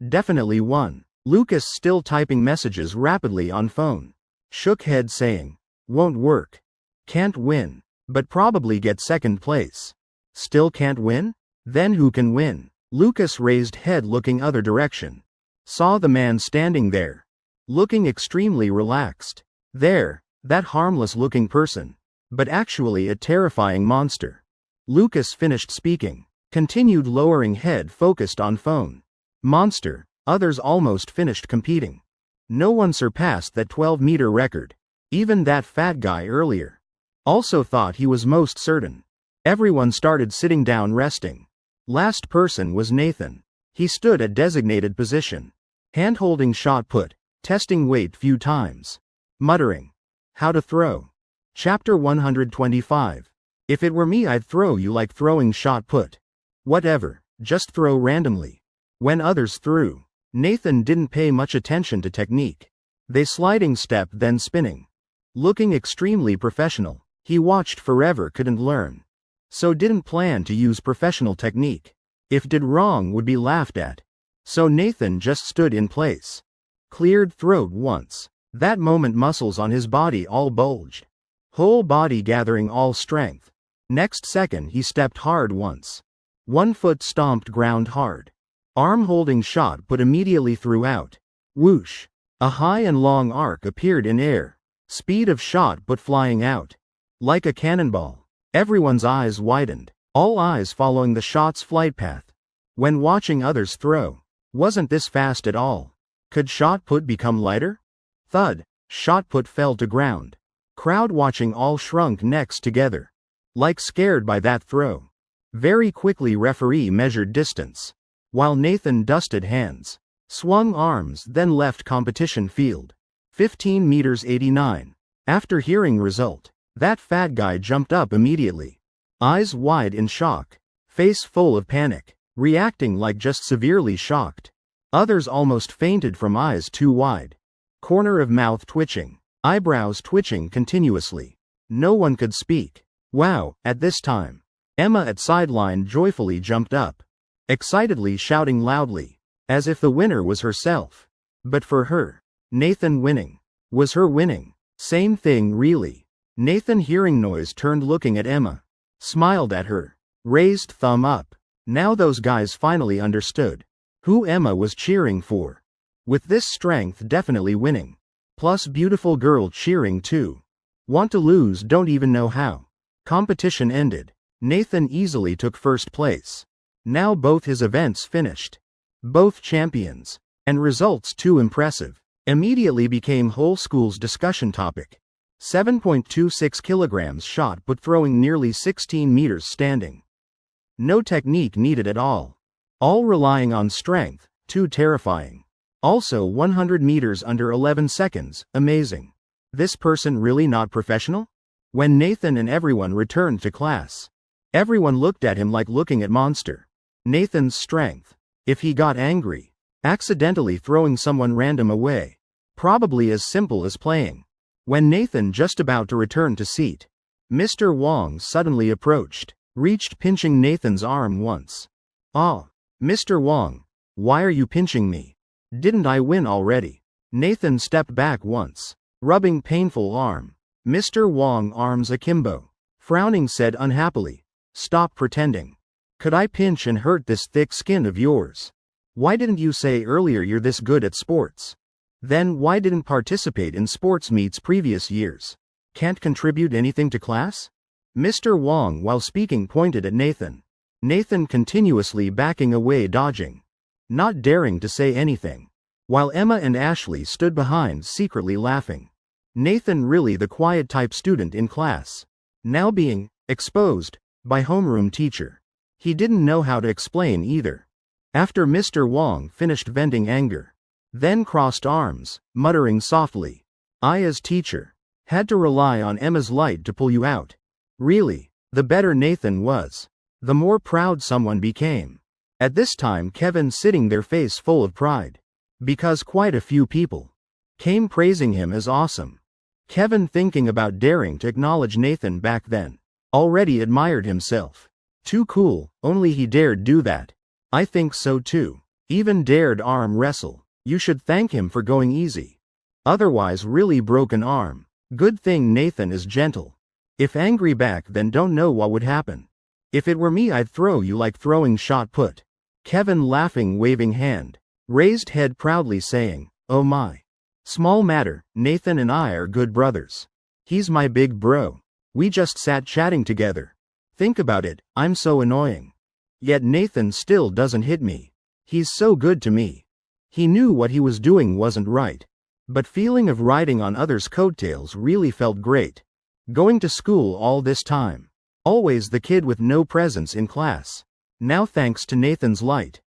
Definitely won. Lucas still typing messages rapidly on phone. Shook head saying, won't work. Can't win. But probably get second place. Still can't win? Then who can win? Lucas raised head looking other direction. Saw the man standing there. Looking extremely relaxed. There, that harmless looking person. But actually a terrifying monster. Lucas finished speaking. Continued lowering head focused on phone. Monster. Others almost finished competing. No one surpassed that 12-meter record. Even that fat guy earlier. Also thought he was most certain. Everyone started sitting down resting. Last person was Nathan. He stood at designated position. Hand holding shot put. Testing weight few times. Muttering. How to throw. Chapter 125. If it were me I'd throw you like throwing shot put. Whatever, just throw randomly. When others threw, Nathan didn't pay much attention to technique. They sliding step then spinning. Looking extremely professional. He watched forever couldn't learn. So didn't plan to use professional technique. If did wrong would be laughed at. So Nathan just stood in place. Cleared throat once. That moment muscles on his body all bulged. Whole body gathering all strength. Next second he stepped hard once. One foot stomped ground hard. Arm holding shot put immediately threw out. Whoosh. A high and long arc appeared in air. Speed of shot put flying out. Like a cannonball. Everyone's eyes widened. All eyes following the shot's flight path. When watching others throw. Wasn't this fast at all. Could shot put become lighter? Thud. Shot put fell to ground. Crowd watching all shrunk necks together. Like scared by that throw. Very quickly referee measured distance. While Nathan dusted hands. Swung arms then left competition field. 15 meters 89. After hearing result. That fat guy jumped up immediately. Eyes wide in shock. Face full of panic. Reacting like just severely shocked. Others almost fainted from eyes too wide. Corner of mouth twitching. Eyebrows twitching continuously. No one could speak. Wow, at this time. Emma at sideline joyfully jumped up. Excitedly shouting loudly. As if the winner was herself. But for her. Nathan winning. Was her winning. Same thing really. Nathan hearing noise turned looking at Emma. Smiled at her. Raised thumb up. Now those guys finally understood. Who Emma was cheering for. With this strength definitely winning. Plus beautiful girl cheering too. Want to lose don't even know how. Competition ended. Nathan easily took first place. Now both his events finished. Both champions. And results too impressive. Immediately became whole school's discussion topic. 7.26 kilograms shot but throwing nearly 16 meters standing. No technique needed at all. All relying on strength, too terrifying. Also 100 meters under 11 seconds, amazing. This person really not professional? When Nathan and everyone returned to class. Everyone looked at him like looking at monster. Nathan's strength. If he got angry. Accidentally throwing someone random away. Probably as simple as playing. When Nathan just about to return to seat. Mr. Wong suddenly approached. reached pinching Nathan's arm once. "Ah, Mr. Wong, why are you pinching me? Didn't I win already?" Nathan stepped back once, rubbing painful arm. Mr. Wong, arms akimbo, frowning, said unhappily, "Stop pretending. Could I pinch and hurt this thick skin of yours? Why didn't you say earlier you're this good at sports? Then why didn't participate in sports meets previous years? Can't contribute anything to class?" Mr. Wong, while speaking, pointed at Nathan. Nathan continuously backing away, dodging, not daring to say anything, while Emma and Ashley stood behind, secretly laughing. Nathan, really the quiet type student in class, now being exposed by homeroom teacher. He didn't know how to explain either. After Mr. Wong finished venting anger, then crossed arms, muttering softly, "I as teacher had to rely on Emma's light to pull you out." Really, the better Nathan was, the more proud someone became. At this time, Kevin sitting there, face full of pride, because quite a few people came praising him as awesome. Kevin, thinking about daring to acknowledge Nathan back then, already admired himself. Too cool, only he dared do that. I think so too. Even dared arm wrestle. You should thank him for going easy. Otherwise, really broken arm. Good thing Nathan is gentle. If angry back, then don't know what would happen. If it were me, I'd throw you like throwing shot put. Kevin laughing, waving hand, raised head proudly, saying, "Oh my. Small matter, Nathan and I are good brothers. He's my big bro. We just sat chatting together. Think about it, I'm so annoying. Yet Nathan still doesn't hit me. He's so good to me." He knew what he was doing wasn't right, but feeling of riding on others' coattails really felt great. Going to school all this time, always the kid with no presence in class. Now, thanks to Nathan's light,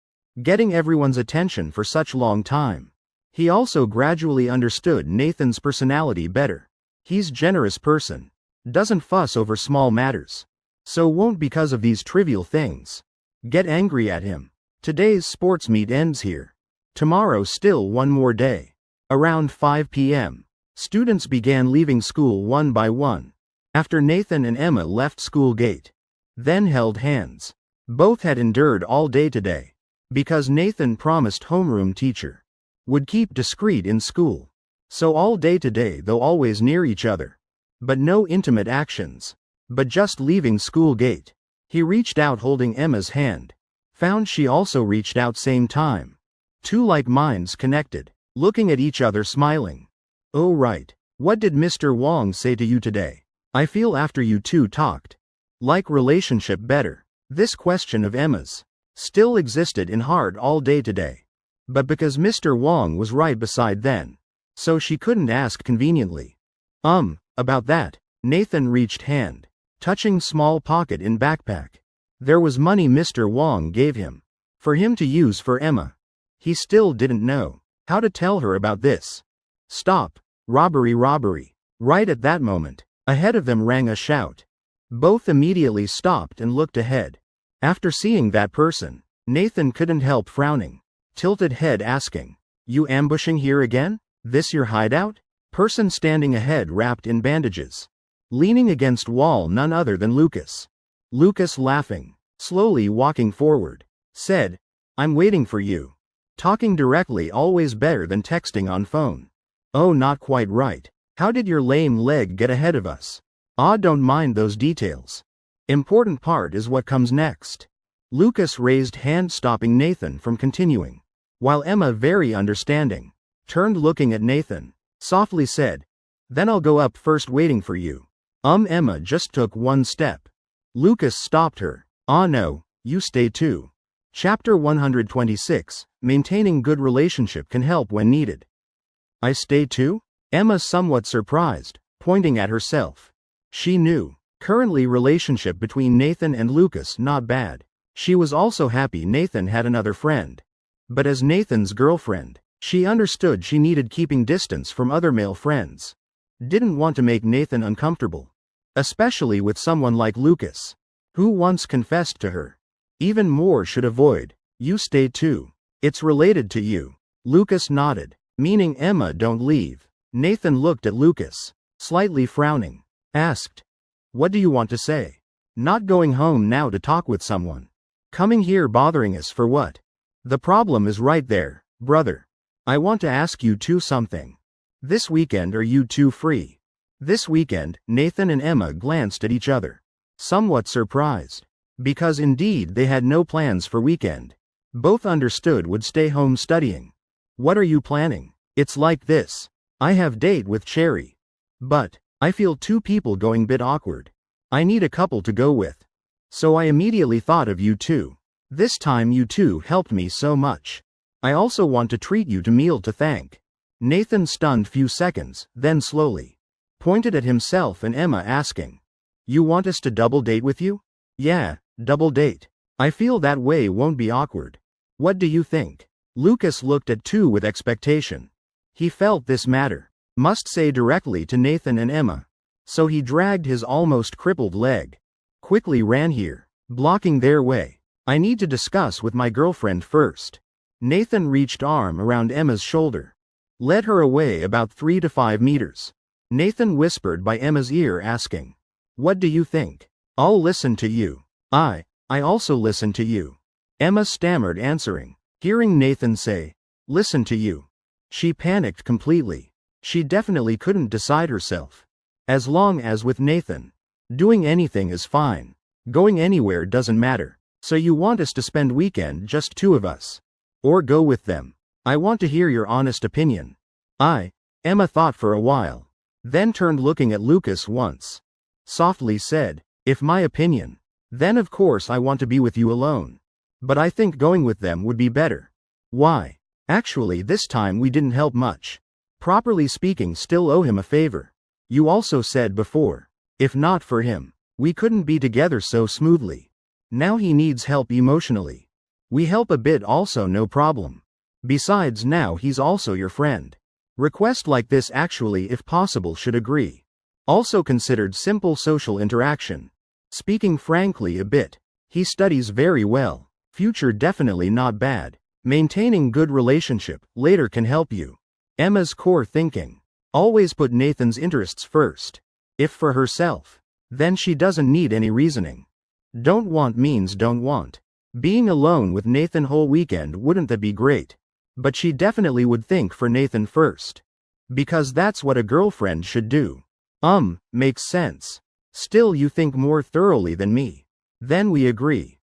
getting everyone's attention for such long time. He also gradually understood Nathan's personality better. He's generous person, doesn't fuss over small matters, so won't, because of these trivial things, get angry at him. Today's sports meet ends here. Tomorrow still one more day. Around 5 p.m., students began leaving school one by one. After Nathan and Emma left school gate, then held hands. Both had endured all day today, because Nathan promised homeroom teacher would keep discreet in school. So all day today, though always near each other, but no intimate actions, but just leaving school gate. He reached out holding Emma's hand, found she also reached out same time. Two like minds connected, looking at each other, smiling. "Oh right, what did Mr. Wong say to you today? I feel after you two talked, like relationship better." This question of Emma's still existed in heart all day today. But because Mr. Wong was right beside then, so she couldn't ask conveniently. About that. Nathan reached hand, touching small pocket in backpack. There was money Mr. Wong gave him, for him to use for Emma. He still didn't know how to tell her about this. "Stop, robbery, robbery." Right at that moment, ahead of them rang a shout. Both immediately stopped and looked ahead. After seeing that person, Nathan couldn't help frowning. Tilted head, asking, "You ambushing here again? This your hideout?" Person standing ahead, wrapped in bandages, leaning against wall, none other than Lucas. Lucas, laughing, slowly walking forward, said, "I'm waiting for you." Talking directly always better than texting on phone. "Oh, not quite right. How did your lame leg get ahead of us?" "Ah, don't mind those details. Important part is what comes next." Lucas raised hand, stopping Nathan from continuing, while Emma, very understanding, turned looking at Nathan, softly said, "Then I'll go up first, waiting for you." Emma just took one step. Lucas stopped her. "Ah no, you stay too." Chapter 126, Maintaining Good Relationship Can Help When Needed. "I stay too?" Emma, somewhat surprised, pointing at herself. She knew, currently relationship between Nathan and Lucas not bad. She was also happy Nathan had another friend. But as Nathan's girlfriend, she understood she needed keeping distance from other male friends. Didn't want to make Nathan uncomfortable, especially with someone like Lucas, who once confessed to her. Even more should avoid. "You stay too. It's related to you." Lucas nodded, meaning Emma don't leave. Nathan looked at Lucas, slightly frowning, asked, "What do you want to say?" Not going home now to talk with someone. Coming here bothering us for what? The problem is right there, brother. I want to ask you two something. This weekend are you two free? This weekend, Nathan and Emma glanced at each other, somewhat surprised. Because indeed they had no plans for weekend. Both understood would stay home studying. What are you planning? It's like this. I have date with Cherry. But, I feel two people going bit awkward. I need a couple to go with. So I immediately thought of you two. This time you two helped me so much. I also want to treat you to meal to thank. Nathan stunned few seconds, then slowly pointed at himself and Emma asking. You want us to double date with you? Yeah, double date. I feel that way won't be awkward. What do you think? Lucas looked at two with expectation. He felt this matter must say directly to Nathan and Emma. So he dragged his almost crippled leg. Quickly ran here, blocking their way. I need to discuss with my girlfriend first. Nathan reached arm around Emma's shoulder. Led her away about 3 to 5 meters. Nathan whispered by Emma's ear asking. What do you think? I'll listen to you. I also listen to you. Emma stammered answering. Hearing Nathan say, listen to you. She panicked completely. She definitely couldn't decide herself. As long as with Nathan. Doing anything is fine. Going anywhere doesn't matter. So you want us to spend weekend just two of us? Or go with them? I want to hear your honest opinion. Emma thought for a while. Then turned looking at Lucas once. Softly said, if my opinion. Then of course I want to be with you alone. But I think going with them would be better. Why? Actually this time we didn't help much. Properly speaking still owe him a favor. You also said before. If not for him, we couldn't be together so smoothly. Now he needs help emotionally. We help a bit also no problem. Besides now he's also your friend. Request like this actually if possible should agree. Also considered simple social interaction. Speaking frankly a bit. He studies very well. Future definitely not bad. Maintaining good relationship later can help you. Emma's core thinking. Always put Nathan's interests first. If for herself, then she doesn't need any reasoning. Don't want means don't want. Being alone with Nathan whole weekend wouldn't that be great? But she definitely would think for Nathan first. Because that's what a girlfriend should do. Makes sense. Still you think more thoroughly than me. Then we agree.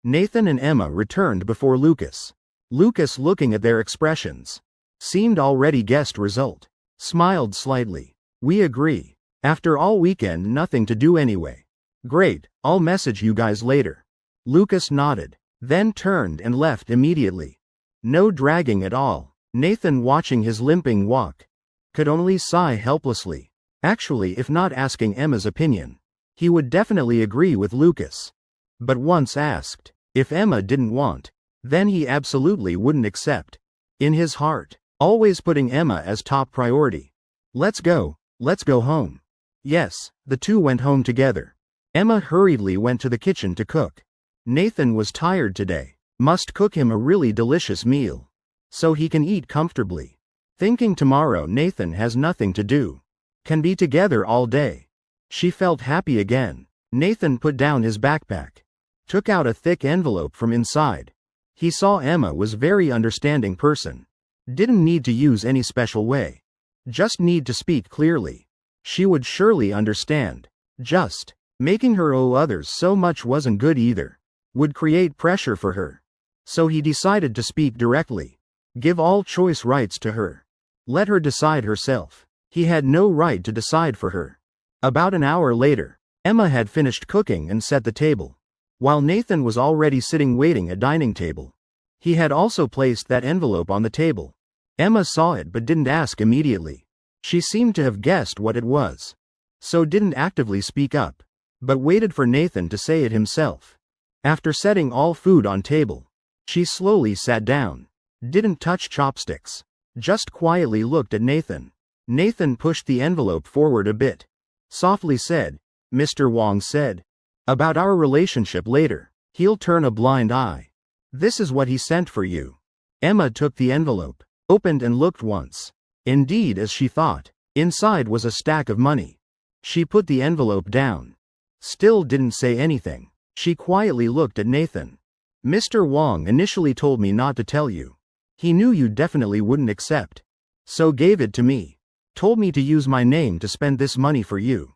Nathan and Emma returned before Lucas. Lucas looking at their expressions. Seemed already guessed result. Smiled slightly. We agree. After all weekend nothing to do anyway. Great, I'll message you guys later. Lucas nodded. Then turned and left immediately. No dragging at all. Nathan watching his limping walk. Could only sigh helplessly. Actually if not asking Emma's opinion. He would definitely agree with Lucas. But once asked, if Emma didn't want, then he absolutely wouldn't accept. In his heart, always putting Emma as top priority. Let's go home. Yes, the two went home together. Emma hurriedly went to the kitchen to cook. Nathan was tired today. Must cook him a really delicious meal. So he can eat comfortably. Thinking tomorrow Nathan has nothing to do. Can be together all day. She felt happy again. Nathan put down his backpack. Took out a thick envelope from inside. He saw Emma was very understanding person. Didn't need to use any special way. Just need to speak clearly. She would surely understand. Just making her owe others so much wasn't good either. Would create pressure for her. So he decided to speak directly. Give all choice rights to her. Let her decide herself. He had no right to decide for her. About an hour later, Emma had finished cooking and set the table. While Nathan was already sitting waiting at dining table. He had also placed that envelope on the table. Emma saw it but didn't ask immediately. She seemed to have guessed what it was. So didn't actively speak up. But waited for Nathan to say it himself. After setting all food on table, she slowly sat down. Didn't touch chopsticks. Just quietly looked at Nathan. Nathan pushed the envelope forward a bit. Softly said, Mr. Wong said. About our relationship later. He'll turn a blind eye. This is what he sent for you. Emma took the envelope, opened and looked once. Indeed as she thought, inside was a stack of money. She put the envelope down. Still didn't say anything. She quietly looked at Nathan. Mr. Wang initially told me not to tell you. He knew you definitely wouldn't accept. So gave it to me. Told me to use my name to spend this money for you.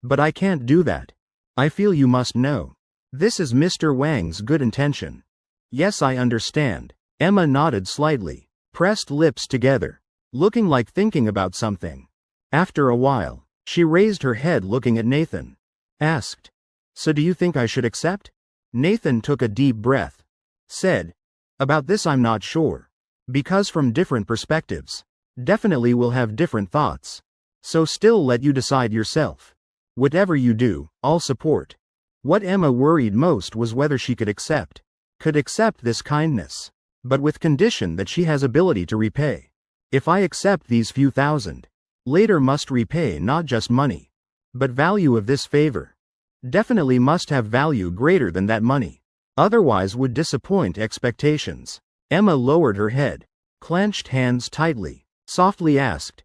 But I can't do that. I feel you must know. This is Mr. Wang's good intention. Yes, I understand. Emma nodded slightly, pressed lips together, looking like thinking about something. After a while, she raised her head looking at Nathan. Asked, "So do you think I should accept?" Nathan took a deep breath. Said, "About this I'm not sure. Because from different perspectives. Definitely will have different thoughts. So still let you decide yourself. Whatever you do, I'll support." What Emma worried most was whether she could accept this kindness. But with condition that she has ability to repay. If I accept these few thousand, later must repay not just money, but value of this favor. Definitely must have value greater than that money. Otherwise would disappoint expectations. Emma lowered her head, clenched hands tightly, softly asked,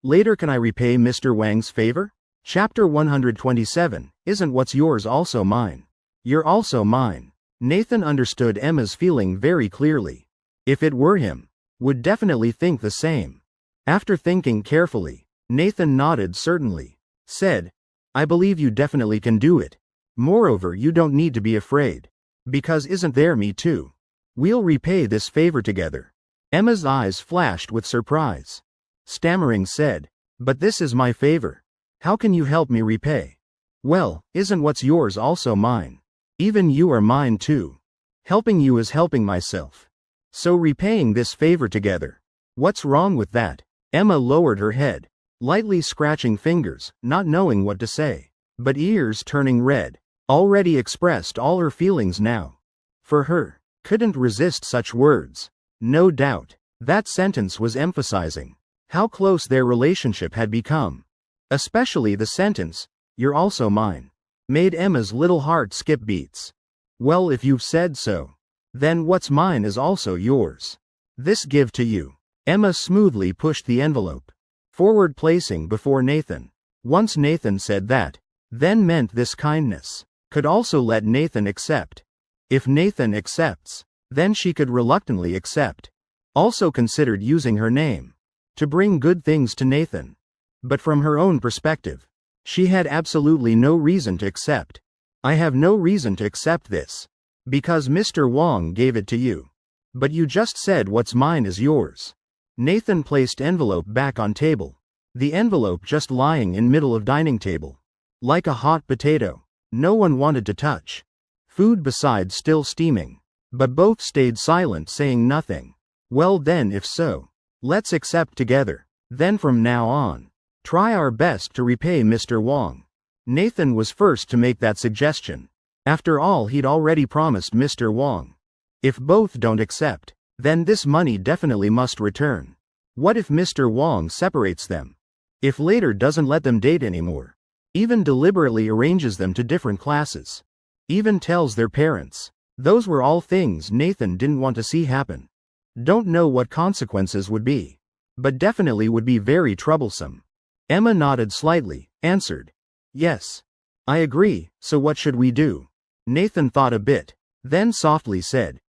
"Later can I repay Mr. Wang's favor?" Chapter 127, Isn't what's yours also mine? You're also mine. Nathan understood Emma's feeling very clearly. If it were him, would definitely think the same. After thinking carefully, Nathan nodded certainly. Said, "I believe you definitely can do it. Moreover, you don't need to be afraid. Because isn't there me too? We'll repay this favor together." Emma's eyes flashed with surprise. Stammering said, "But this is my favor. How can you help me repay?" "Well, isn't what's yours also mine? Even you are mine too. Helping you is helping myself. So repaying this favor together. What's wrong with that?" Emma lowered her head, lightly scratching fingers, not knowing what to say. But ears turning red, already expressed all her feelings now. For her, couldn't resist such words. No doubt, that sentence was emphasizing how close their relationship had become. Especially the sentence, "You're also mine," made Emma's little heart skip beats. "Well, if you've said so, then what's mine is also yours. This give to you." Emma smoothly pushed the envelope forward, placing before Nathan. Once Nathan said that, then meant this kindness could also let Nathan accept. If Nathan accepts, then she could reluctantly accept. Also considered using her name to bring good things to Nathan. But from her own perspective, she had absolutely no reason to accept. "I have no reason to accept this. Because Mr. Wang gave it to you. But you just said what's mine is yours." Nathan placed envelope back on table. The envelope just lying in middle of dining table. Like a hot potato. No one wanted to touch. Food beside still steaming. But both stayed silent, saying nothing. "Well then, if so, let's accept together. Then from now on, try our best to repay Mr. Wang." Nathan was first to make that suggestion. After all, he'd already promised Mr. Wang. If both don't accept, then this money definitely must return. What if Mr. Wang separates them? If later doesn't let them date anymore? Even deliberately arranges them to different classes? Even tells their parents? Those were all things Nathan didn't want to see happen. Don't know what consequences would be. But definitely would be very troublesome. Emma nodded slightly, answered, "Yes. I agree, so what should we do?" Nathan thought a bit, then softly said,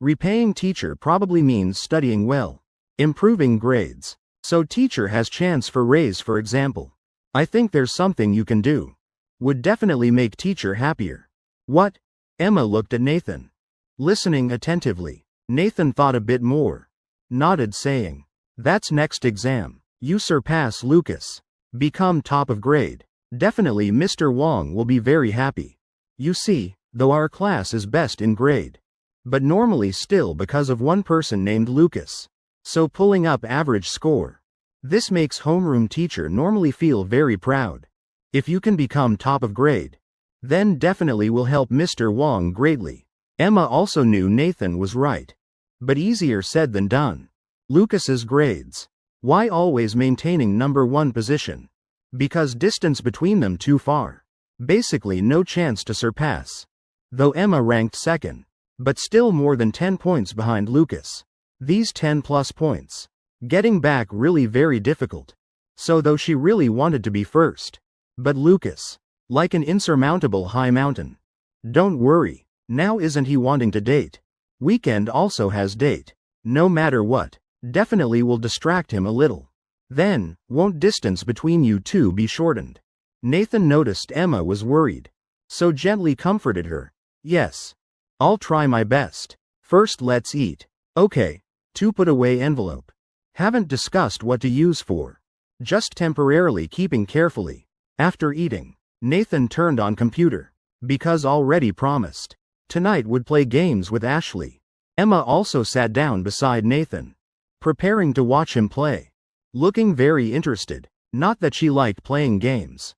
"Repaying teacher probably means studying well. Improving grades. So teacher has chance for raise, for example. I think there's something you can do. Would definitely make teacher happier." "What?" Emma looked at Nathan. Listening attentively, Nathan thought a bit more. Nodded, saying, "That's next exam. You surpass Lucas. Become top of grade. Definitely Mr. Wang will be very happy. You see, though our class is best in grade. But normally still because of one person named Lucas. So pulling up average score. This makes homeroom teacher normally feel very proud. If you can become top of grade, then definitely will help Mr. Wang greatly." Emma also knew Nathan was right. But easier said than done. Lucas's grades. Why always maintaining number one position? Because distance between them too far. Basically no chance to surpass. Though Emma ranked second, but still more than 10 points behind Lucas. These 10 plus points. Getting back really very difficult. So though she really wanted to be first. But Lucas. Like an insurmountable high mountain. Don't worry, now isn't he wanting to date? Weekend also has date. No matter what, definitely will distract him a little. Then, won't distance between you two be shortened? Nathan noticed Emma was worried. So gently comforted her. Yes. I'll try my best. First let's eat. Okay. 2 put away envelope. Haven't discussed what to use for. Just temporarily keeping carefully. After eating, Nathan turned on computer. Because already promised. Tonight would play games with Ashley. Emma also sat down beside Nathan. Preparing to watch him play. Looking very interested. Not that she liked playing games.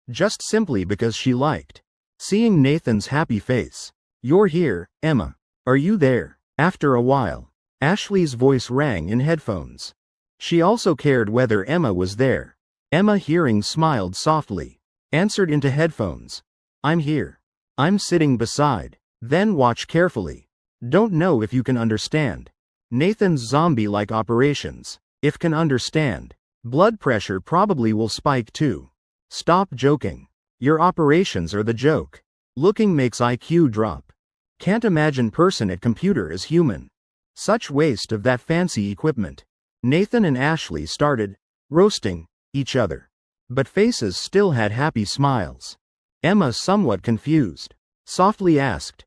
Just simply because she liked seeing Nathan's happy face. You're here, Emma. Are you there? After a while, Ashley's voice rang in headphones. She also cared whether Emma was there. Emma, hearing, smiled softly. Answered into headphones. I'm here. I'm sitting beside. Then watch carefully. Don't know if you can understand. Nathan's zombie-like operations. If can understand. Blood pressure probably will spike too. Stop joking. Your operations are the joke. Looking makes IQ drop. Can't imagine person at computer as human. Such waste of that fancy equipment. Nathan and Ashley started roasting each other. But faces still had happy smiles. Emma, somewhat confused, softly asked,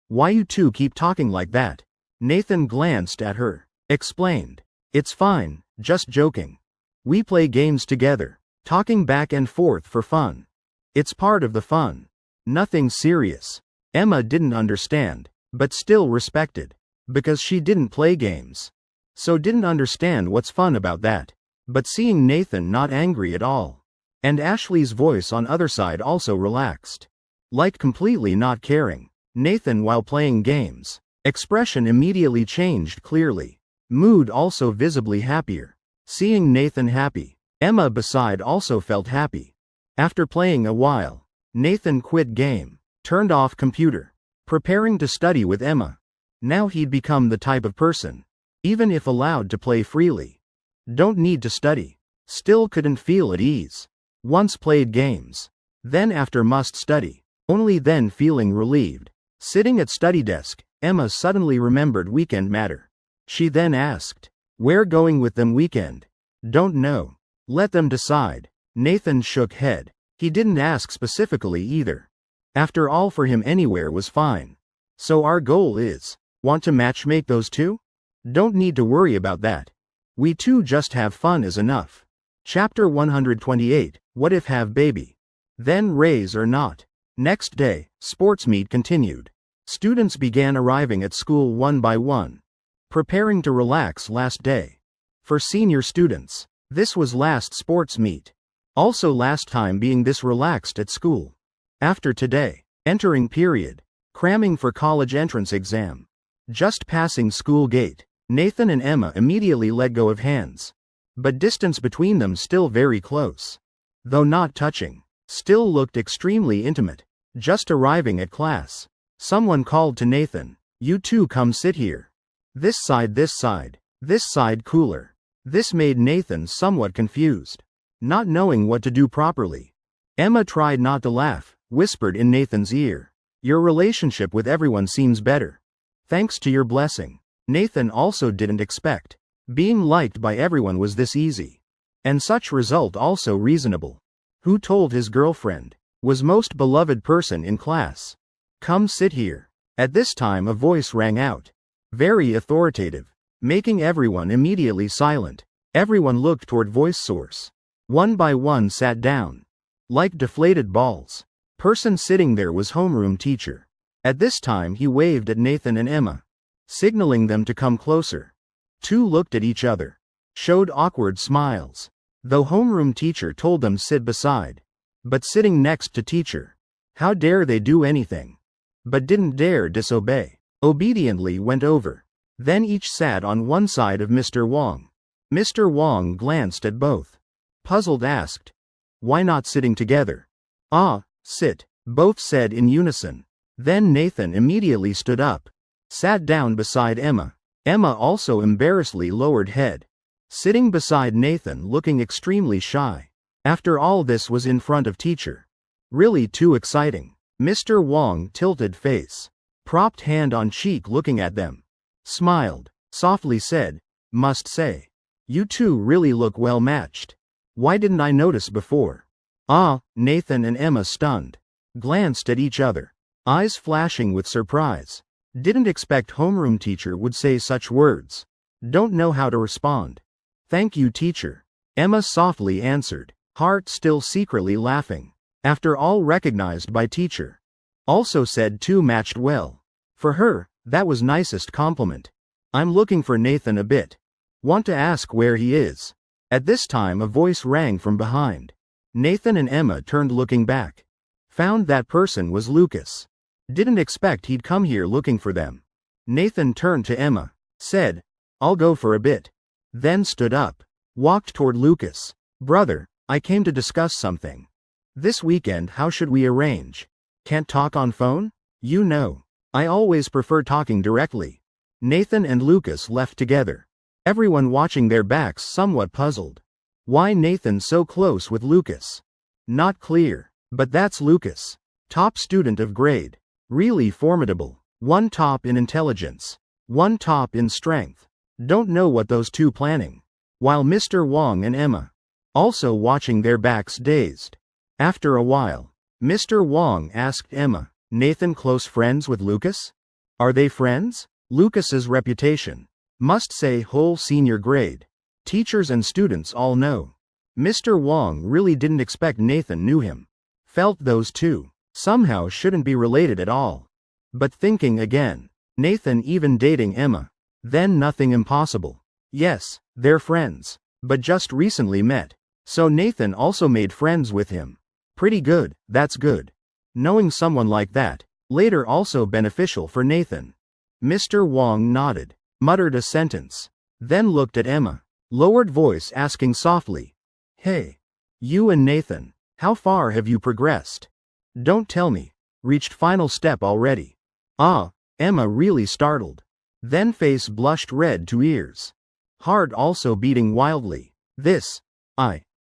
"Why you two keep talking like that?" Nathan glanced at her, explained, "It's fine, just joking. We play games together, talking back and forth for fun. It's part of the fun. Nothing serious." Emma didn't understand, but still respected. Because she didn't play games. So didn't understand what's fun about that. But seeing Nathan not angry at all. And Ashley's voice on other side also relaxed. Like completely not caring. Nathan while playing games. Expression immediately changed clearly. Mood also visibly happier. Seeing Nathan happy. Emma beside also felt happy. After playing a while, Nathan quit game. Turned off computer. Preparing to study with Emma. Now he'd become the type of person. Even if allowed to play freely. Don't need to study. Still couldn't feel at ease. Once played games. Then after must study. Only then feeling relieved. Sitting at study desk, Emma suddenly remembered weekend matter. She then asked, "Where going with them weekend?" "Don't know. Let them decide." Nathan shook head. He didn't ask specifically either. After all, for him anywhere was fine. So our goal is, want to matchmake those two? Don't need to worry about that. We two just have fun is enough. Chapter 128, What if have baby? Then raise or not. Next day, sports meet continued. Students began arriving at school one by one. Preparing to relax last day. For senior students, this was last sports meet. Also last time being this relaxed at school. After today, entering period. Cramming for college entrance exam. Just passing school gate. Nathan and Emma immediately let go of hands. But distance between them still very close. Though not touching. Still looked extremely intimate. Just arriving at class. Someone called to Nathan, "You two come sit here. This side, this side. This side cooler." This made Nathan somewhat confused. Not knowing what to do properly. Emma tried not to laugh, whispered in Nathan's ear, "Your relationship with everyone seems better. Thanks to your blessing." Nathan also didn't expect. Being liked by everyone was this easy. And such result also reasonable. Who told his girlfriend? Was most beloved person in class. "Come sit here." At this time a voice rang out. Very authoritative. Making everyone immediately silent. Everyone looked toward voice source. One by one sat down. Like deflated balls. Person sitting there was homeroom teacher. At this time he waved at Nathan and Emma. Signaling them to come closer. Two looked at each other. Showed awkward smiles. Though homeroom teacher told them sit beside. But sitting next to teacher. How dare they do anything? But didn't dare disobey. Obediently went over. Then each sat on one side of Mr. Wong. Mr. Wong glanced at both. Puzzled asked, "Why not sitting together?" "Ah, sit," both said in unison. Then Nathan immediately stood up. Sat down beside Emma. Emma also embarrassedly lowered head. Sitting beside Nathan looking extremely shy. After all this was in front of teacher. Really too exciting. Mr. Wong tilted face. Propped hand on cheek looking at them. Smiled. Softly said, "Must say. You two really look well matched. Why didn't I notice before?" Ah, Nathan and Emma stunned. Glanced at each other. Eyes flashing with surprise. Didn't expect homeroom teacher would say such words. Don't know how to respond. "Thank you, teacher," Emma softly answered, heart still secretly laughing. After all, recognized by teacher. Also said two matched well. For her, that was nicest compliment. "I'm looking for Nathan a bit. Want to ask where he is." At this time a voice rang from behind. Nathan and Emma turned looking back. Found that person was Lucas. Didn't expect he'd come here looking for them. Nathan turned to Emma. Said, "I'll go for a bit." Then stood up. Walked toward Lucas. "Brother, I came to discuss something. This weekend how should we arrange? Can't talk on phone? You know. I always prefer talking directly." Nathan and Lucas left together. Everyone watching their backs somewhat puzzled. Why Nathan so close with Lucas? Not clear. But that's Lucas. Top student of grade. Really formidable. One top in intelligence. One top in strength. Don't know what those two planning. While Mr. Wong and Emma. Also watching their backs dazed. After a while, Mr. Wong asked Emma, "Nathan close friends with Lucas? Are they friends?" Lucas's reputation. Must say whole senior grade. Teachers and students all know. Mr. Wong really didn't expect Nathan knew him. Felt those two somehow shouldn't be related at all. But thinking again, Nathan even dating Emma. Then nothing impossible. Yes, they're friends. But just recently met. So Nathan also made friends with him. Pretty good, that's good. Knowing someone like that, later also beneficial for Nathan. Mr. Wong nodded. Muttered a sentence. Then looked at Emma. Lowered voice asking softly. "Hey. You and Nathan, how far have you progressed? Don't tell me. Reached final step already." Ah, Emma really startled. Then face blushed red to ears. Heart also beating wildly.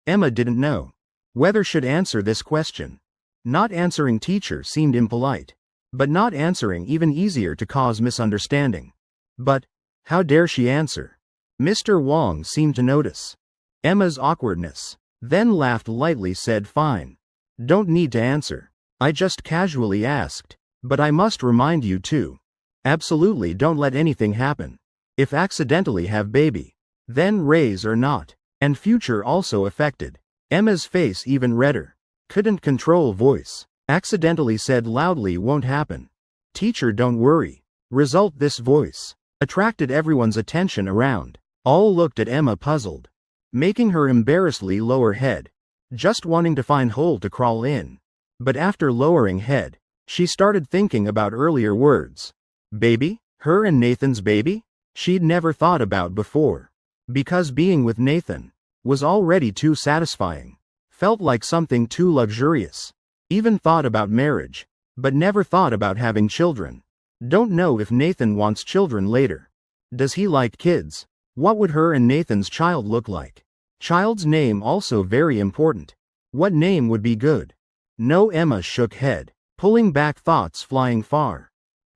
Emma didn't know whether should answer this question. Not answering teacher seemed impolite. But not answering even easier to cause misunderstanding. But, how dare she answer? Mr. Wong seemed to notice Emma's awkwardness. Then laughed lightly, said, "Fine. Don't need to answer. I just casually asked. But I must remind you too. Absolutely don't let anything happen. If accidentally have baby. Then raise or not. And future also affected." Emma's face even redder. Couldn't control voice. Accidentally said loudly, "Won't happen. Teacher, don't worry." Result this voice attracted everyone's attention around. All looked at Emma puzzled. Making her embarrassedly lower head. Just wanting to find hole to crawl in. But after lowering head, she started thinking about earlier words. Baby? Her and Nathan's baby? She'd never thought about before. Because being with Nathan was already too satisfying. Felt like something too luxurious. Even thought about marriage. But never thought about having children. Don't know if Nathan wants children later. Does he like kids? What would her and Nathan's child look like? Child's name also very important. What name would be good? No, Emma shook head, pulling back thoughts flying far.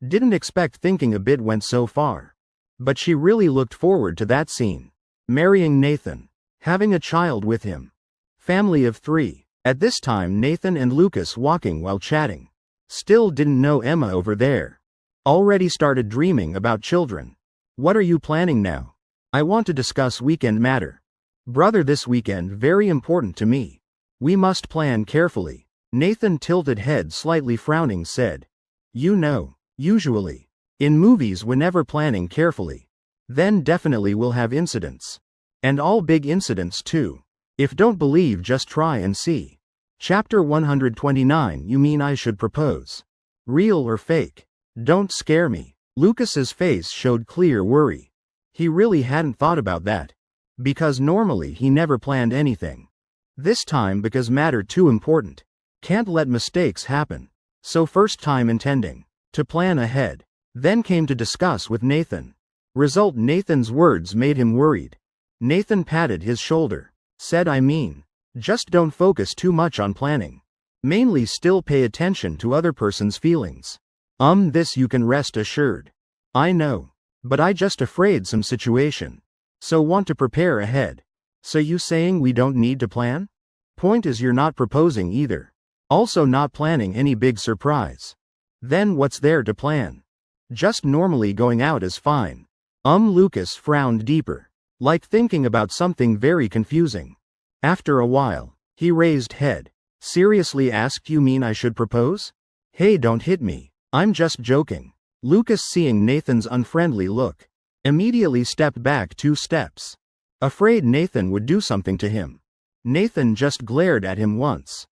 Didn't expect thinking a bit went so far. But she really looked forward to that scene. Marrying Nathan. Having a child with him. Family of 3. At this time Nathan and Lucas walking while chatting. Still didn't know Emma over there. Already started dreaming about children. What are you planning now? I want to discuss weekend matter. Brother, this weekend very important to me. We must plan carefully. Nathan tilted head slightly frowning said. You know, usually. In movies we're never planning carefully. Then definitely we'll have incidents. And all big incidents too. If don't believe just try and see. Chapter 129. You mean I should propose? Real or fake? Don't scare me. Lucas's face showed clear worry. He really hadn't thought about that. Because normally he never planned anything. This time because matter too important. Can't let mistakes happen. So first time intending to plan ahead. Then came to discuss with Nathan. Result Nathan's words made him worried. Nathan patted his shoulder. Said I mean, just don't focus too much on planning. Mainly still pay attention to other person's feelings. This you can rest assured. I know. But I just afraid some situation. So want to prepare ahead. So you saying we don't need to plan? Point is you're not proposing either. Also not planning any big surprise. Then what's there to plan? Just normally going out is fine. Lucas frowned deeper. Like thinking about something very confusing. After a while, he raised head. Seriously asked, you mean I should propose? Hey, don't hit me. I'm just joking. Lucas, seeing Nathan's unfriendly look, immediately stepped back 2 steps. Afraid Nathan would do something to him. Nathan just glared at him once.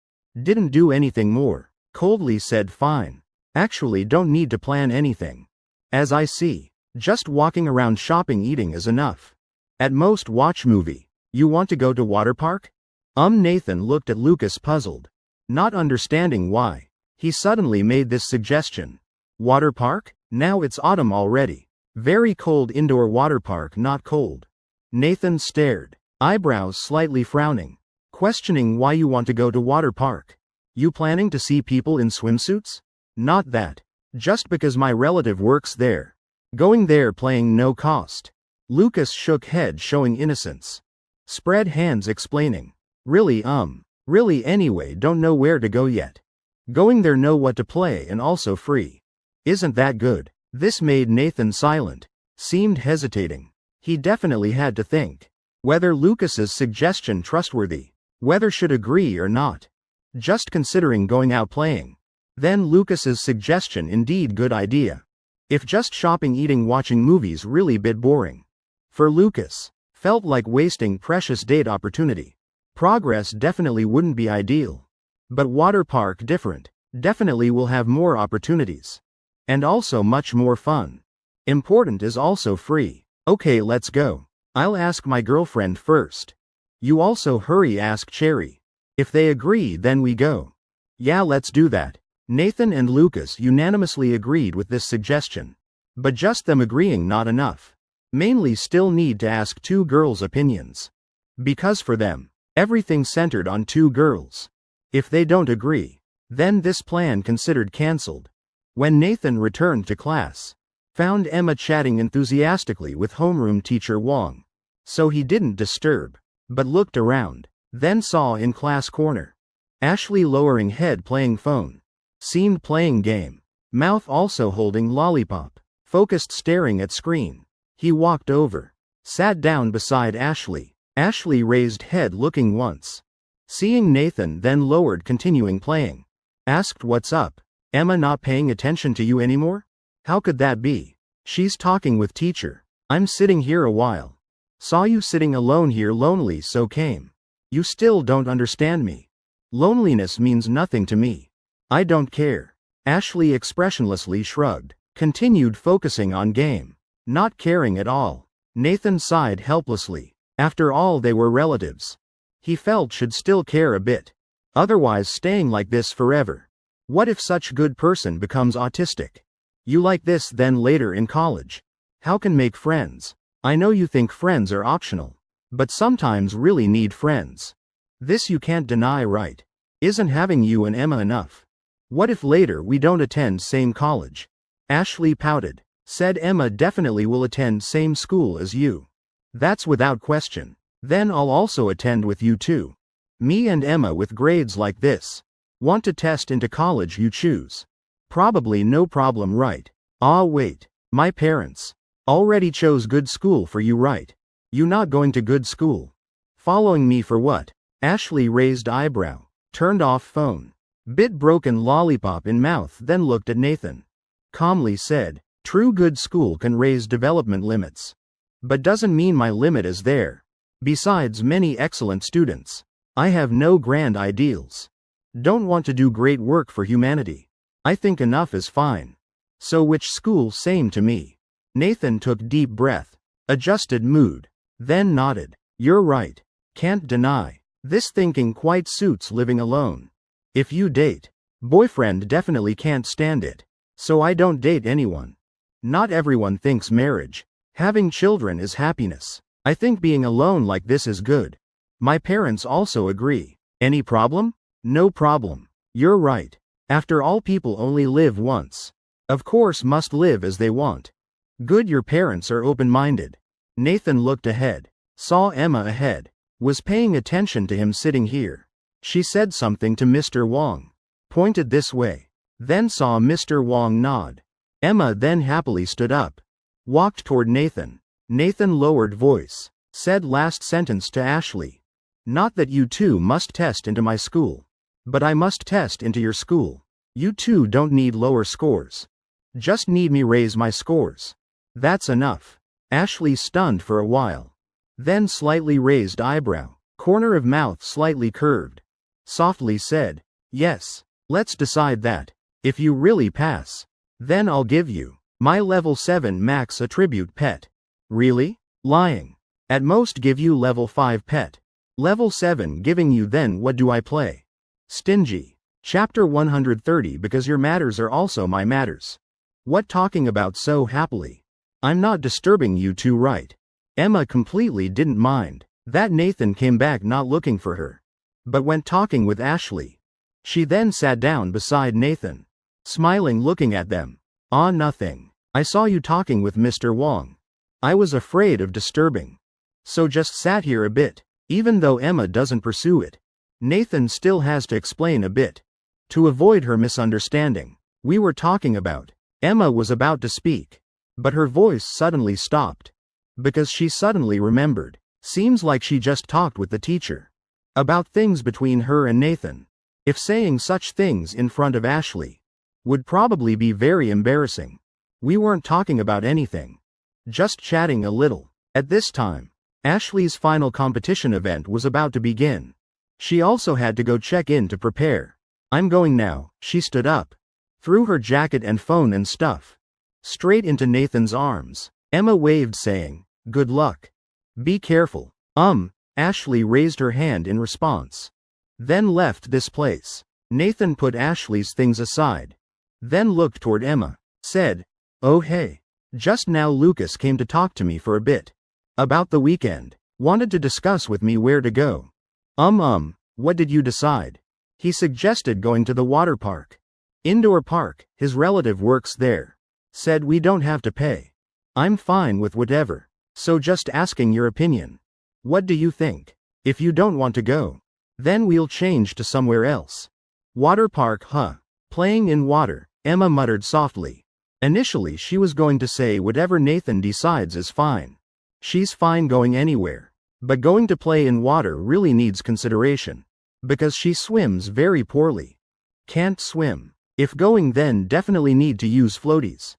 Didn't do anything more. Coldly said, fine. Actually don't need to plan anything. As I see, just walking around shopping eating is enough. At most watch movie. You want to go to water park? Nathan looked at Lucas puzzled. Not understanding why he suddenly made this suggestion. Water park? Now it's autumn already. Very cold indoor water park, not cold. Nathan stared, eyebrows slightly frowning, questioning why you want to go to water park. You planning to see people in swimsuits? Not that. Just because my relative works there. Going there playing no cost. Lucas shook head showing innocence. Spread hands explaining. Really anyway don't know where to go yet. Going there know what to play and also free. Isn't that good? This made Nathan silent. Seemed hesitating. He definitely had to think. Whether Lucas's suggestion trustworthy. Whether should agree or not. Just considering going out playing. Then Lucas's suggestion indeed good idea. If just shopping eating watching movies really bit boring. For Lucas. Felt like wasting precious date opportunity. Progress definitely wouldn't be ideal. But water park different. Definitely will have more opportunities. And also much more fun. Important is also free. Okay, let's go. I'll ask my girlfriend first. You also hurry, ask Cherry. If they agree then we go. Yeah, let's do that. Nathan and Lucas unanimously agreed with this suggestion. But just them agreeing not enough. Mainly still need to ask 2 girls' opinions. Because for them, everything centered on 2 girls. If they don't agree, then this plan considered cancelled. When Nathan returned to class, found Emma chatting enthusiastically with homeroom teacher Wong. So he didn't disturb, but looked around, then saw in class corner Ashley lowering head playing phone. Seemed playing game. Mouth also holding lollipop. Focused staring at screen. He walked over. Sat down beside Ashley. Ashley raised head looking once. Seeing Nathan then lowered continuing playing. Asked what's up. Emma not paying attention to you anymore? How could that be? She's talking with teacher. I'm sitting here a while. Saw you sitting alone here lonely so came. You still don't understand me. Loneliness means nothing to me. I don't care. Ashley expressionlessly shrugged. Continued focusing on game. Not caring at all. Nathan sighed helplessly. After all they were relatives. He felt should still care a bit. Otherwise staying like this forever. What if such good person becomes autistic? You like this then later in college. How can make friends? I know you think friends are optional. But sometimes really need friends. This you can't deny, right? Isn't having you and Emma enough? What if later we don't attend same college? Ashley pouted. Said Emma definitely will attend same school as you. That's without question. Then I'll also attend with you too. Me and Emma with grades like this. Want to test into college you choose. Probably no problem, right? Ah wait. My parents already chose good school for you, right? You not going to good school. Following me for what? Ashley raised eyebrow. Turned off phone. Bit broken lollipop in mouth then looked at Nathan. Calmly said, true good school can raise development limits. But doesn't mean my limit is there. Besides many excellent students. I have no grand ideals. Don't want to do great work for humanity. I think enough is fine. So which school same to me? Nathan took deep breath. Adjusted mood. Then nodded. You're right. Can't deny. This thinking quite suits living alone. If you date, boyfriend definitely can't stand it. So I don't date anyone. Not everyone thinks marriage, having children is happiness. I think being alone like this is good. My parents also agree. Any problem? No problem. You're right. After all, people only live once. Of course, must live as they want. Good, your parents are open-minded. Nathan looked ahead, saw Emma ahead, was paying attention to him sitting here. She said something to Mr. Wong, pointed this way, then saw Mr. Wong nod. Emma then happily stood up, walked toward Nathan. Nathan lowered voice, said last sentence to Ashley. Not that you two must test into my school. But I must test into your school. You two don't need lower scores. Just need me raise my scores. That's enough. Ashley stunned for a while. Then slightly raised eyebrow, corner of mouth slightly curved. Softly said, yes, let's decide that. If you really pass, then I'll give you my level 7 max attribute pet. Really? Lying. At most give you level 5 pet. Level 7 giving you, then what do I play? Stingy. Chapter 130. Because your matters are also my matters. What talking about so happily? I'm not disturbing you two, right? Emma completely didn't mind that Nathan came back not looking for her, but went talking with Ashley. She then sat down beside Nathan, smiling, looking at them. Ah, nothing. I saw you talking with Mr. Wong. I was afraid of disturbing, so just sat here a bit. Even though Emma doesn't pursue it, Nathan still has to explain a bit, to avoid her misunderstanding. We were talking about. Emma was about to speak, but her voice suddenly stopped, because she suddenly remembered. Seems like she just talked with the teacher about things between her and Nathan. If saying such things in front of Ashley would probably be very embarrassing. We weren't talking about anything, just chatting a little. At this time, Ashley's final competition event was about to begin. She also had to go check in to prepare. I'm going now. She stood up, threw her jacket and phone and stuff straight into Nathan's arms. Emma waved, saying, good luck. Be careful. Ashley raised her hand in response, then left this place. Nathan put Ashley's things aside, then looked toward Emma, said, oh hey. Just now Lucas came to talk to me for a bit about the weekend. Wanted to discuss with me where to go. What did you decide? He suggested going to the water park. Indoor park, his relative works there. Said we don't have to pay. I'm fine with whatever. So just asking your opinion. What do you think? If you don't want to go, then we'll change to somewhere else. Water park, huh? Playing in water, Emma muttered softly. Initially she was going to say whatever Nathan decides is fine. She's fine going anywhere. But going to play in water really needs consideration. Because she swims very poorly. Can't swim. If going, then definitely need to use floaties.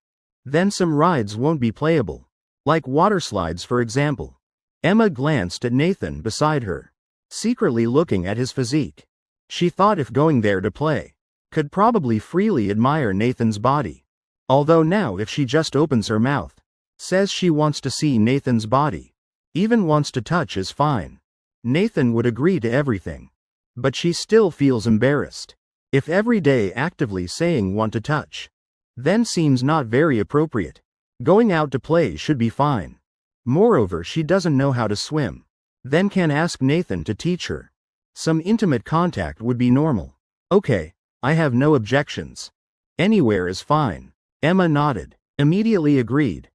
Then some rides won't be playable. Like water slides, for example. Emma glanced at Nathan beside her, secretly looking at his physique. She thought if going there to play, could probably freely admire Nathan's body. Although now if she just opens her mouth, says she wants to see Nathan's body, even wants to touch, is fine. Nathan would agree to everything. But she still feels embarrassed. If every day actively saying want to touch, then seems not very appropriate. Going out to play should be fine. Moreover, she doesn't know how to swim. Then can ask Nathan to teach her. Some intimate contact would be normal. Okay, I have no objections. Anywhere is fine. Emma nodded, immediately agreed.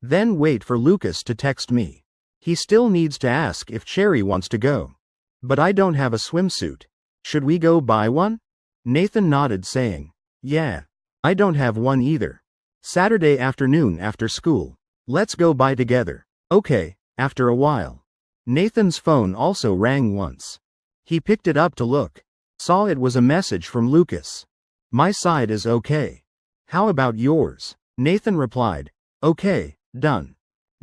Then wait for Lucas to text me. He still needs to ask if Cherry wants to go. But I don't have a swimsuit. Should we go buy one? Nathan nodded, saying, yeah. I don't have one either. Saturday afternoon after school. Let's go buy together. Okay. After a while, Nathan's phone also rang once. He picked it up to look. Saw it was a message from Lucas. My side is okay. How about yours? Nathan replied, okay, done.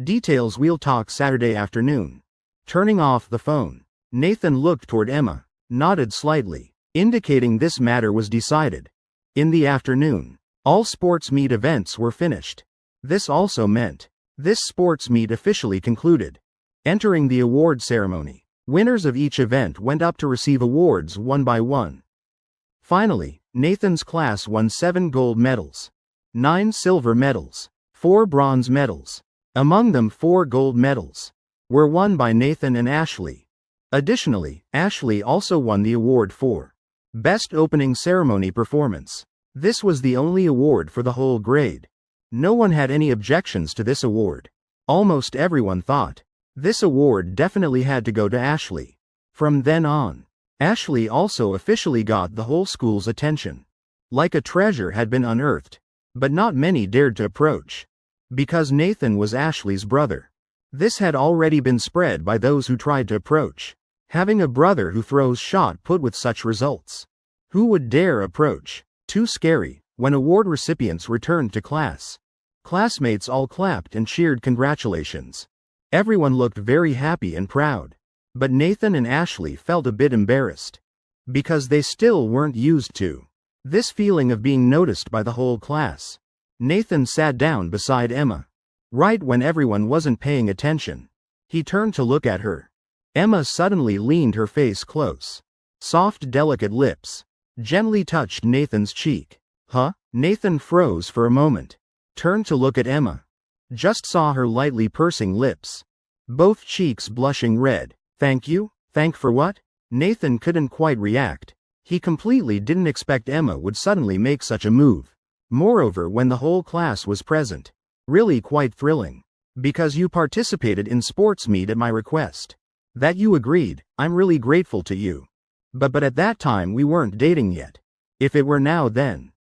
Details we'll talk Saturday afternoon. Turning off the phone, Nathan looked toward Emma, nodded slightly, indicating this matter was decided. In the afternoon, all sports meet events were finished. This also meant this sports meet officially concluded. Entering the award ceremony, winners of each event went up to receive awards one by one. Finally, Nathan's class won 7 gold medals, 9 silver medals, 4 bronze medals. Among them 4 gold medals were won by Nathan and Ashley. Additionally, Ashley also won the award for Best Opening Ceremony Performance. This was the only award for the whole grade. No one had any objections to this award. Almost everyone thought this award definitely had to go to Ashley. From then on, Ashley also officially got the whole school's attention. Like a treasure had been unearthed, but not many dared to approach. Because Nathan was Ashley's brother. This had already been spread by those who tried to approach. Having a brother who throws shot put with such results. Who would dare approach? Too scary. When award recipients returned to class, classmates all clapped and cheered congratulations. Everyone looked very happy and proud. But Nathan and Ashley felt a bit embarrassed. Because they still weren't used to this feeling of being noticed by the whole class. Nathan sat down beside Emma. Right when everyone wasn't paying attention. He turned to look at her. Emma suddenly leaned her face close. Soft, delicate lips gently touched Nathan's cheek. Huh? Nathan froze for a moment. Turned to look at Emma. Just saw her lightly pursing lips. Both cheeks blushing red. Thank you? Thank for what? Nathan couldn't quite react. He completely didn't expect Emma would suddenly make such a move. Moreover, when the whole class was present. Really quite thrilling. Because you participated in sports meet at my request. That you agreed, I'm really grateful to you. But at that time we weren't dating yet. If it were now then.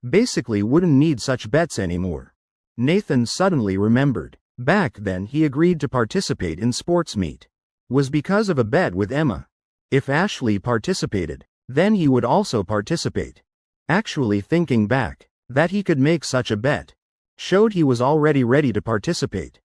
Basically wouldn't need such bets anymore. Nathan suddenly remembered. Back then he agreed to participate in sports meet. Was because of a bet with Emma. If Ashley participated, then he would also participate. Actually thinking back, that he could make such a bet, showed he was already ready to participate.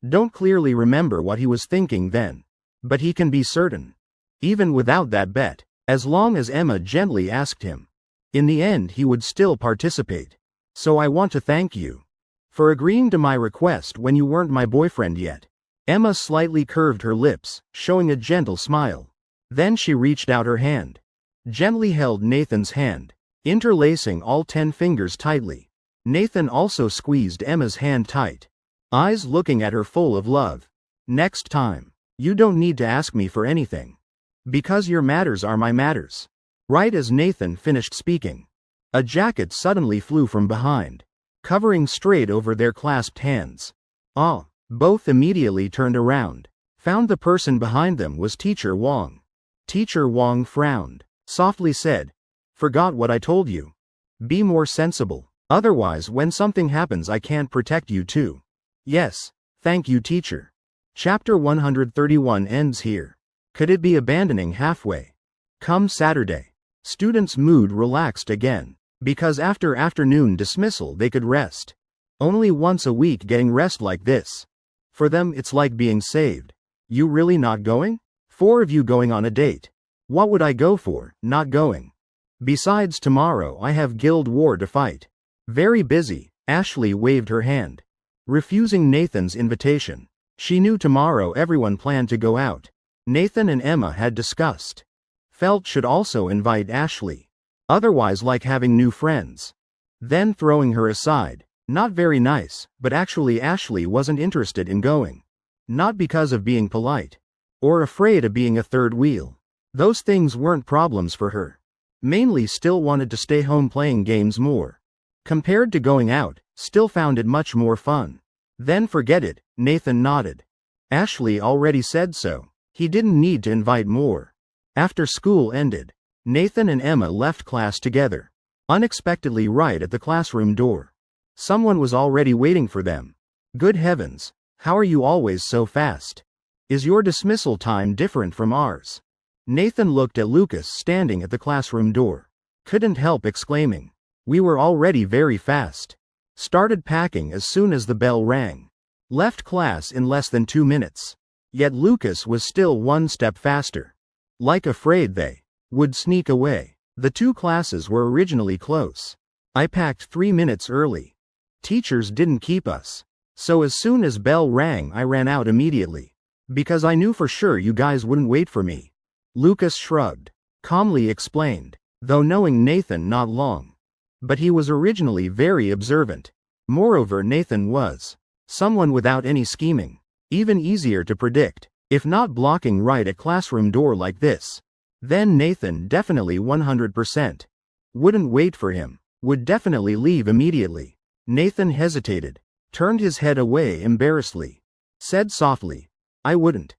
Don't clearly remember what he was thinking then. But he can be certain. Even without that bet, as long as Emma gently asked him. In the end he would still participate. So I want to thank you for agreeing to my request when you weren't my boyfriend yet. Emma slightly curved her lips, showing a gentle smile. Then she reached out her hand. Gently held Nathan's hand, interlacing all 10 fingers tightly. Nathan also squeezed Emma's hand tight. Eyes looking at her full of love. Next time, you don't need to ask me for anything. Because your matters are my matters. Right as Nathan finished speaking, a jacket suddenly flew from behind, covering straight over their clasped hands. Ah! Both immediately turned around. Found the person behind them was Teacher Wong. Teacher Wong frowned, softly said, "Forgot what I told you. Be more sensible. Otherwise when something happens I can't protect you too." Yes, thank you teacher. Chapter 131 ends here. Could it be abandoning halfway? Come Saturday, students' mood relaxed again. Because after afternoon dismissal they could rest. Only once a week getting rest like this. For them it's like being saved. You really not going? 4 of you going on a date. What would I go for, not going? Besides tomorrow I have guild war to fight. Very busy. Ashley waved her hand, refusing Nathan's invitation. She knew tomorrow everyone planned to go out. Nathan and Emma had discussed. Felt should also invite Ashley. Otherwise like having new friends. Then throwing her aside. Not very nice, but actually Ashley wasn't interested in going. Not because of being polite. Or afraid of being a third wheel. Those things weren't problems for her. Mainly still wanted to stay home playing games more. Compared to going out, still found it much more fun. Then forget it, Nathan nodded. Ashley already said so. He didn't need to invite more. After school ended, Nathan and Emma left class together. Unexpectedly right at the classroom door. Someone was already waiting for them. Good heavens, how are you always so fast? Is your dismissal time different from ours? Nathan looked at Lucas standing at the classroom door. Couldn't help exclaiming. We were already very fast. Started packing as soon as the bell rang. Left class in less than 2 minutes. Yet Lucas was still 1 step faster. Like afraid they would sneak away. The 2 classes were originally close. I packed 3 minutes early. Teachers didn't keep us. So as soon as bell rang I ran out immediately. Because I knew for sure you guys wouldn't wait for me. Lucas shrugged. Calmly explained. Though knowing Nathan not long. But he was originally very observant. Moreover Nathan was someone without any scheming. Even easier to predict. If not blocking right at classroom door like this. Then Nathan definitely 100%. Wouldn't wait for him. Would definitely leave immediately. Nathan hesitated, turned his head away embarrassedly. Said softly, I wouldn't.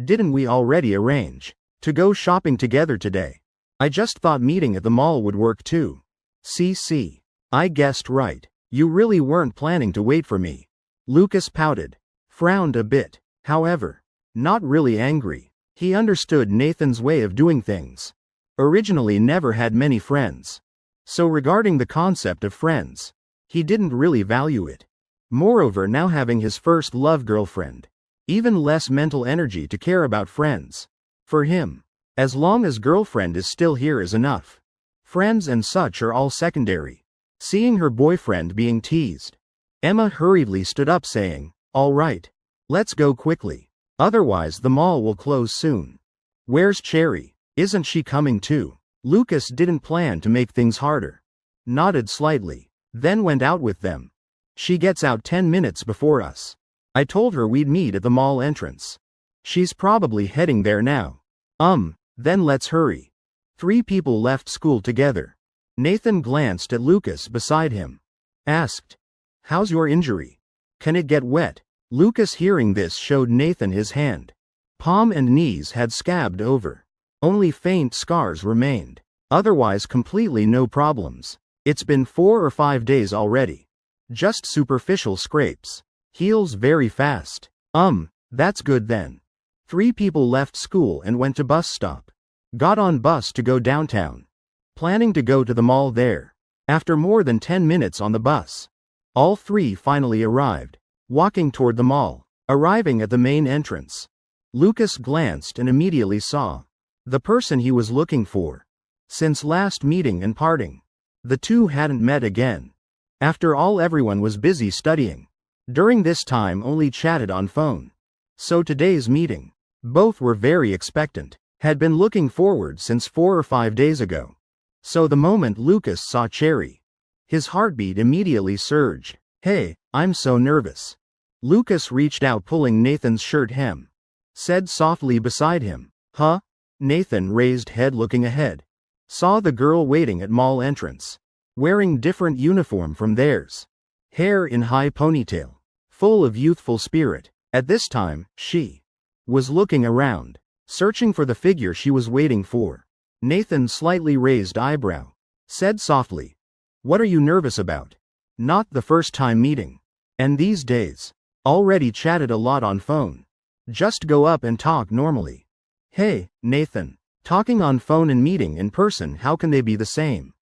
Didn't we already arrange to go shopping together today? I just thought meeting at the mall would work too. See, I guessed right. You really weren't planning to wait for me. Lucas pouted, frowned a bit, however, not really angry. He understood Nathan's way of doing things. Originally never had many friends. So regarding the concept of friends, he didn't really value it. Moreover, now having his first love girlfriend, even less mental energy to care about friends. For him, as long as girlfriend is still here is enough. Friends and such are all secondary. Seeing her boyfriend being teased, Emma hurriedly stood up saying, all right, let's go quickly. Otherwise the mall will close soon. Where's Cherry? Isn't she coming too? Lucas didn't plan to make things harder. Nodded slightly, then went out with them. She gets out 10 minutes before us. I told her we'd meet at the mall entrance. She's probably heading there now. Then let's hurry. 3 people left school together. Nathan glanced at Lucas beside him. Asked, how's your injury? Can it get wet? Lucas hearing this showed Nathan his hand. Palm and knees had scabbed over. Only faint scars remained. Otherwise completely no problems. It's been 4 or 5 days already. Just superficial scrapes. Heals very fast. That's good then. 3 people left school and went to bus stop. Got on bus to go downtown. Planning to go to the mall there. After more than 10 minutes on the bus, all 3 finally arrived. Walking toward the mall. Arriving at the main entrance, Lucas glanced and immediately saw the person he was looking for. Since last meeting and parting, the two hadn't met again. After all, everyone was busy studying. During this time only chatted on phone. So today's meeting, both were very expectant. Had been looking forward since 4 or 5 days ago. So the moment Lucas saw Cherry, his heartbeat immediately surged. Hey, I'm so nervous. Lucas reached out, pulling Nathan's shirt hem. Said softly beside him, huh? Nathan raised head, looking ahead. Saw the girl waiting at mall entrance. Wearing different uniform from theirs. Hair in high ponytail. Full of youthful spirit. At this time, she was looking around, searching for the figure she was waiting for. Nathan slightly raised eyebrow. Said softly, what are you nervous about? Not the first time meeting. And these days. Already chatted a lot on phone. Just go up and talk normally. Hey, Nathan. Talking on phone and meeting in person, how can they be the same?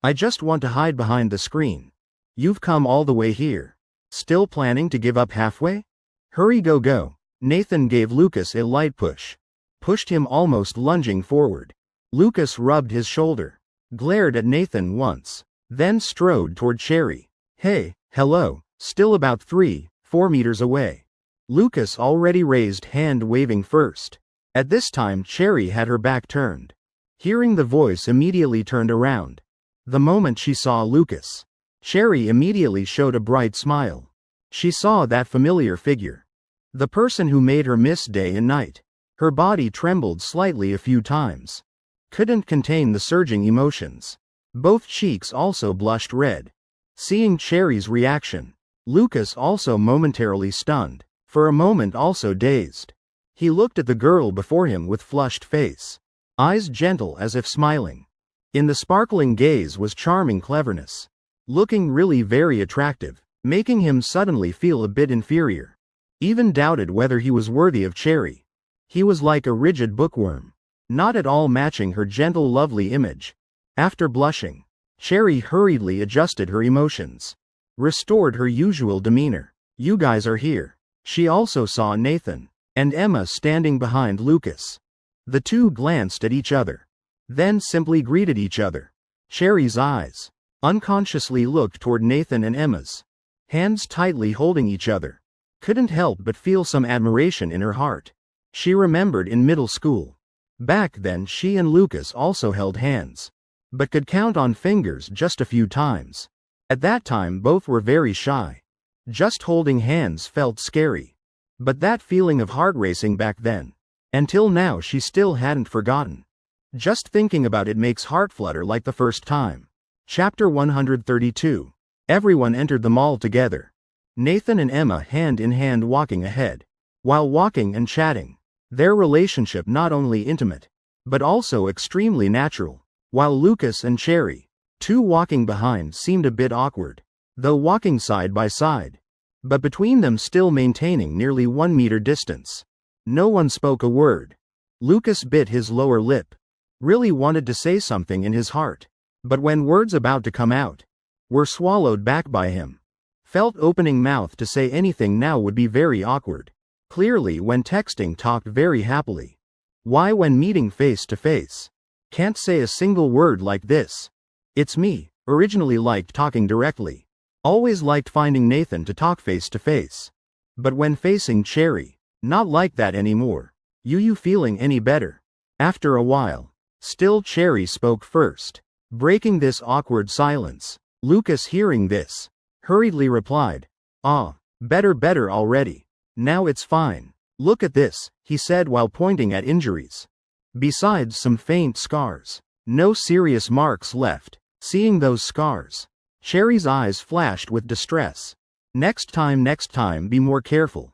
I just want to hide behind the screen. You've come all the way here. Still planning to give up halfway? Hurry, go. Nathan gave Lucas a light push. Pushed him, almost lunging forward. Lucas rubbed his shoulder. Glared at Nathan once. Then strode toward Cherry. Hey, hello. Still about 3-4 meters away. Lucas already raised hand, waving first. At this time Cherry had her back turned. Hearing the voice, immediately turned around. The moment she saw Lucas, Cherry immediately showed a bright smile. She saw that familiar figure. The person who made her miss day and night. Her body trembled slightly a few times. Couldn't contain the surging emotions. Both cheeks also blushed red. Seeing Cherry's reaction, Lucas also momentarily stunned. For a moment also dazed. He looked at the girl before him with flushed face. Eyes gentle as if smiling. In the sparkling gaze was charming cleverness. Looking really very attractive, making him suddenly feel a bit inferior. Even doubted whether he was worthy of Cherry. He was like a rigid bookworm. Not at all matching her gentle lovely image. After blushing, Cherry hurriedly adjusted her emotions. Restored her usual demeanor. You guys are here. She also saw Nathan and Emma standing behind Lucas. The two glanced at each other. Then simply greeted each other. Cherry's eyes unconsciously looked toward Nathan and Emma's. Hands tightly holding each other. Couldn't help but feel some admiration in her heart. She remembered in middle school. Back then she and Lucas also held hands. But could count on fingers just a few times. At that time both were very shy. Just holding hands felt scary. But that feeling of heart racing back then. Until now she still hadn't forgotten. Just thinking about it makes heart flutter like the first time. Chapter 132. Everyone entered the mall together. Nathan and Emma hand in hand walking ahead. While walking and chatting, their relationship not only intimate, but also extremely natural. While Lucas and Cherry, two walking behind, seemed a bit awkward, though walking side by side, but between them still maintaining nearly 1 meter distance. No one spoke a word. Lucas bit his lower lip, really wanted to say something in his heart, but when words about to come out were swallowed back by him, felt opening mouth to say anything now would be very awkward. Clearly when texting talked very happily. Why when meeting face to face? Can't say a single word like this. It's me, originally liked talking directly. Always liked finding Nathan to talk face to face. But when facing Cherry, not like that anymore. You feeling any better? After a while, still Cherry spoke first, breaking this awkward silence. Lucas, hearing this, hurriedly replied, better already. Now it's fine. Look at this, he said while pointing at injuries. Besides some faint scars, no serious marks left. Seeing those scars, Cherry's eyes flashed with distress. Next time be more careful.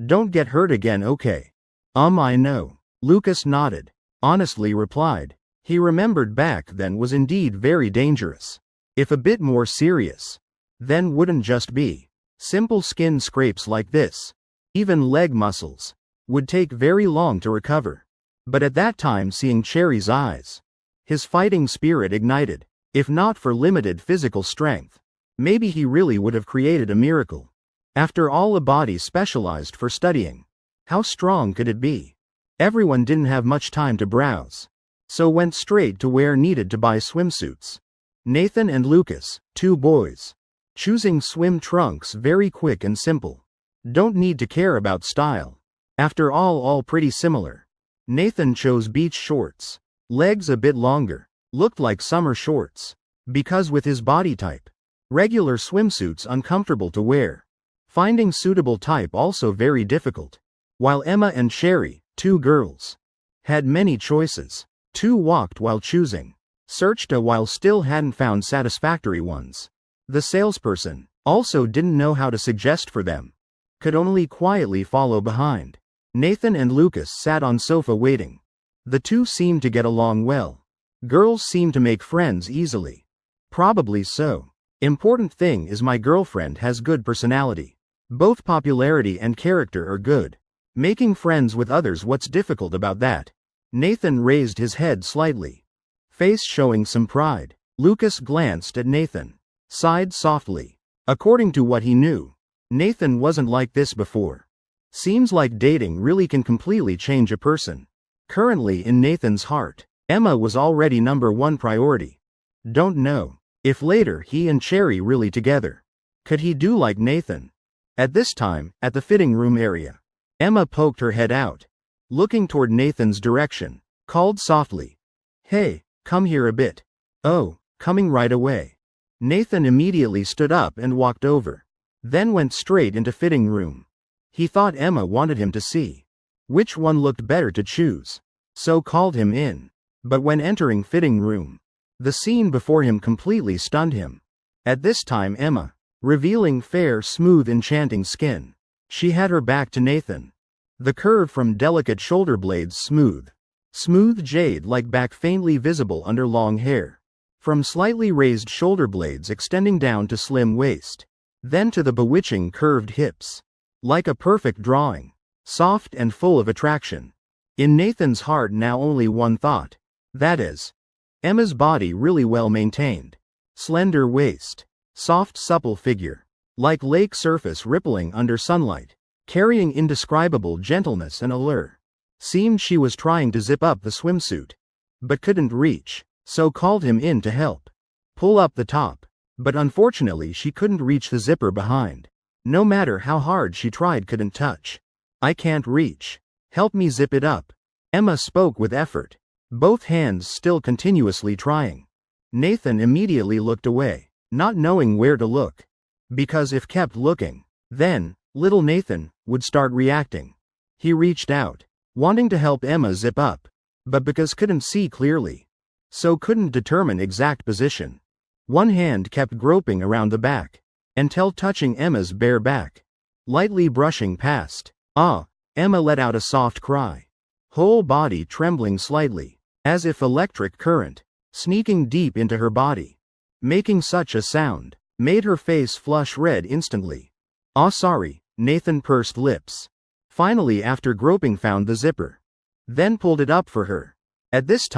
Don't get hurt again, okay? I know. Lucas nodded, honestly replied. He remembered back then was indeed very dangerous. If a bit more serious, then wouldn't just be simple skin scrapes like this. Even leg muscles would take very long to recover. But at that time, seeing Cherry's eyes, his fighting spirit ignited. If not for limited physical strength, maybe he really would have created a miracle. After all, a body specialized for studying. How strong could it be? Everyone didn't have much time to browse, so went straight to where needed to buy swimsuits. Nathan and Lucas, two boys, choosing swim trunks, very quick and simple. Don't need to care about style. After all pretty similar. Nathan chose beach shorts. Legs a bit longer. Looked like summer shorts. Because with his body type, regular swimsuits uncomfortable to wear. Finding suitable type also very difficult. While Emma and Cherry, two girls, had many choices. Two walked while choosing. Searched a while, still hadn't found satisfactory ones. The salesperson also didn't know how to suggest for them. Could only quietly follow behind. Nathan and Lucas sat on sofa waiting. The two seemed to get along well. Girls seem to make friends easily. Probably so. Important thing is my girlfriend has good personality. Both popularity and character are good. Making friends with others, what's difficult about that? Nathan raised his head slightly, face showing some pride. Lucas glanced at Nathan, sighed softly. According to what he knew, Nathan wasn't like this before. Seems like dating really can completely change a person. Currently in Nathan's heart, Emma was already #1 priority. Don't know if later he and Cherry really together. Could he do like Nathan? At this time, at the fitting room area, Emma poked her head out, looking toward Nathan's direction, called softly, "Hey, come here a bit." "Oh, coming right away." Nathan immediately stood up and walked over, then went straight into fitting room. He thought Emma wanted him to see which one looked better to choose, so called him in. But when entering fitting room, the scene before him completely stunned him. At this time Emma, revealing fair, smooth, enchanting skin. She had her back to Nathan. The curve from delicate shoulder blades smooth jade-like back faintly visible under long hair. From slightly raised shoulder blades extending down to slim waist. Then to the bewitching curved hips. Like a perfect drawing. Soft and full of attraction. In Nathan's heart now only one thought. That is, Emma's body really well maintained. Slender waist. Soft supple figure. Like lake surface rippling under sunlight. Carrying indescribable gentleness and allure. Seemed she was trying to zip up the swimsuit, but couldn't reach, so called him in to help pull up the top. But unfortunately she couldn't reach the zipper behind. No matter how hard she tried, couldn't touch. "I can't reach. Help me zip it up." Emma spoke with effort, both hands still continuously trying. Nathan immediately looked away, not knowing where to look. Because if kept looking, then little Nathan would start reacting. He reached out, wanting to help Emma zip up, but because couldn't see clearly. So couldn't determine exact position. One hand kept groping around the back, until touching Emma's bare back. Lightly brushing past. Ah! Emma let out a soft cry. Whole body trembling slightly, as if electric current, sneaking deep into her body. Making such a sound, made her face flush red instantly. "Ah, sorry," Nathan pursed lips. Finally, after groping, found the zipper. Then pulled it up for her. At this time,